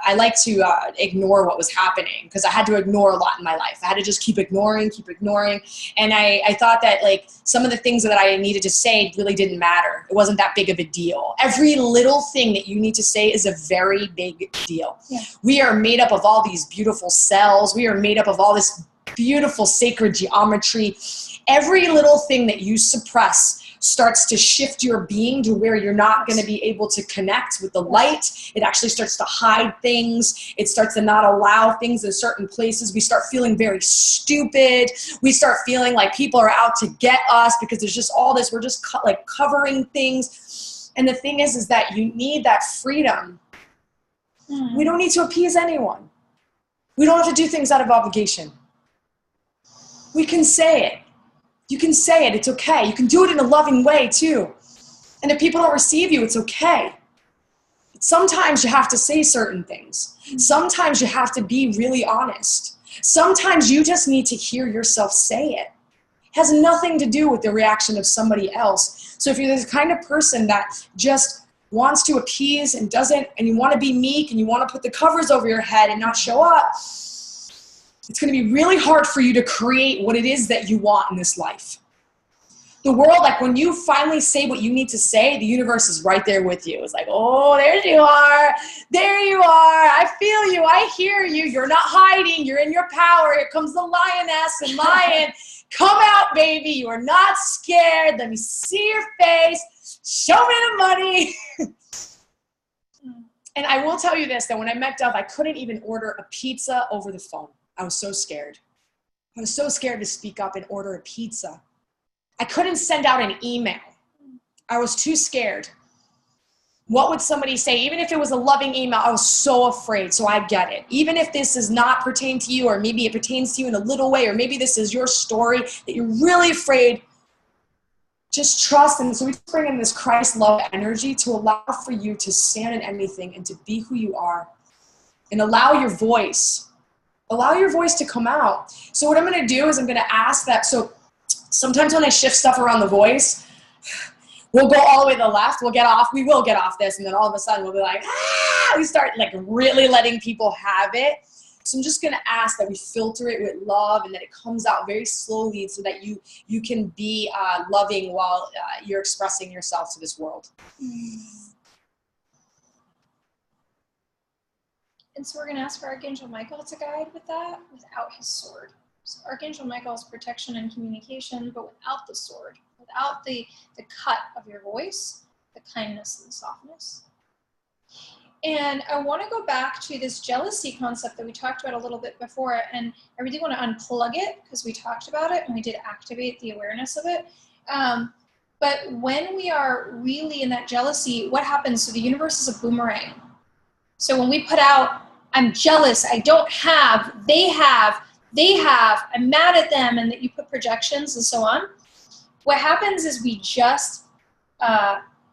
I like to ignore what was happening because I had to ignore a lot in my life. I had to just keep ignoring. And I thought that some of the things that I needed to say really didn't matter. It wasn't that big of a deal. Every little thing that you need to say is a very big deal. Yeah. We are made up of all these beautiful cells. We are made up of all this beautiful sacred geometry. Every little thing that you suppress starts to shift your being to where you're not going to be able to connect with the light. It actually starts to hide things. It starts to not allow things in certain places. We start feeling very stupid. We start feeling like people are out to get us because there's just all this. We're just covering things. And the thing is that you need that freedom. We don't need to appease anyone. We don't have to do things out of obligation. We can say it. You can say it, it's okay. You can do it in a loving way too. And if people don't receive you, it's okay. But sometimes you have to say certain things. Sometimes you have to be really honest. Sometimes you just need to hear yourself say it. It has nothing to do with the reaction of somebody else. So if you're this kind of person that just wants to appease and doesn't, and you want to be meek and you want to put the covers over your head and not show up, it's going to be really hard for you to create what it is that you want in this life. The world, when you finally say what you need to say, the universe is right there with you. It's like, oh, there you are. There you are. I feel you. I hear you. You're not hiding. You're in your power. Here comes the lioness and lion. Come out, baby. You are not scared. Let me see your face. Show me the money. And I will tell you this, that when I met Dove, I couldn't even order a pizza over the phone. I was so scared. I was so scared to speak up and order a pizza. I couldn't send out an email. I was too scared. What would somebody say? Even if it was a loving email, I was so afraid. So I get it. Even if this does not pertain to you, or maybe it pertains to you in a little way, or maybe this is your story that you're really afraid, just trust. And so we bring in this Christ love energy to allow for you to stand in anything and to be who you are and allow your voice to come out. So what I'm going to do is I'm going to ask that. So sometimes when I shift stuff around the voice, we'll go all the way to the left. We will get off this. And then all of a sudden we'll be like, we start really letting people have it. So I'm just going to ask that we filter it with love and that it comes out very slowly so that you can be loving while you're expressing yourself to this world. And so we're going to ask for Archangel Michael to guide with that without his sword. So Archangel Michael is protection and communication, but without the sword, without the cut of your voice, the kindness and the softness. And I want to go back to this jealousy concept that we talked about a little bit before, and I really want to unplug it because we talked about it and we did activate the awareness of it. But when we are really in that jealousy, what happens? So the universe is a boomerang. So when we put out, I'm jealous, I don't have, they have, I'm mad at them, and that you put projections and so on, what happens is we just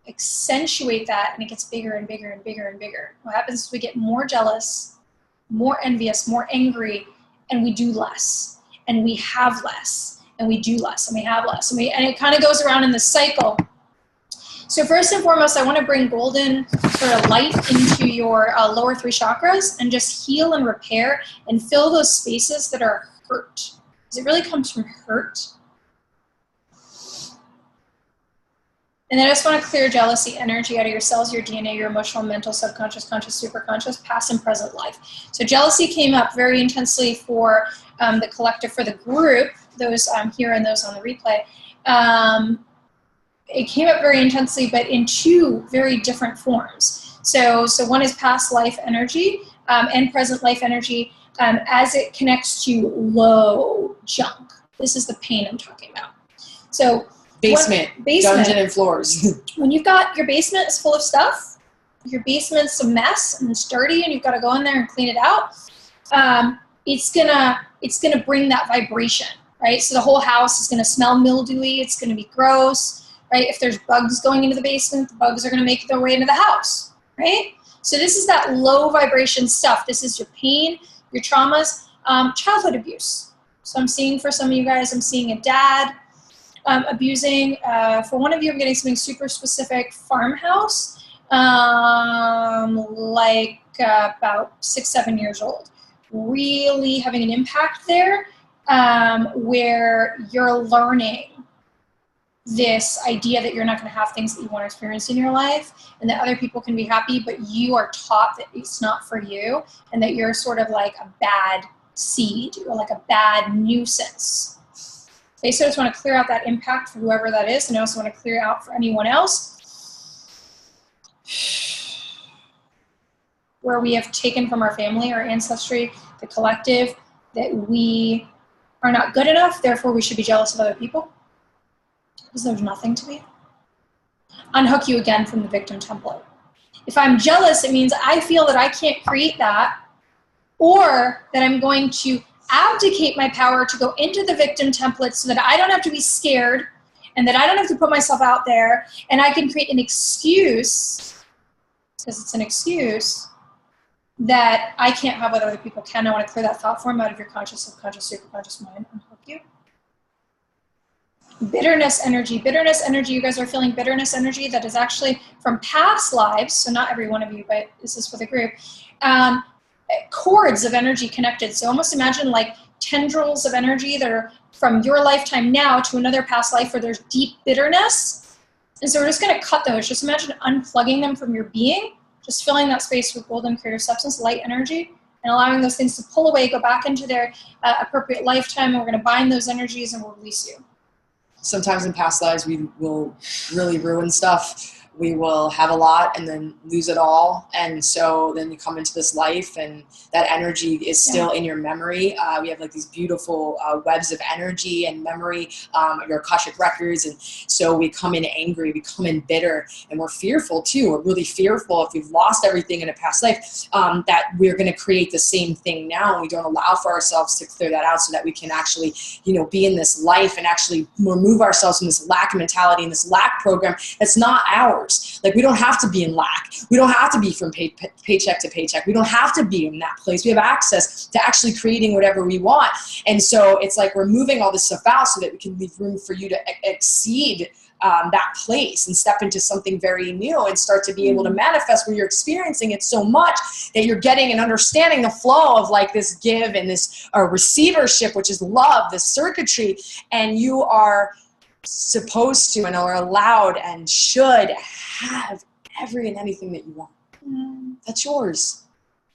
accentuate that, and it gets bigger and bigger and bigger and bigger. What happens is we get more jealous, more envious, more angry, and we do less, and we have less, and we do less, and we have less, and it kind of goes around in this cycle. So first and foremost, I want to bring golden sort of light into your lower three chakras and just heal and repair and fill those spaces that are hurt. Because it really comes from hurt. And then I just want to clear jealousy energy out of your cells, your DNA, your emotional, mental, subconscious, conscious, superconscious, past and present life. So jealousy came up very intensely for the collective, for the group, those here and those on the replay. It came up very intensely, but in two very different forms. So one is past life energy and present life energy as it connects to low junk. This is the pain I'm talking about. So basement, dungeon and floors. When you've got your basement is full of stuff, your basement's a mess and it's dirty and you've got to go in there and clean it out, it's gonna bring that vibration, right? So the whole house is gonna smell mildewy, it's gonna be gross, right? If there's bugs going into the basement, the bugs are gonna make their way into the house, right? So this is that low vibration stuff. This is your pain, your traumas, childhood abuse. So I'm seeing for some of you guys, I'm seeing a dad abusing. For one of you, I'm getting something super specific, farmhouse, like about 6-7 years old. Really having an impact there where you're learning this idea that you're not going to have things that you want to experience in your life and that other people can be happy, but you are taught that it's not for you and that you're sort of like a bad seed or like a bad nuisance. Okay, so I just want to clear out that impact for whoever that is, and I also want to clear out for anyone else where we have taken from our family, our ancestry, the collective, that we are not good enough, therefore we should be jealous of other people because there's nothing to be. Unhook you again from the victim template. If I'm jealous, it means I feel that I can't create that, or that I'm going to abdicate my power to go into the victim template so that I don't have to be scared and that I don't have to put myself out there, and I can create an excuse, because it's an excuse, that I can't have what other people can. I want to clear that thought form out of your conscious, subconscious, superconscious mind. Unhook you. Bitterness energy, you guys are feeling bitterness energy that is actually from past lives, so not every one of you, but this is for the group. Cords of energy connected. So almost imagine like tendrils of energy that are from your lifetime now to another past life where there's deep bitterness. And so we're just going to cut those. Just imagine unplugging them from your being, just filling that space with golden creative substance, light energy, and allowing those things to pull away, go back into their appropriate lifetime. And we're going to bind those energies and we'll release you. Sometimes in past lives, we will really ruin stuff. We will have a lot and then lose it all. And so then you come into this life and that energy is still in your memory. We have like these beautiful webs of energy and memory, your Akashic records. And so we come in angry, we come in bitter, and we're fearful too. We're really fearful if we've lost everything in a past life that we're going to create the same thing now. And we don't allow for ourselves to clear that out so that we can actually, be in this life and actually remove ourselves from this lack mentality and this lack program that's not ours. Like, we don't have to be in lack. We don't have to be from paycheck to paycheck. We don't have to be in that place. We have access to actually creating whatever we want. And so it's like we're moving all this stuff out so that we can leave room for you to exceed that place and step into something very new and start to be able to manifest where you're experiencing it so much that you're getting and understanding the flow of like this give and this receivership, which is love, this circuitry, and you are supposed to and are allowed and should have every and anything that you want. That's yours.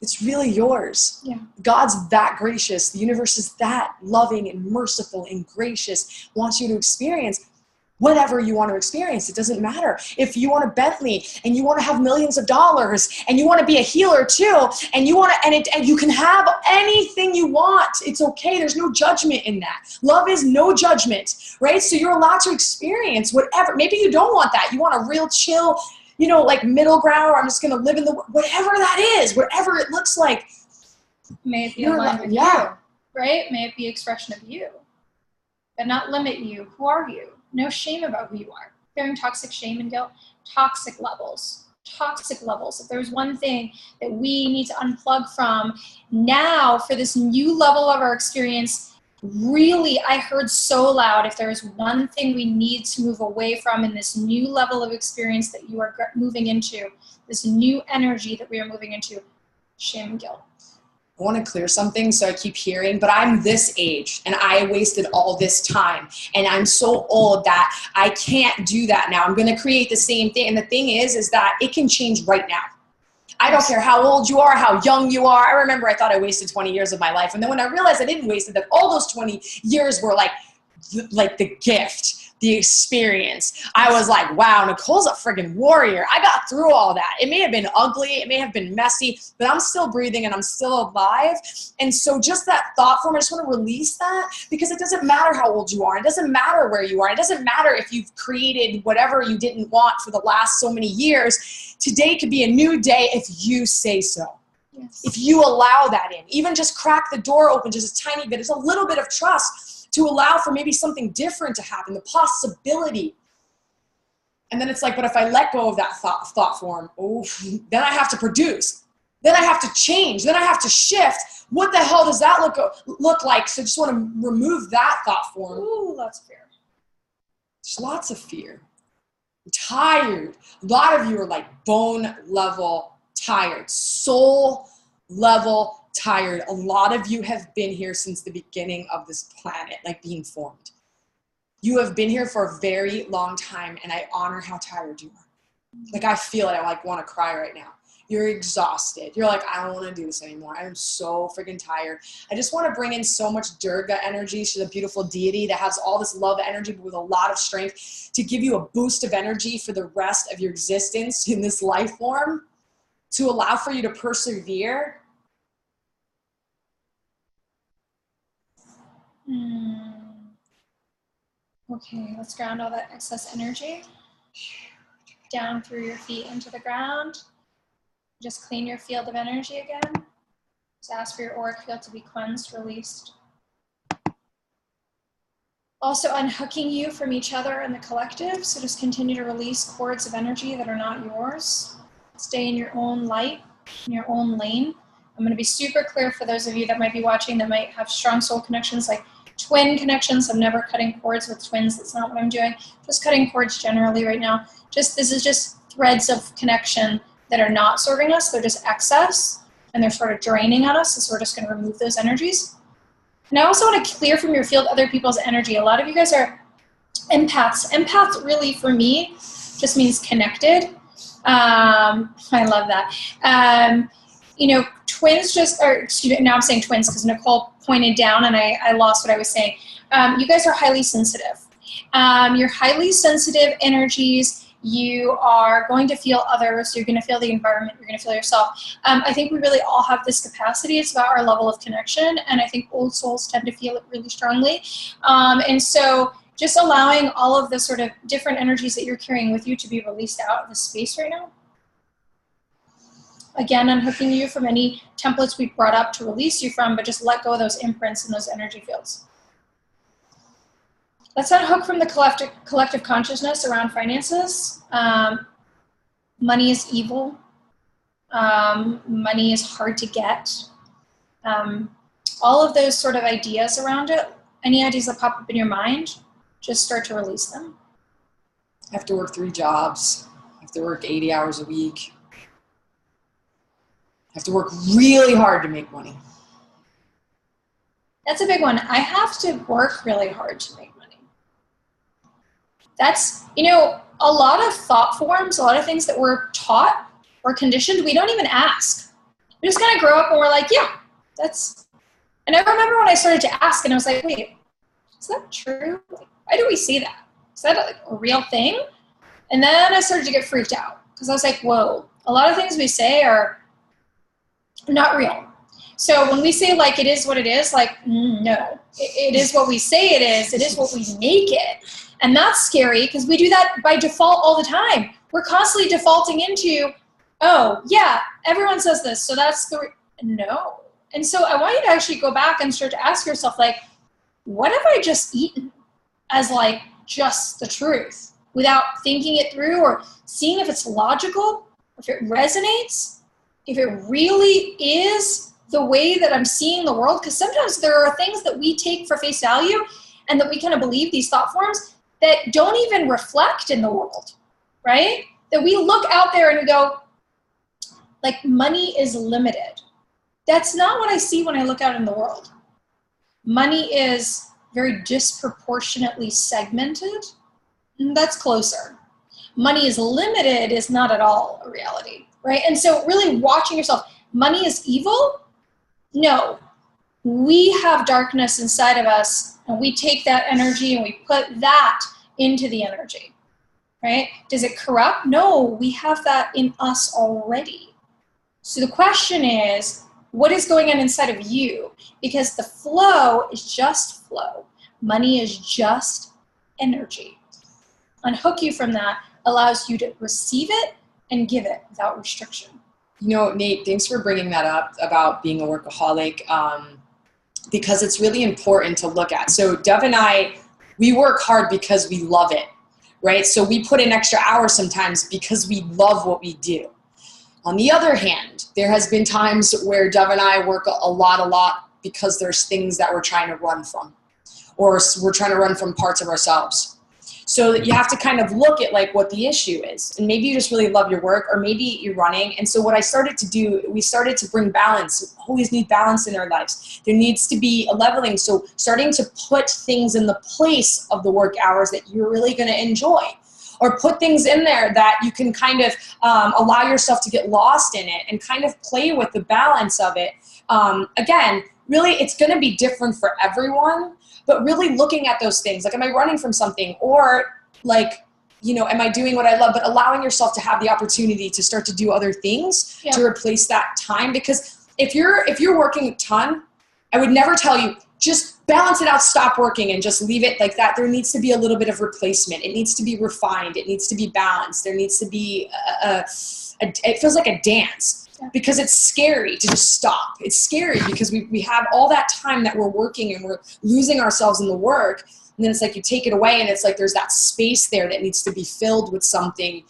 It's really yours. Yeah. God's that gracious. The universe is that loving and merciful and gracious. Wants you to experience whatever you want to experience. It doesn't matter. If you want a Bentley and you want to have millions of dollars and you want to be a healer too, and you want to, and you can have anything you want. It's okay. There's no judgment in that. Love is no judgment, right? So you're allowed to experience whatever. Maybe you don't want that. You want a real chill, like middle ground, or I'm just going to live in the, whatever that is, whatever it looks like. May it be aligned with you, right? May it be expression of you, but not limit you. Who are you? No shame about who you are. Feeling toxic shame and guilt, toxic levels. If there's one thing that we need to unplug from now for this new level of our experience, really, I heard so loud, if there is one thing we need to move away from in this new level of experience that you are moving into, this new energy that we are moving into, shame and guilt. I want to clear something, so I keep hearing, but I'm this age and I wasted all this time and I'm so old that I can't do that now. I'm going to create the same thing. And the thing is that it can change right now. I don't care how old you are, how young you are. I remember I thought I wasted 20 years of my life. And then when I realized I didn't waste it, that all those 20 years were like the gift, the experience. I was like, wow, Nicole's a friggin' warrior. I got through all that. It may have been ugly, it may have been messy, but I'm still breathing and I'm still alive. And so just that thought form, I just want to release that, because it doesn't matter how old you are. It doesn't matter where you are. It doesn't matter if you've created whatever you didn't want for the last so many years. Today could be a new day if you say so. Yes. If you allow that in, even just crack the door open just a tiny bit. It's a little bit of trust to allow for maybe something different to happen, the possibility. And then it's like, but if I let go of that thought form, then I have to produce. Then I have to change. Then I have to shift. What the hell does that look like? So I just want to remove that thought form. Ooh, lots of fear. There's lots of fear. I'm tired. A lot of you are like bone level tired, soul level tired. A lot of you have been here since the beginning of this planet, like being formed. You have been here for a very long time, and I honor how tired you are. Like, I feel it. I like want to cry right now. You're exhausted. You're like, I don't want to do this anymore. I am so freaking tired. I just want to bring in so much Durga energy. She's a beautiful deity that has all this love energy, but with a lot of strength, to give you a boost of energy for the rest of your existence in this life form, to allow for you to persevere. Okay, let's ground all that excess energy down through your feet into the ground. Just clean your field of energy again. Just ask for your auric field to be cleansed, released. Also unhooking you from each other and the collective, so just continue to release cords of energy that are not yours. Stay in your own light, in your own lane. I'm going to be super clear for those of you that might be watching that might have strong soul connections, like twin connections. I'm never cutting cords with twins. That's not what I'm doing. Just cutting cords generally right now. This is just threads of connection that are not serving us. They're just excess and they're sort of draining on us. So we're just going to remove those energies. And I also want to clear from your field other people's energy. A lot of you guys are empaths. Empaths really, for me, just means connected. I love that. Twins now I'm saying twins because Nicole pointed down and I lost what I was saying. You guys are highly sensitive. You're highly sensitive energies. You are going to feel others. You're going to feel the environment. You're going to feel yourself. I think we really all have this capacity. It's about our level of connection. And I think old souls tend to feel it really strongly. And so just allowing all of the sort of different energies that you're carrying with you to be released out of the space right now. Again, unhooking you from any templates we've brought up to release you from, but just let go of those imprints and those energy fields. Let's unhook from the collective consciousness around finances. Money is evil. Money is hard to get. All of those sort of ideas around it, any ideas that pop up in your mind, just start to release them. I have to work 3 jobs. I have to work 80 hours a week. I have to work really hard to make money. That's a big one. I have to work really hard to make money. That's, a lot of thought forms, a lot of things that we're taught or conditioned, we don't even ask. We just kind of grow up and we're like, yeah, and I remember when I started to ask and I was like, wait, is that true? Why do we say that? Is that a real thing? And then I started to get freaked out because I was like, whoa, a lot of things we say are not real. So when we say like it is what it is, like no, it is what we say it is what we make it. And that's scary because we do that by default all the time. We're constantly defaulting into, oh yeah, everyone says this, so that's no. And so I want you to actually go back and start to ask yourself, like, what have I just eaten as like just the truth without thinking it through or seeing if it's logical, if it resonates, if it really is the way that I'm seeing the world. Because sometimes there are things that we take for face value and that we kind of believe, these thought forms, that don't even reflect in the world, right? That we look out there and we go, like, money is limited. That's not what I see when I look out in the world. Money is very disproportionately segmented. That's closer. Money is limited is not at all a reality, right? And so really watching yourself, money is evil? No. We have darkness inside of us, and we take that energy and we put that into the energy, right? Does it corrupt? No, we have that in us already. So the question is, what is going on inside of you? Because the flow is just flow. Money is just energy. Unhook you from that allows you to receive it and give it without restriction. You know, Nate, thanks for bringing that up about being a workaholic, because it's really important to look at. So Dev and I, we work hard because we love it, right? So we put in extra hours sometimes because we love what we do. On the other hand, there has been times where Dev and I work a lot because there's things that we're trying to run from, or we're trying to run from parts of ourselves. So you have to kind of look at like what the issue is. And maybe you just really love your work, or maybe you're running. And so what I started to do, we started to bring balance. We always need balance in our lives. There needs to be a leveling. So starting to put things in the place of the work hours that you're really going to enjoy, or put things in there that you can kind of allow yourself to get lost in it and kind of play with the balance of it. Again, really, it's going to be different for everyone. But really looking at those things, like, am I running from something? Or like, you know, am I doing what I love? But allowing yourself to have the opportunity to start to do other things to replace that time. Because if you're working a ton, I would never tell you, just balance it out, stop working and just leave it like that. There needs to be a little bit of replacement. It needs to be refined. It needs to be balanced. There needs to be it feels like a dance. Because it's scary to just stop. It's scary because we have all that time that we're working and we're losing ourselves in the work. And then it's like you take it away and it's like there's that space there that needs to be filled with something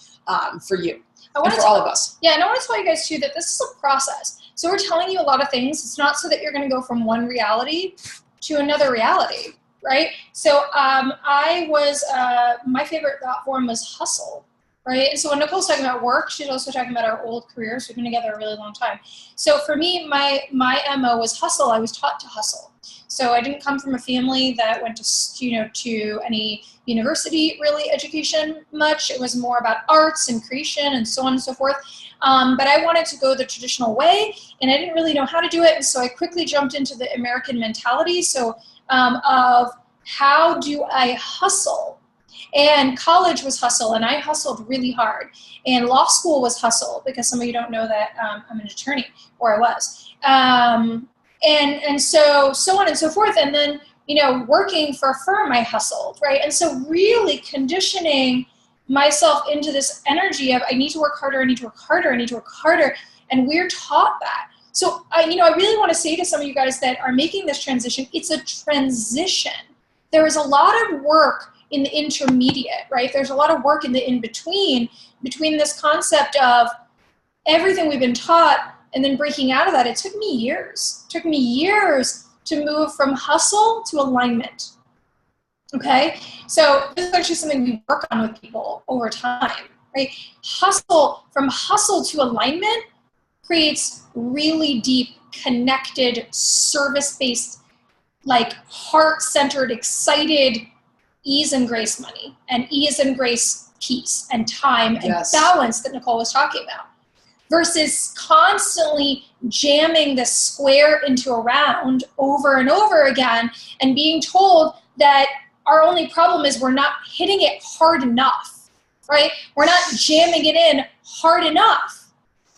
for you and for all of us. Yeah, and I want to tell you guys too that this is a process. So we're telling you a lot of things. It's not so that you're going to go from one reality to another reality, right? So my favorite thought form was hustle. Right? And so when Nicole's talking about work, she's also talking about our old careers. We've been together a really long time. So for me, my MO was hustle. I was taught to hustle. So I didn't come from a family that went to any university really education much. It was more about arts and creation and so on and so forth. But I wanted to go the traditional way, and I didn't really know how to do it. And so I quickly jumped into the American mentality. So of how do I hustle? And college was hustle, and I hustled really hard. And law school was hustle, because some of you don't know that I'm an attorney, or I was. And so on and so forth. And then, working for a firm, I hustled, right? And so really conditioning myself into this energy of I need to work harder, I need to work harder, I need to work harder. And we're taught that. So, I really want to say to some of you guys that are making this transition, it's a transition. There is a lot of work in the intermediate, right? There's a lot of work in the in-between, between this concept of everything we've been taught and then breaking out of that. It took me years. It took me years to move from hustle to alignment, okay? So this is actually something we work on with people over time, right? From hustle to alignment creates really deep, connected, service-based, like heart-centered, excited, ease and grace money, and ease and grace peace and time and balance that Nicole was talking about, versus constantly jamming the square into a round over and over again and being told that our only problem is we're not hitting it hard enough, right? We're not jamming it in hard enough.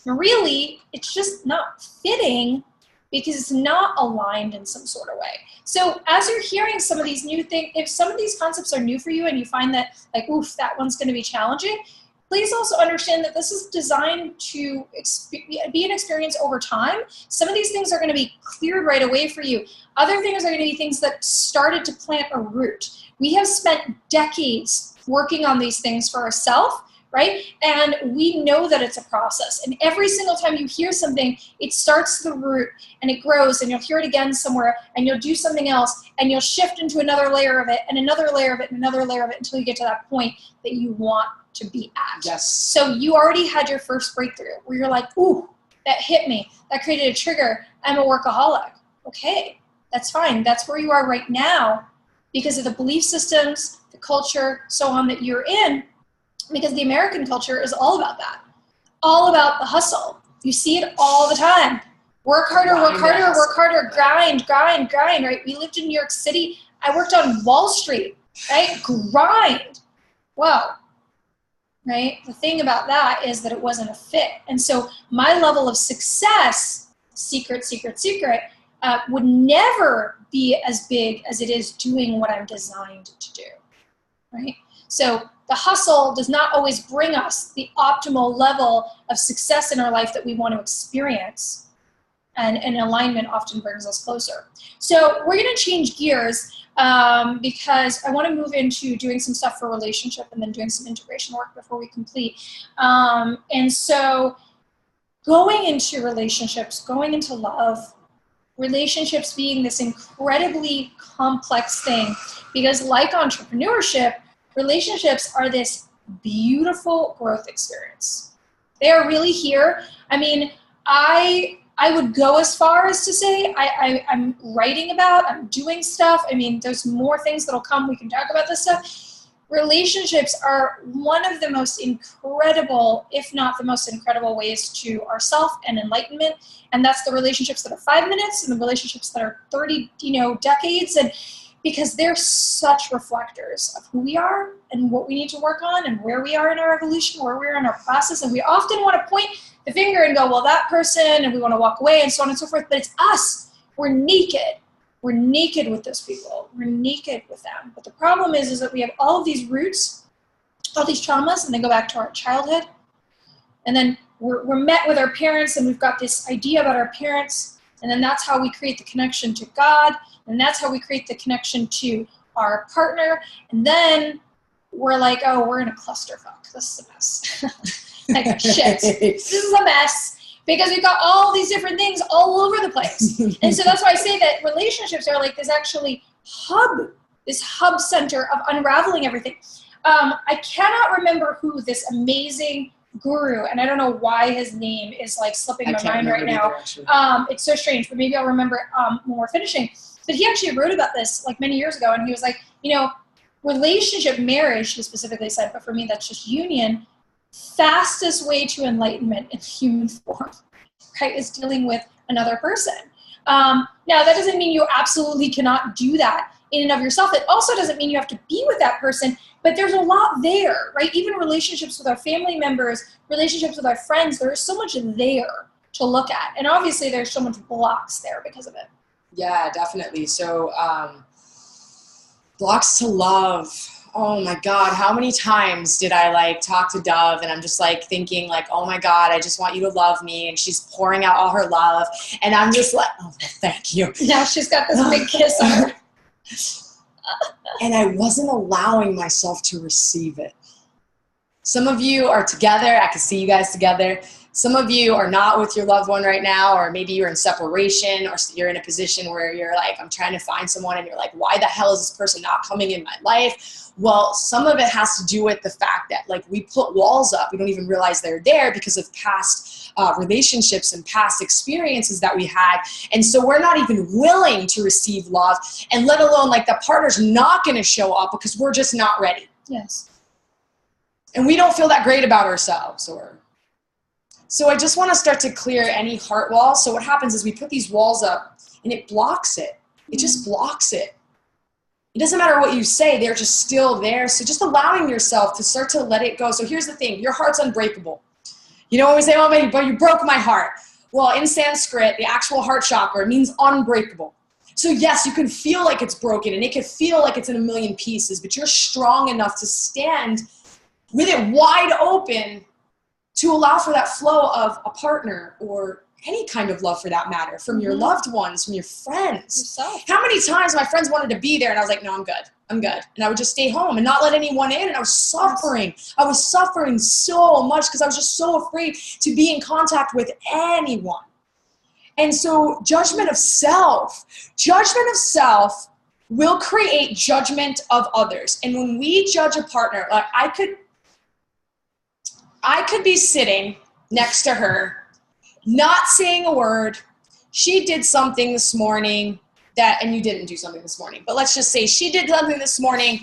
Really, it's just not fitting because it's not aligned in some sort of way. So as you're hearing some of these new things, if some of these concepts are new for you and you find that like, oof, that one's gonna be challenging, please also understand that this is designed to be an experience over time. Some of these things are gonna be cleared right away for you. Other things are gonna be things that started to plant a root. We have spent decades working on these things for ourselves, right? And we know that it's a process. And every single time you hear something, it starts the root and it grows, and you'll hear it again somewhere, and you'll do something else, and you'll shift into another layer of it, and another layer of it, and another layer of it, until you get to that point that you want to be at. Yes. So you already had your first breakthrough where you're like, ooh, That hit me. That created a trigger. I'm a workaholic. Okay, that's fine. That's where you are right now because of the belief systems, the culture, so on that you're in, because the American culture is all about that. All about the hustle. You see it all the time. Work harder, grind, right? We lived in New York City. I worked on Wall Street, right? Grind. Whoa, right? The thing about that is that it wasn't a fit. And so my level of success, secret, would never be as big as it is doing what I'm designed to do, right? So the hustle does not always bring us the optimal level of success in our life that we want to experience. And alignment often brings us closer. So we're going to change gears because I want to move into doing some stuff for relationship and then doing some integration work before we complete. And so going into relationships, going into love, relationships being this incredibly complex thing, because like entrepreneurship, relationships are this beautiful growth experience. They are really here. I mean, I would go as far as to say I'm writing about, I'm doing stuff. I mean, there's more things that'll come. We can talk about this stuff. Relationships are one of the most incredible, if not the most incredible ways to ourself and enlightenment. And that's the relationships that are 5 minutes and the relationships that are 30, decades. And because they're such reflectors of who we are and what we need to work on and where we are in our evolution, where we are in our process. And we often want to point the finger and go, well, that person, and we want to walk away and so on and so forth. But it's us. We're naked. We're naked with those people. We're naked with them. But the problem is that we have all of these roots, all these traumas, and they go back to our childhood. And then we're met with our parents, and we've got this idea about our parents. And then that's how we create the connection to God. And that's how we create the connection to our partner. And then we're like, oh, we're in a clusterfuck. This is a mess. Like, shit, this is a mess. Because we've got all these different things all over the place. And so that's why I say that relationships are like this actually this hub center of unraveling everything. I cannot remember who this amazing guru, and I don't know why his name is like slipping my mind right now. It's so strange, but maybe I'll remember it when we're finishing. But he actually wrote about this like many years ago, and he was like, relationship, marriage, he specifically said, but for me that's just union, fastest way to enlightenment in human form, right, is dealing with another person. Now, that doesn't mean you absolutely cannot do that in and of yourself. It also doesn't mean you have to be with that person, but there's a lot there, right? Even relationships with our family members, relationships with our friends, there's so much there to look at. And obviously there's so much blocks there because of it. Yeah, definitely. So blocks to love. Oh my God, how many times did I talk to Dove and I'm just thinking oh my God, I just want you to love me. And she's pouring out all her love. And I'm just like, oh, thank you. Now she's got this big kiss on her. And I wasn't allowing myself to receive it. Some of you are together. I can see you guys together. Some of you are not with your loved one right now, or maybe you're in separation, or you're in a position where you're like, I'm trying to find someone, and you're like, why the hell is this person not coming in my life? Well, some of it has to do with the fact that we put walls up. We don't even realize they're there because of past relationships and past experiences that we had. And so we're not even willing to receive love, and let alone the partner's not going to show up because we're just not ready. Yes. And we don't feel that great about ourselves, So I just want to start to clear any heart wall. So what happens is we put these walls up and it blocks it. It just blocks it. It doesn't matter what you say, they're just still there. So just allowing yourself to start to let it go. So here's the thing, your heart's unbreakable. When we say, oh man, but you broke my heart. Well, in Sanskrit, the actual heart chakra means unbreakable. So yes, you can feel like it's broken and it can feel like it's in a million pieces, but you're strong enough to stand with it wide open to allow for that flow of a partner or any kind of love for that matter, from your loved ones, from your friends. Yourself. How many times my friends wanted to be there and I was like, no, I'm good. And I would just stay home and not let anyone in. And I was suffering. I was suffering so much because I was just so afraid to be in contact with anyone. And so judgment of self will create judgment of others. And when we judge a partner, I could be sitting next to her not saying a word. She did something this morning and you didn't do something this morning, but let's just say she did something this morning,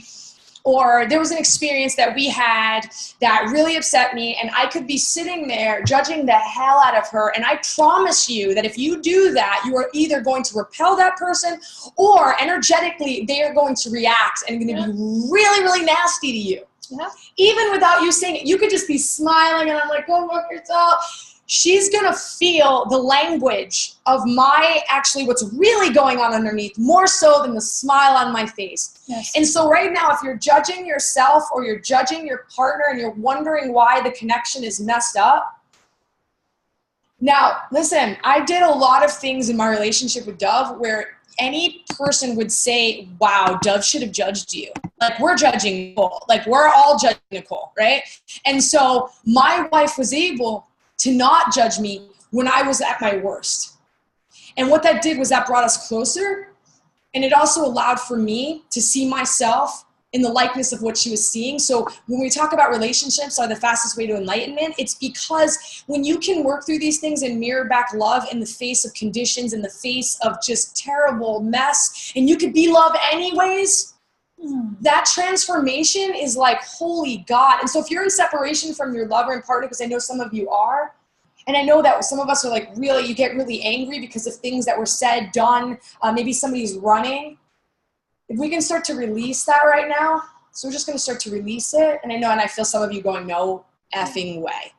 or there was an experience that we had that really upset me, and I could be sitting there judging the hell out of her. And I promise you that if you do that, you are either going to repel that person, or energetically they are going to react and going to be really, really nasty to you. Yeah. Even without you saying it, you could just be smiling and I'm like, go fuck yourself. She's going to feel the language of what's really going on underneath, more so than the smile on my face. Yes. And so right now, if you're judging yourself or you're judging your partner and you're wondering why the connection is messed up, now, listen, I did a lot of things in my relationship with Dove where any person would say, wow, Dove should have judged you. Like, we're judging Nicole. Like, we're all judging Nicole, right? And so my wife was able to not judge me when I was at my worst. And what that did was that brought us closer, and it also allowed for me to see myself in the likeness of what she was seeing. So when we talk about relationships are the fastest way to enlightenment, it's because when you can work through these things and mirror back love in the face of conditions, in the face of just terrible mess, and you could be love anyways, that transformation is like, holy God. And so if you're in separation from your lover and partner, because I know some of you are, and I know that some of us are like, really, you get really angry because of things that were said, done, maybe somebody's running. If we can start to release that right now, so we're just going to start to release it. And I know, and I feel some of you going, no effing way,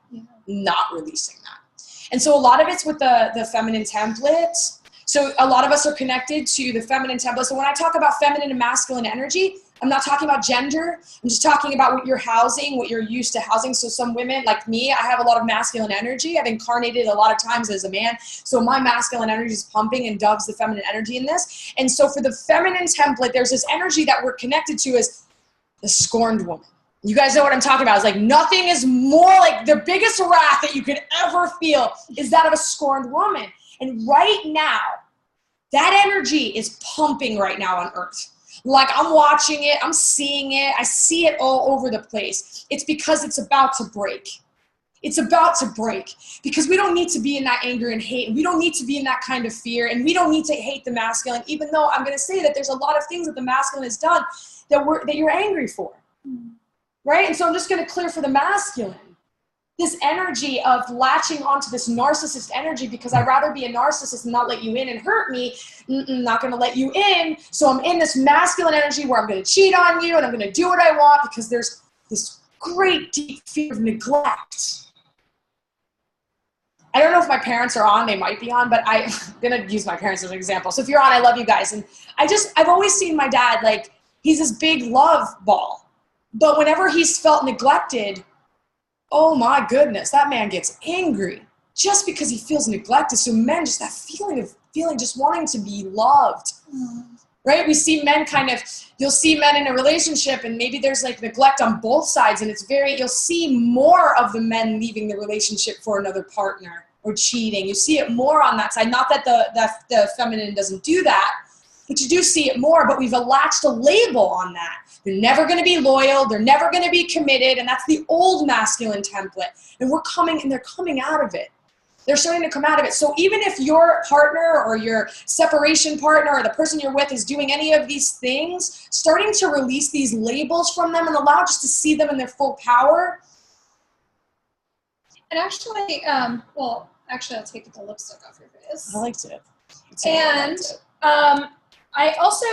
not releasing that. And so a lot of it's with the feminine template. So a lot of us are connected to the feminine template. So when I talk about feminine and masculine energy, I'm not talking about gender. I'm just talking about what you're housing, what you're used to housing. So some women like me, I have a lot of masculine energy. I've incarnated a lot of times as a man. So my masculine energy is pumping, and Dove's the feminine energy in this. And so for the feminine template, there's this energy that we're connected to as the scorned woman. You guys know what I'm talking about. It's like nothing is more like the biggest wrath that you could ever feel is that of a scorned woman. And right now, that energy is pumping right now on earth. Like, I'm watching it, I'm seeing it, I see it all over the place. It's because it's about to break. It's about to break because we don't need to be in that anger and hate. And we don't need to be in that kind of fear. And we don't need to hate the masculine, even though I'm going to say that there's a lot of things that the masculine has done that you're angry for. Right? And so I'm just going to clear for the masculine this energy of latching onto this narcissist energy because I'd rather be a narcissist and not let you in and hurt me. Not going to let you in. So I'm in this masculine energy where I'm going to cheat on you and I'm going to do what I want because there's this great deep fear of neglect. I don't know if my parents are on, they might be on, but I'm going to use my parents as an example. So if you're on, I love you guys. And I've always seen my dad, like, he's this big love ball. But whenever he's felt neglected, oh my goodness, that man gets angry just because he feels neglected. So men, just that feeling just wanting to be loved, right? We see men you'll see men in a relationship and maybe there's like neglect on both sides and you'll see more of the men leaving the relationship for another partner or cheating. You see it more on that side. Not that the feminine doesn't do that, but you do see it more, but we've latched a label on that. They're never going to be loyal. They're never going to be committed. And that's the old masculine template. And they're coming out of it. They're starting to come out of it. So even if your partner or your separation partner or the person you're with is doing any of these things, starting to release these labels from them and allow just to see them in their full power. And actually, I'll take the lipstick off your face. I liked it. And I also,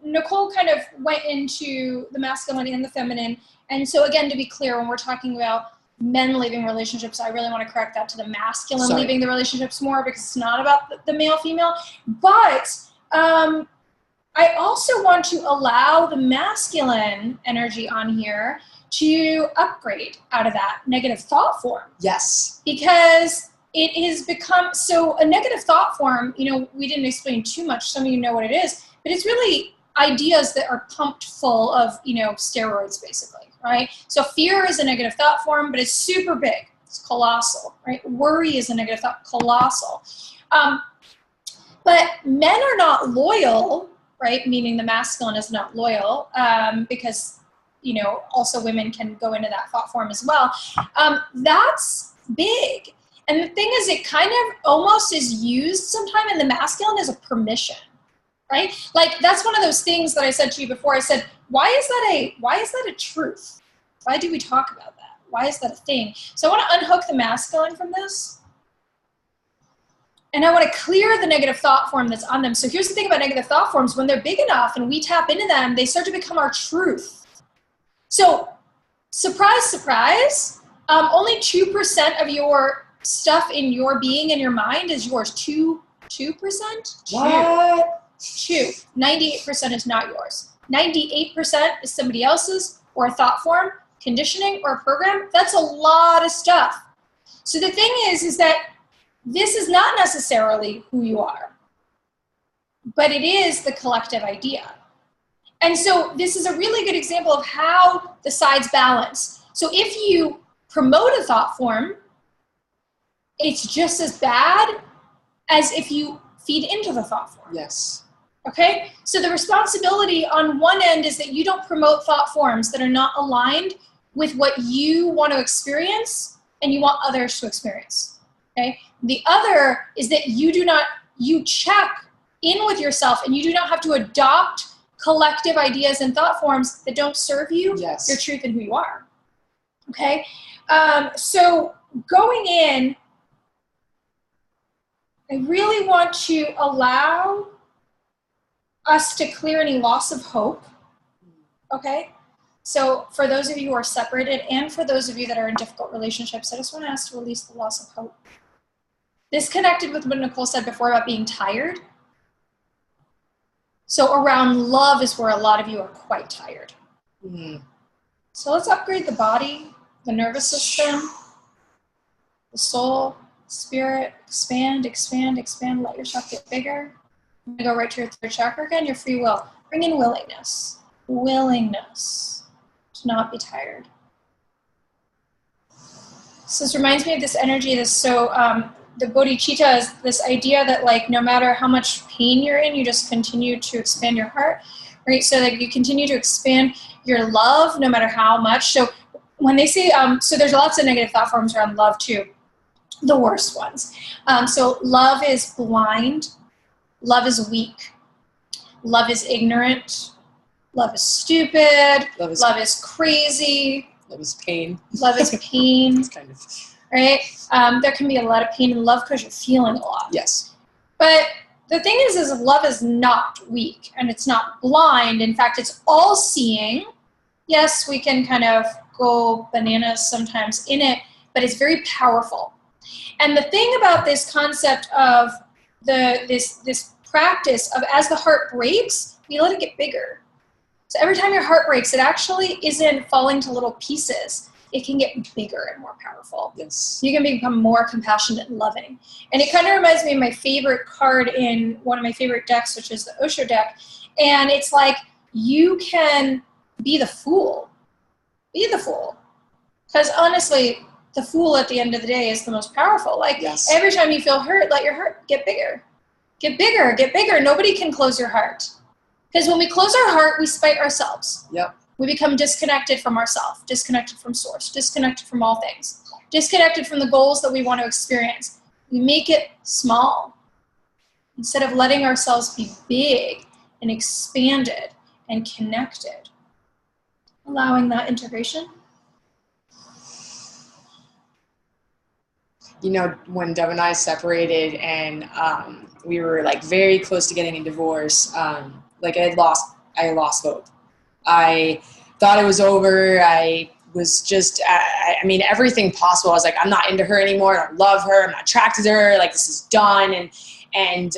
Nicole kind of went into the masculine and the feminine. And so again, to be clear, when we're talking about men leaving relationships, I really want to correct that to the masculine leaving the relationships more because it's not about the male-female. But I also want to allow the masculine energy on here to upgrade out of that negative thought form. Yes. Because it has become, so a negative thought form, we didn't explain too much. Some of you know what it is, but it's really ideas that are pumped full of, steroids basically, right? So fear is a negative thought form, but it's super big. It's colossal, right? Worry is a negative thought, colossal. But men are not loyal, right? Meaning the masculine is not loyal because, also women can go into that thought form as well. That's big. And the thing is, it kind of almost is used sometime in the masculine as a permission, right? Like that's one of those things that I said to you before. I said, why is that a truth? Why do we talk about that? Why is that a thing? So I want to unhook the masculine from this. And I want to clear the negative thought form that's on them. So here's the thing about negative thought forms. When they're big enough and we tap into them, they start to become our truth. So surprise, surprise, only 2% of your stuff in your being and your mind is yours. 2%? What? 98% is not yours. 98% is somebody else's, or a thought form, conditioning, or a program. That's a lot of stuff. So the thing is that this is not necessarily who you are, but it is the collective idea. And so this is a really good example of how the sides balance. So if you promote a thought form, it's just as bad as if you feed into the thought form. Yes. Okay? So the responsibility on one end is that you don't promote thought forms that are not aligned with what you want to experience and you want others to experience. Okay? The other is that you check in with yourself and you do not have to adopt collective ideas and thought forms that don't serve you, yes, your truth, and who you are. Okay? So going in, I really want to allow us to clear any loss of hope. Okay? So for those of you who are separated and for those of you that are in difficult relationships, I just want to ask to release the loss of hope. This connected with what Nicole said before about being tired. So around love is where a lot of you are quite tired. Mm. So let's upgrade the body, the nervous system, the soul, spirit, expand, expand, expand. Let yourself get bigger. I'm going to go right to your third chakra again, your free will. Bring in willingness. Willingness to not be tired. So this reminds me of this energy, the bodhicitta is this idea that like no matter how much pain you're in, you just continue to expand your heart, right? So that you continue to expand your love no matter how much. So when they say, so there's lots of negative thought forms around love too, the worst ones. So love is blind, love is weak, love is ignorant, love is stupid, love is crazy, love is pain. Love is pain. It's kind of... Right? There can be a lot of pain in love because you're feeling a lot. Yes. But the thing is love is not weak and it's not blind. In fact, it's all-seeing. Yes, we can kind of go bananas sometimes in it, but it's very powerful. And the thing about this concept of this practice of as the heart breaks, we let it get bigger. So every time your heart breaks, it actually isn't falling to little pieces. It can get bigger and more powerful. Yes. You can become more compassionate and loving. And it kind of reminds me of my favorite card in one of my favorite decks, which is the Osho deck. And it's like, you can be the fool. Be the fool. Because honestly, the fool at the end of the day is the most powerful. Like yes, every time you feel hurt, let your heart get bigger. Get bigger, get bigger. Nobody can close your heart. Because when we close our heart, we spite ourselves. Yep. We become disconnected from ourselves, disconnected from source, disconnected from all things, disconnected from the goals that we want to experience. We make it small instead of letting ourselves be big and expanded and connected. Allowing that integration. You know, when Dove and I separated and we were like very close to getting a divorce, like I lost hope. I thought it was over. I was just, I mean, everything possible. I was like, I'm not into her anymore. I don't love her. I'm not attracted to her. Like, this is done. And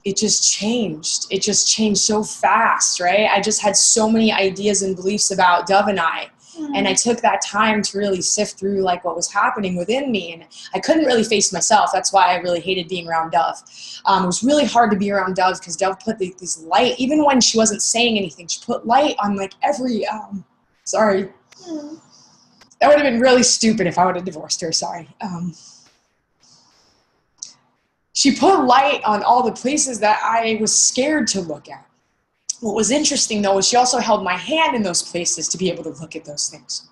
it just changed. It just changed so fast, right? I just had so many ideas and beliefs about Dove and I. And I took that time to really sift through like what was happening within me. And I couldn't really face myself. That's why I really hated being around Dove. It was really hard to be around Dove because Dove put these light, even when she wasn't saying anything, she put light on like every, sorry. That would have been really stupid if I would have divorced her, sorry. She put light on all the places that I was scared to look at. What was interesting, though, was she also held my hand in those places to be able to look at those things.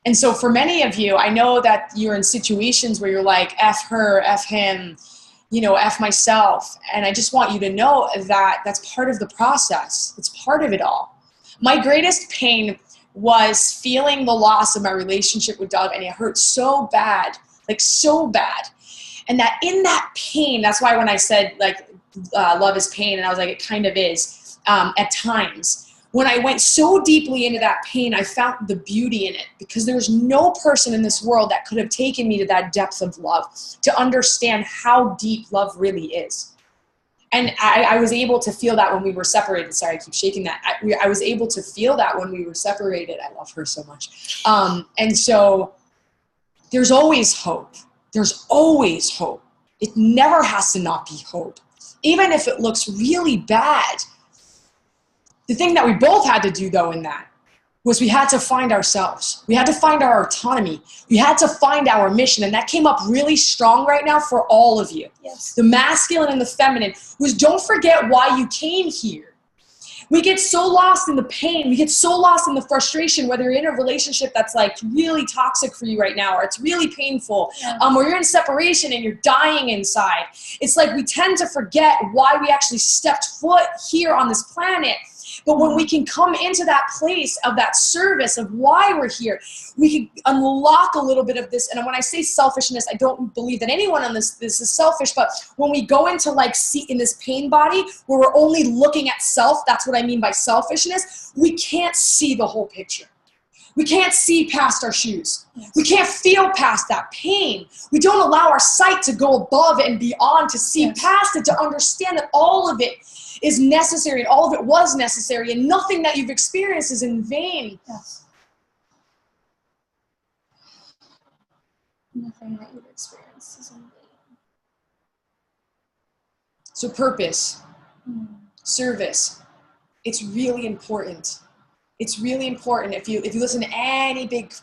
And so for many of you, I know that you're in situations where you're like, F her, F him, you know, F myself. And I just want you to know that that's part of the process. It's part of it all. My greatest pain was feeling the loss of my relationship with Doug, and it hurt so bad, like so bad. And that in that pain, that's why when I said like love is pain, and I was like, it kind of is at times. When I went so deeply into that pain, I found the beauty in it, because there's no person in this world that could have taken me to that depth of love to understand how deep love really is. And I was able to feel that when we were separated. Sorry, I keep shaking that. I was able to feel that when we were separated. I love her so much. And so there's always hope. There's always hope. It never has to not be hope. Even if it looks really bad. The thing that we both had to do, though, in that was we had to find ourselves. We had to find our autonomy. We had to find our mission. And that came up really strong right now for all of you. Yes. The masculine and the feminine was, don't forget why you came here. We get so lost in the pain. We get so lost in the frustration, whether you're in a relationship that's like really toxic for you right now, or it's really painful, or you're in separation and you're dying inside. It's like we tend to forget why we actually stepped foot here on this planet. But when we can come into that place of that service of why we're here, we can unlock a little bit of this. And when I say selfishness, I don't believe that anyone on this is selfish. But when we go into like in this pain body where we're only looking at self, that's what I mean by selfishness. We can't see the whole picture. We can't see past our shoes. We can't feel past that pain. We don't allow our sight to go above and beyond to see past it, to understand that all of it is necessary, and all of it was necessary, and nothing that you've experienced is in vain. Yes. Nothing that you've experienced is in vain. So purpose, service, it's really important. It's really important. If you listen to any big,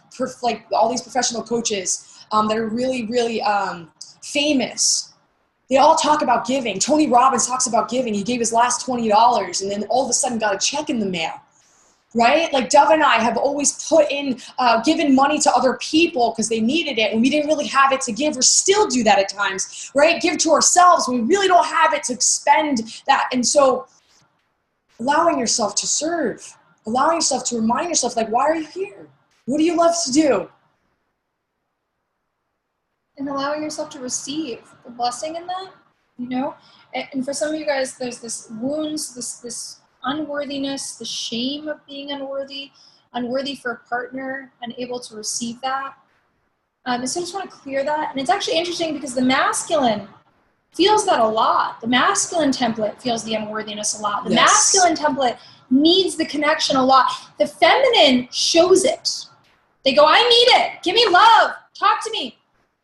like all these professional coaches that are really, really famous, they all talk about giving. Tony Robbins talks about giving. He gave his last $20 and then all of a sudden got a check in the mail, right? Like Dove and I have always put in, given money to other people because they needed it and we didn't really have it to give, or still do that at times, right? Give to ourselves when we really don't have it to spend that. And so allowing yourself to serve, allowing yourself to remind yourself, like, why are you here? What do you love to do? And allowing yourself to receive the blessing in that, you know? And for some of you guys, there's this wounds, this unworthiness, the shame of being unworthy for a partner, unable to receive that. And so I just want to clear that. And it's actually interesting because the masculine feels that a lot. The masculine template feels the unworthiness a lot. The masculine template needs the connection a lot. The feminine shows it. They go, I need it. Give me love. Talk to me.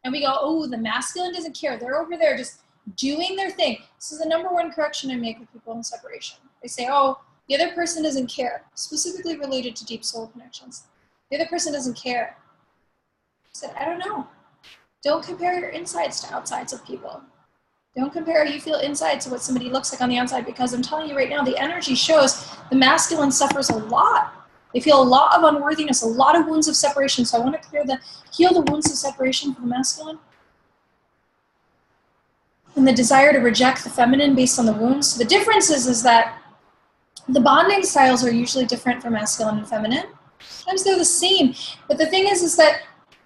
And we go, oh, the masculine doesn't care. They're over there just doing their thing. This is the number one correction I make with people in separation. They say, oh, the other person doesn't care, specifically related to deep soul connections. The other person doesn't care. I said, I don't know. Don't compare your insides to outsides of people. Don't compare how you feel inside to what somebody looks like on the outside, because I'm telling you right now, the energy shows the masculine suffers a lot. They feel a lot of unworthiness, a lot of wounds of separation. So I want to heal the wounds of separation for the masculine. And the desire to reject the feminine based on the wounds. So the difference is that the bonding styles are usually different for masculine and feminine. Sometimes they're the same. But the thing is that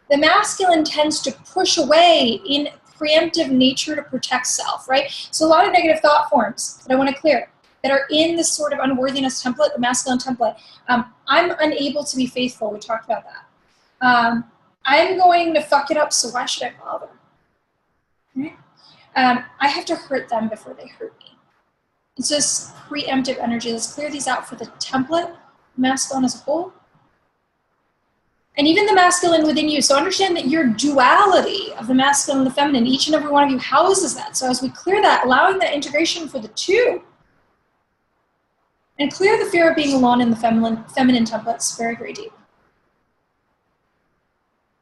the masculine tends to push away in preemptive nature to protect self, right? So a lot of negative thought forms that I want to clear that are in this sort of unworthiness template, the masculine template. I'm unable to be faithful. We talked about that. I'm going to fuck it up, so why should I bother? Right? I have to hurt them before they hurt me. It's this preemptive energy. Let's clear these out for the template, masculine as a whole. And even the masculine within you. So understand that your duality of the masculine and the feminine, each and every one of you houses that. So as we clear that, allowing that integration for the two, and clear the fear of being alone in the feminine templates very, very deep.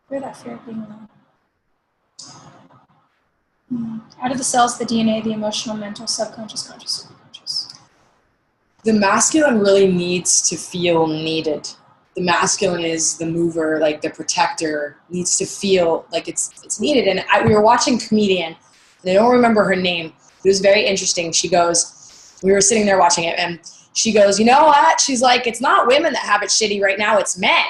Clear that fear of being alone. Out of the cells, the DNA, the emotional, mental, subconscious, conscious, superconscious. The masculine really needs to feel needed. the masculine is the mover, like the protector, needs to feel like it's needed. And we were watching Comedian, and I don't remember her name. It was very interesting. She goes, we were sitting there watching it, and she goes, you know what? She's like, it's not women that have it shitty right now, it's men.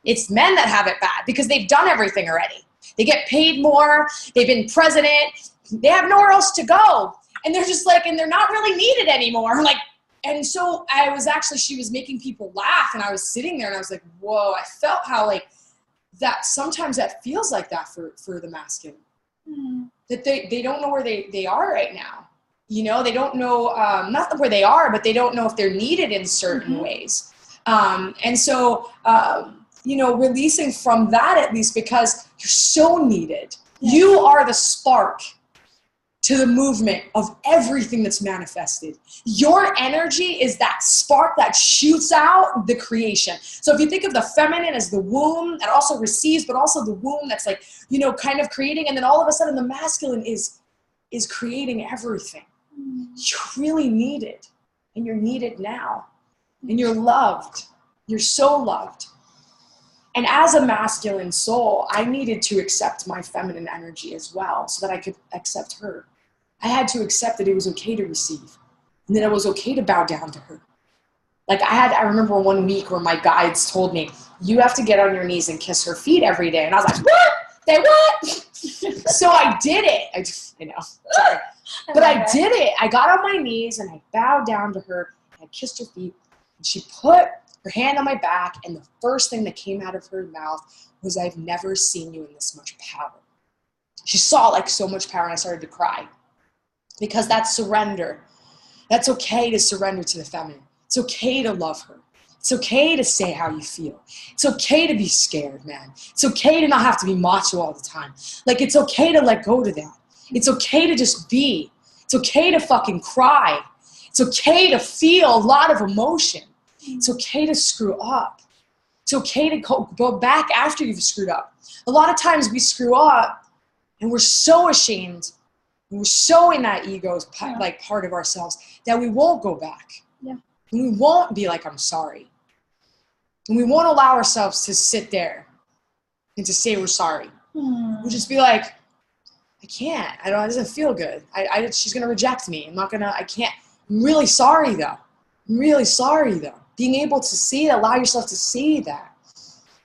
It's men that have it bad because they've done everything already. They get paid more, they've been president, they have nowhere else to go. And they're just like, and they're not really needed anymore. Like, and so she was making people laugh, and I was sitting there and I was like, whoa, I felt how like that sometimes that feels like that for the masculine. Mm. That they don't know where they are right now. You know, they don't know, not where they are, but they don't know if they're needed in certain ways. And so, you know, releasing from that at least, because you're so needed. Yes. You are the spark to the movement of everything that's manifested. Your energy is that spark that shoots out the creation. So if you think of the feminine as the womb that also receives, but also the womb that's like, you know, kind of creating, and then all of a sudden the masculine is creating everything. You're really needed, and you're needed now, and you're loved. You're so loved. And as a masculine soul, I needed to accept my feminine energy as well so that I could accept her. I had to accept that it was okay to receive, and that it was okay to bow down to her. Like I remember one week where my guides told me, you have to get on your knees and kiss her feet every day. And I was like, what? Say what? So I did it. I know, sorry. But I did it. I got on my knees and I bowed down to her. And I kissed her feet, and she put her hand on my back, and the first thing that came out of her mouth was, I've never seen you in this much power. She saw like so much power, and I started to cry. Because that's surrender. That's okay to surrender to the feminine. It's okay to love her. It's okay to say how you feel. It's okay to be scared, man. It's okay to not have to be macho all the time. Like, it's okay to let go to that. It's okay to just be. It's okay to fucking cry. It's okay to feel a lot of emotion. It's okay to screw up. It's okay to go back after you've screwed up. A lot of times we screw up and we're so ashamed. And we're so in that ego, like part of ourselves, that we won't go back. Yeah. And we won't be like, I'm sorry. And we won't allow ourselves to sit there and to say we're sorry. We'll just be like, I can't. It doesn't feel good. She's going to reject me. I can't. I'm really sorry though. I'm really sorry though. Being able to see it, allow yourself to see that.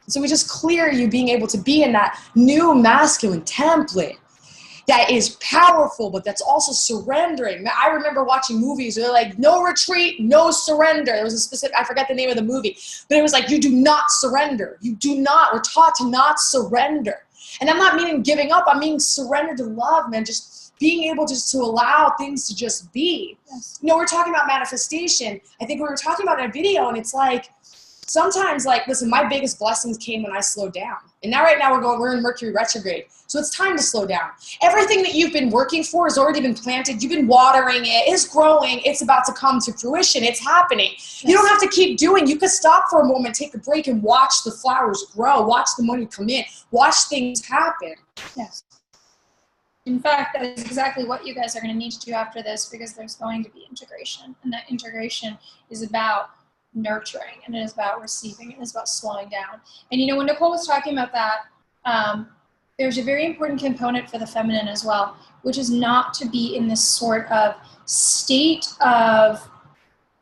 So we just clear you being able to be in that new masculine template that is powerful, but that's also surrendering. I remember watching movies where they're like, no retreat, no surrender. There was a specific, I forget the name of the movie, but it was like, you do not surrender. You do not, we're taught to not surrender. And I'm not meaning giving up, I mean surrender to love, man. Just being able just to allow things to just be. Yes. You know, we're talking about manifestation. I think we were talking about in a video, and it's like, sometimes, like, listen, my biggest blessings came when I slowed down. And now right now we're in Mercury retrograde. So it's time to slow down. Everything that you've been working for has already been planted. You've been watering it. It's growing. It's about to come to fruition. It's happening. Yes. You don't have to keep doing. You could stop for a moment, take a break, and watch the flowers grow. Watch the money come in. Watch things happen. Yes. In fact, that is exactly what you guys are going to need to do after this, because there's going to be integration. And that integration is about nurturing, and it is about receiving, it is about slowing down. And you know, when Nicole was talking about that, there's a very important component for the feminine as well, which is not to be in this sort of state of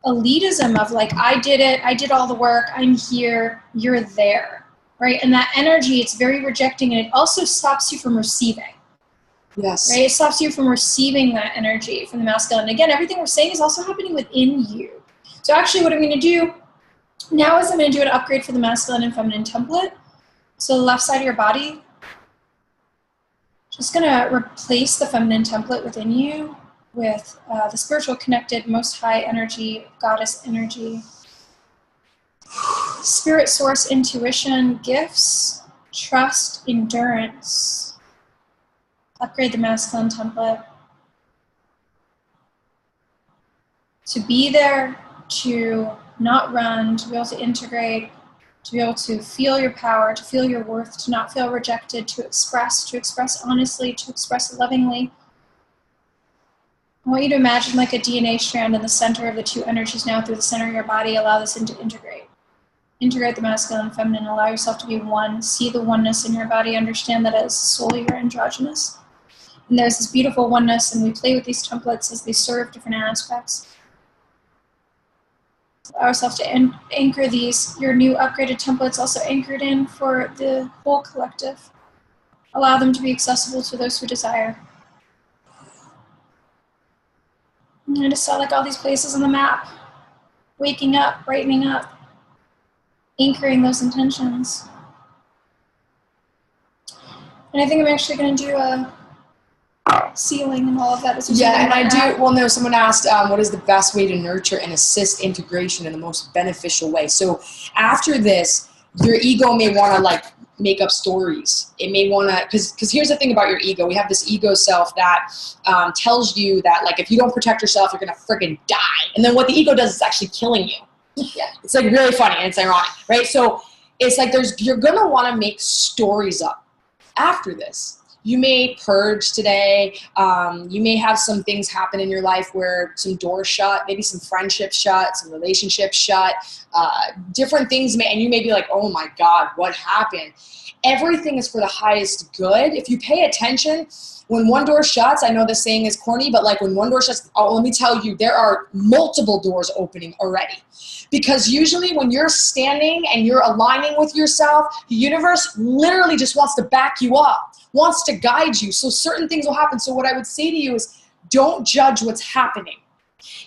elitism of like, I did it, I did all the work, I'm here, you're there, right? And that energy, it's very rejecting, and it also stops you from receiving. Yes. Right? It stops you from receiving that energy from the masculine. And again, everything we're saying is also happening within you. So actually what I'm going to do now is I'm going to do an upgrade for the masculine and feminine template. So the left side of your body, just going to replace the feminine template within you with the spiritual connected, most high energy, goddess energy, spirit source, intuition, gifts, trust, endurance. Upgrade the masculine template. To be there, to not run, to be able to integrate, to be able to feel your power, to feel your worth, to not feel rejected, to express honestly, to express lovingly. I want you to imagine like a DNA strand in the center of the two energies now through the center of your body. Allow this to integrate Integrate the masculine and feminine. Allow yourself to be one. See the oneness in your body. Understand that as soul, you're androgynous. And there's this beautiful oneness, and we play with these templates as they serve different aspects. Allow ourselves to anchor these, your new upgraded templates, also anchored in for the whole collective. Allow them to be accessible to those who desire. And I just saw like all these places on the map, waking up, brightening up, anchoring those intentions. And I think I'm actually going to do a sealing and all of that. Yeah, and I do, well, no, someone asked, what is the best way to nurture and assist integration in the most beneficial way? So after this, your ego may want to like make up stories. It may want to, because here's the thing about your ego. We have this ego self that tells you that like if you don't protect yourself, you're going to freaking die. And then what the ego does is actually killing you. Yeah, it's like really funny and it's ironic, right? So it's like you're going to want to make stories up after this. You may purge today. You may have some things happen in your life where some doors shut, maybe some friendships shut, some relationships shut, different things and you may be like, oh my God, what happened? Everything is for the highest good. If you pay attention, when one door shuts, I know this saying is corny, but like when one door shuts, let me tell you, there are multiple doors opening already. Because usually when you're standing and you're aligning with yourself, the universe literally just wants to back you up, wants to guide you. So certain things will happen. So what I would say to you is don't judge what's happening.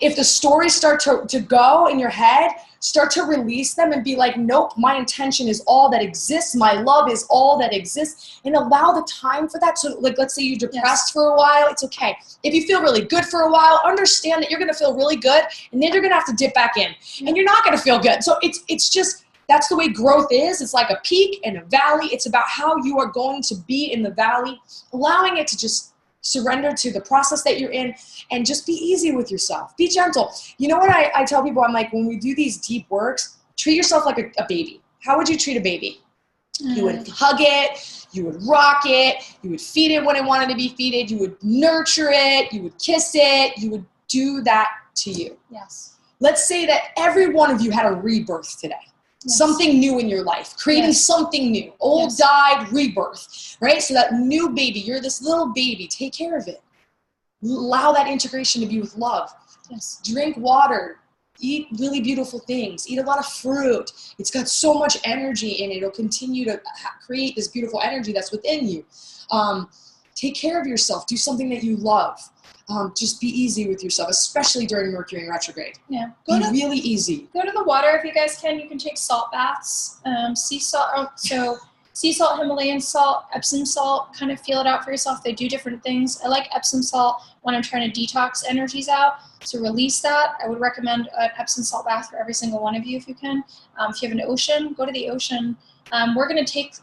If the stories start to go in your head, start to release them and be like, nope, my intention is all that exists. My love is all that exists. And allow the time for that. So like, let's say you're depressed for a while. It's okay. If you feel really good for a while, understand that you're going to feel really good. And then you're going to have to dip back in. And you're not going to feel good. So it's just, that's the way growth is. It's like a peak and a valley. It's about how you are going to be in the valley, allowing it to just surrender to the process that you're in and just be easy with yourself. Be gentle. You know what I tell people? I'm like, when we do these deep works, treat yourself like a baby. How would you treat a baby? You would hug it. You would rock it. You would feed it when it wanted to be feeded. You would nurture it. You would kiss it. You would do that to you. Yes. Let's say that every one of you had a rebirth today. Yes. Something new in your life, creating something new. Old died, rebirth, right? So that new baby, you're this little baby, take care of it. Allow that integration to be with love. Yes. Drink water, eat really beautiful things, eat a lot of fruit. It's got so much energy in it. It'll continue to create this beautiful energy that's within you. Take care of yourself. Do something that you love. Just be easy with yourself, especially during Mercury in retrograde. Yeah. Be really easy. Go to the water if you guys can. You can take salt baths, sea salt, sea salt, Himalayan salt, Epsom salt, kind of feel it out for yourself. They do different things. I like Epsom salt when I'm trying to detox energies out. To release that, I would recommend an Epsom salt bath for every single one of you if you can. If you have an ocean, go to the ocean. We're going to take,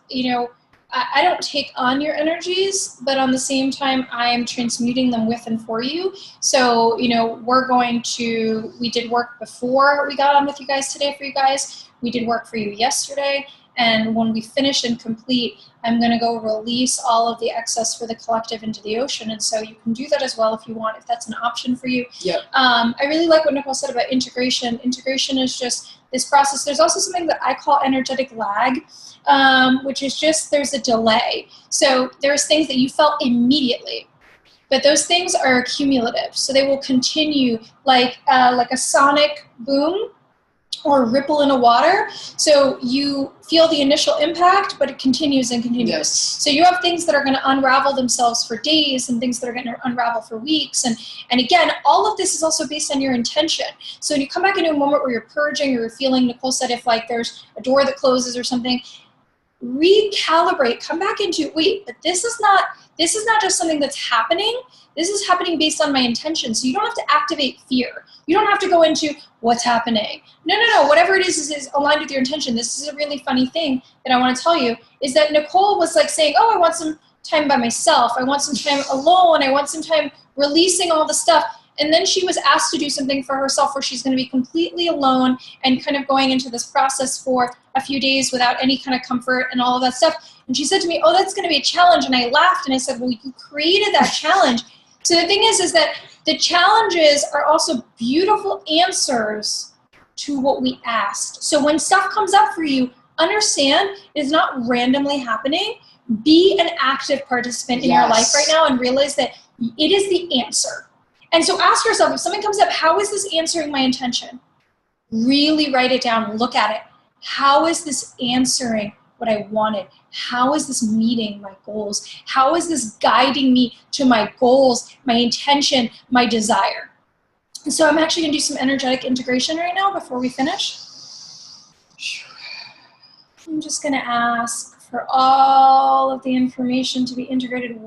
I don't take on your energies, but on the same time, I am transmuting them with and for you. So, we did work before we got on with you guys today for you guys. We did work for you yesterday. And when we finish and complete, I'm going to go release all of the excess for the collective into the ocean. And so you can do that as well if you want, if that's an option for you. Yep. I really like what Nicole said about integration. Integration is just this process. There's also something that I call energetic lag, which is just there's a delay. So there's things that you felt immediately, but those things are cumulative. So they will continue like a sonic boom or a ripple in a water. So you feel the initial impact, but it continues and continues. Yes. So you have things that are going to unravel themselves for days and things that are going to unravel for weeks. And again, all of this is also based on your intention. So when you come back into a moment where you're purging or you're feeling, Nicole said, if like there's a door that closes or something, recalibrate, come back into, wait, but this is not just something that's happening. This is happening based on my intention. So you don't have to activate fear. You don't have to go into what's happening. No. Whatever it is aligned with your intention. This is a really funny thing that I want to tell you is that Nicole was like saying, oh, I want some time by myself. I want some time alone. I want some time releasing all the stuff. And then she was asked to do something for herself where she's going to be completely alone and kind of going into this process for a few days without any kind of comfort and all of that stuff. And she said to me, oh, that's going to be a challenge. And I laughed and I said, well, you created that challenge. So the thing is that the challenges are also beautiful answers to what we asked. So when stuff comes up for you, understand it's not randomly happening. Be an active participant in your life right now and realize that it is the answer. And so ask yourself, if something comes up, how is this answering my intention? Really write it down, look at it. How is this answering what I wanted? How is this meeting my goals? How is this guiding me to my goals, my intention, my desire? And so I'm actually gonna do some energetic integration right now before we finish. I'm just gonna ask for all of the information to be integrated,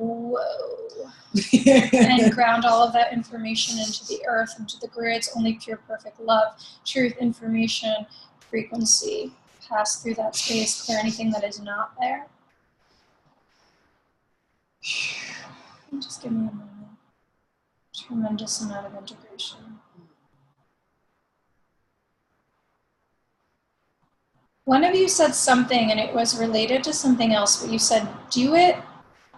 and ground all of that information into the earth, into the grids, only pure, perfect love, truth, information, frequency. Pass through that space, clear anything that is not there. And just give me a moment. Tremendous amount of integration. One of you said something and it was related to something else, but you said, do it,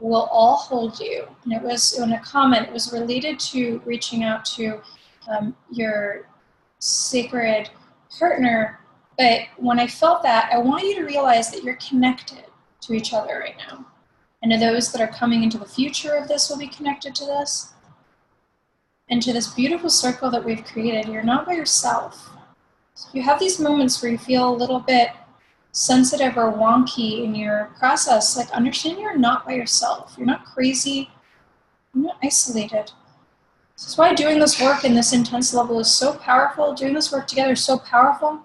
we'll all hold you. And it was in a comment, it was related to reaching out to your sacred partner. But when I felt that, I want you to realize that you're connected to each other right now. And to those that are coming into the future of this will be connected to this. And to this beautiful circle that we've created, you're not by yourself. So you have these moments where you feel a little bit sensitive or wonky in your process. Like, understand you're not by yourself. You're not crazy. You're not isolated. This is why doing this work in this intense level is so powerful. Doing this work together is so powerful.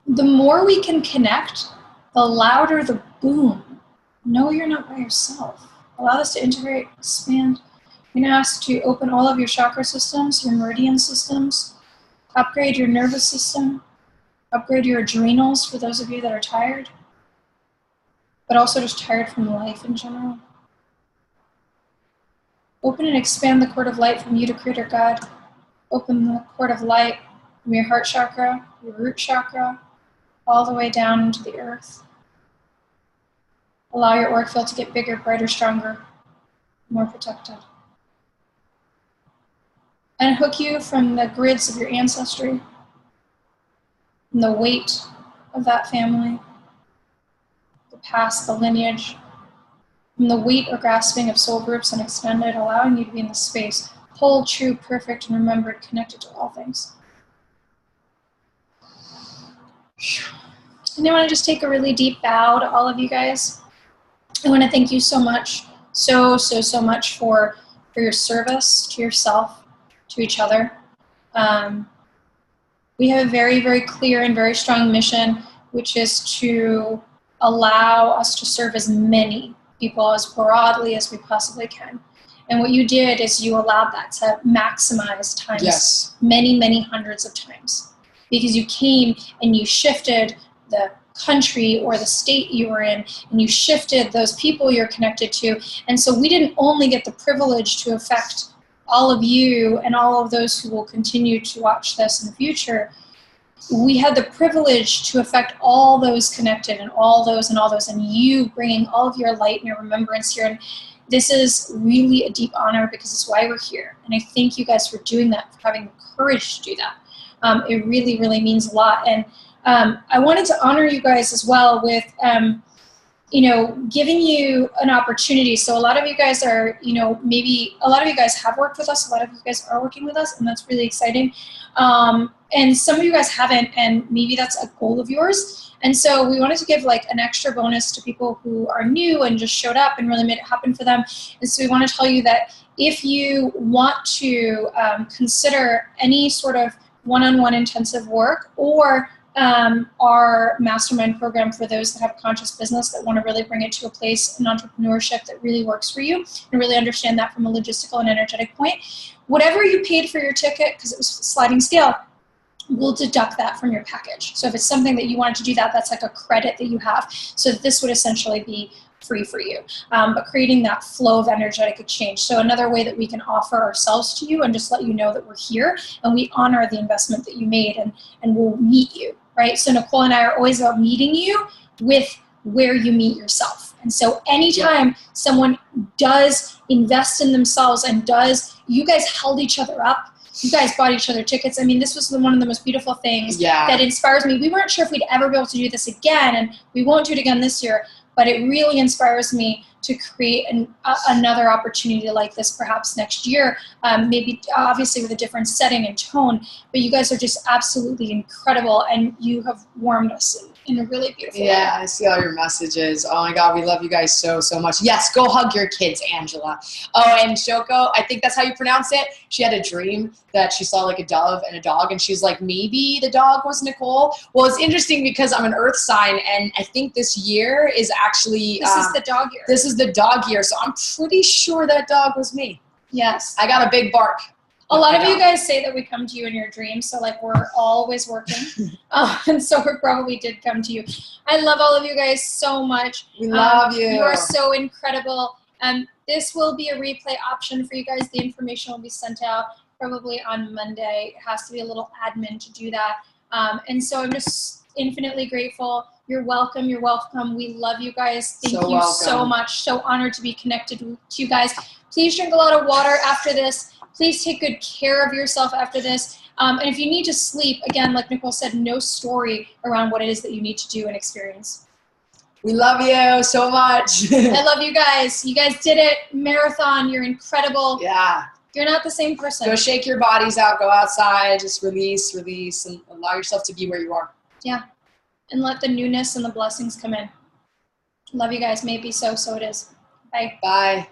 The more we can connect, the louder the boom. Know you're not by yourself. Allow this to integrate, expand. I'm going to ask to open all of your chakra systems, your meridian systems, upgrade your nervous system, upgrade your adrenals for those of you that are tired, but also just tired from life in general. Open and expand the cord of light from you to Creator God. Open the cord of light from your heart chakra, your root chakra, all the way down into the earth. Allow your auric field to get bigger, brighter, stronger, more protected. And hook you from the grids of your ancestry, from the weight of that family, the past, the lineage, from the weight or grasping of soul groups and extended, allowing you to be in the space, whole, true, perfect, and remembered, connected to all things. And I want to just take a really deep bow to all of you guys. I want to thank you so much, so much for your service to yourself, to each other. We have a very, very clear and very strong mission, which is to allow us to serve as many people as broadly as we possibly can. And what you did is you allowed that to maximize times many, many hundreds of times. Because you came and you shifted the country or the state you were in, and you shifted those people you're connected to. And so we didn't only get the privilege to affect all of you and all of those who will continue to watch this in the future. We had the privilege to affect all those connected and all those, and you bringing all of your light and your remembrance here. And this is really a deep honor because it's why we're here. And I thank you guys for doing that, for having the courage to do that. It really, really means a lot. And I wanted to honor you guys as well with, giving you an opportunity. So a lot of you guys are, maybe a lot of you guys have worked with us. A lot of you guys are working with us, and that's really exciting. And some of you guys haven't, and maybe that's a goal of yours. And so we wanted to give like an extra bonus to people who are new and just showed up and really made it happen for them. And so we want to tell you that if you want to consider any sort of one-on-one intensive work, or our mastermind program for those that have conscious business that want to really bring it to a place in entrepreneurship that really works for you and really understand that from a logistical and energetic point. Whatever you paid for your ticket, because it was sliding scale, we'll deduct that from your package. So if it's something that you wanted to do that's like a credit that you have. So this would essentially be free for you, but creating that flow of energetic exchange. So another way that we can offer ourselves to you and just let you know that we're here and we honor the investment that you made, and we'll meet you, right? So Nicole and I are always about meeting you with where you meet yourself. And so anytime someone does invest in themselves and you guys held each other up, You guys bought each other tickets. I mean, this was one of the most beautiful things that inspires me. We weren't sure if we'd ever be able to do this again, and we won't do it again this year, but it really inspires me to create another opportunity like this perhaps next year, maybe obviously with a different setting and tone, but you guys are just absolutely incredible, and you have warmed us in a really beautiful way. Yeah, I see all your messages. Oh my God, we love you guys so much. Yes, go hug your kids, Angela. Oh, and Shoko, I think that's how you pronounce it. She had a dream that she saw like a dove and a dog, and she's like, maybe the dog was Nicole. Well, it's interesting because I'm an earth sign, and I think this year is actually this is the dog year. This is the dog year, so I'm pretty sure that dog was me. Yes. I got a big bark. A lot of you guys say that we come to you in your dreams, so like we're always working, and so we probably did come to you. I love all of you guys so much. We love you. You are so incredible. This will be a replay option for you guys. The information will be sent out probably on Monday. It has to be a little admin to do that. And so I'm just infinitely grateful. You're welcome. You're welcome. We love you guys. Thank you so much. So honored to be connected to you guys. Please drink a lot of water after this. Please take good care of yourself after this. And if you need to sleep, again, like Nicole said, no story around what it is that you need to do and experience. We love you so much. I love you guys. You guys did it. Marathon. You're incredible. Yeah. You're not the same person. Go shake your bodies out. Go outside. Just release, and allow yourself to be where you are. Yeah. And let the newness and the blessings come in. Love you guys. May it be so, so it is. Bye. Bye.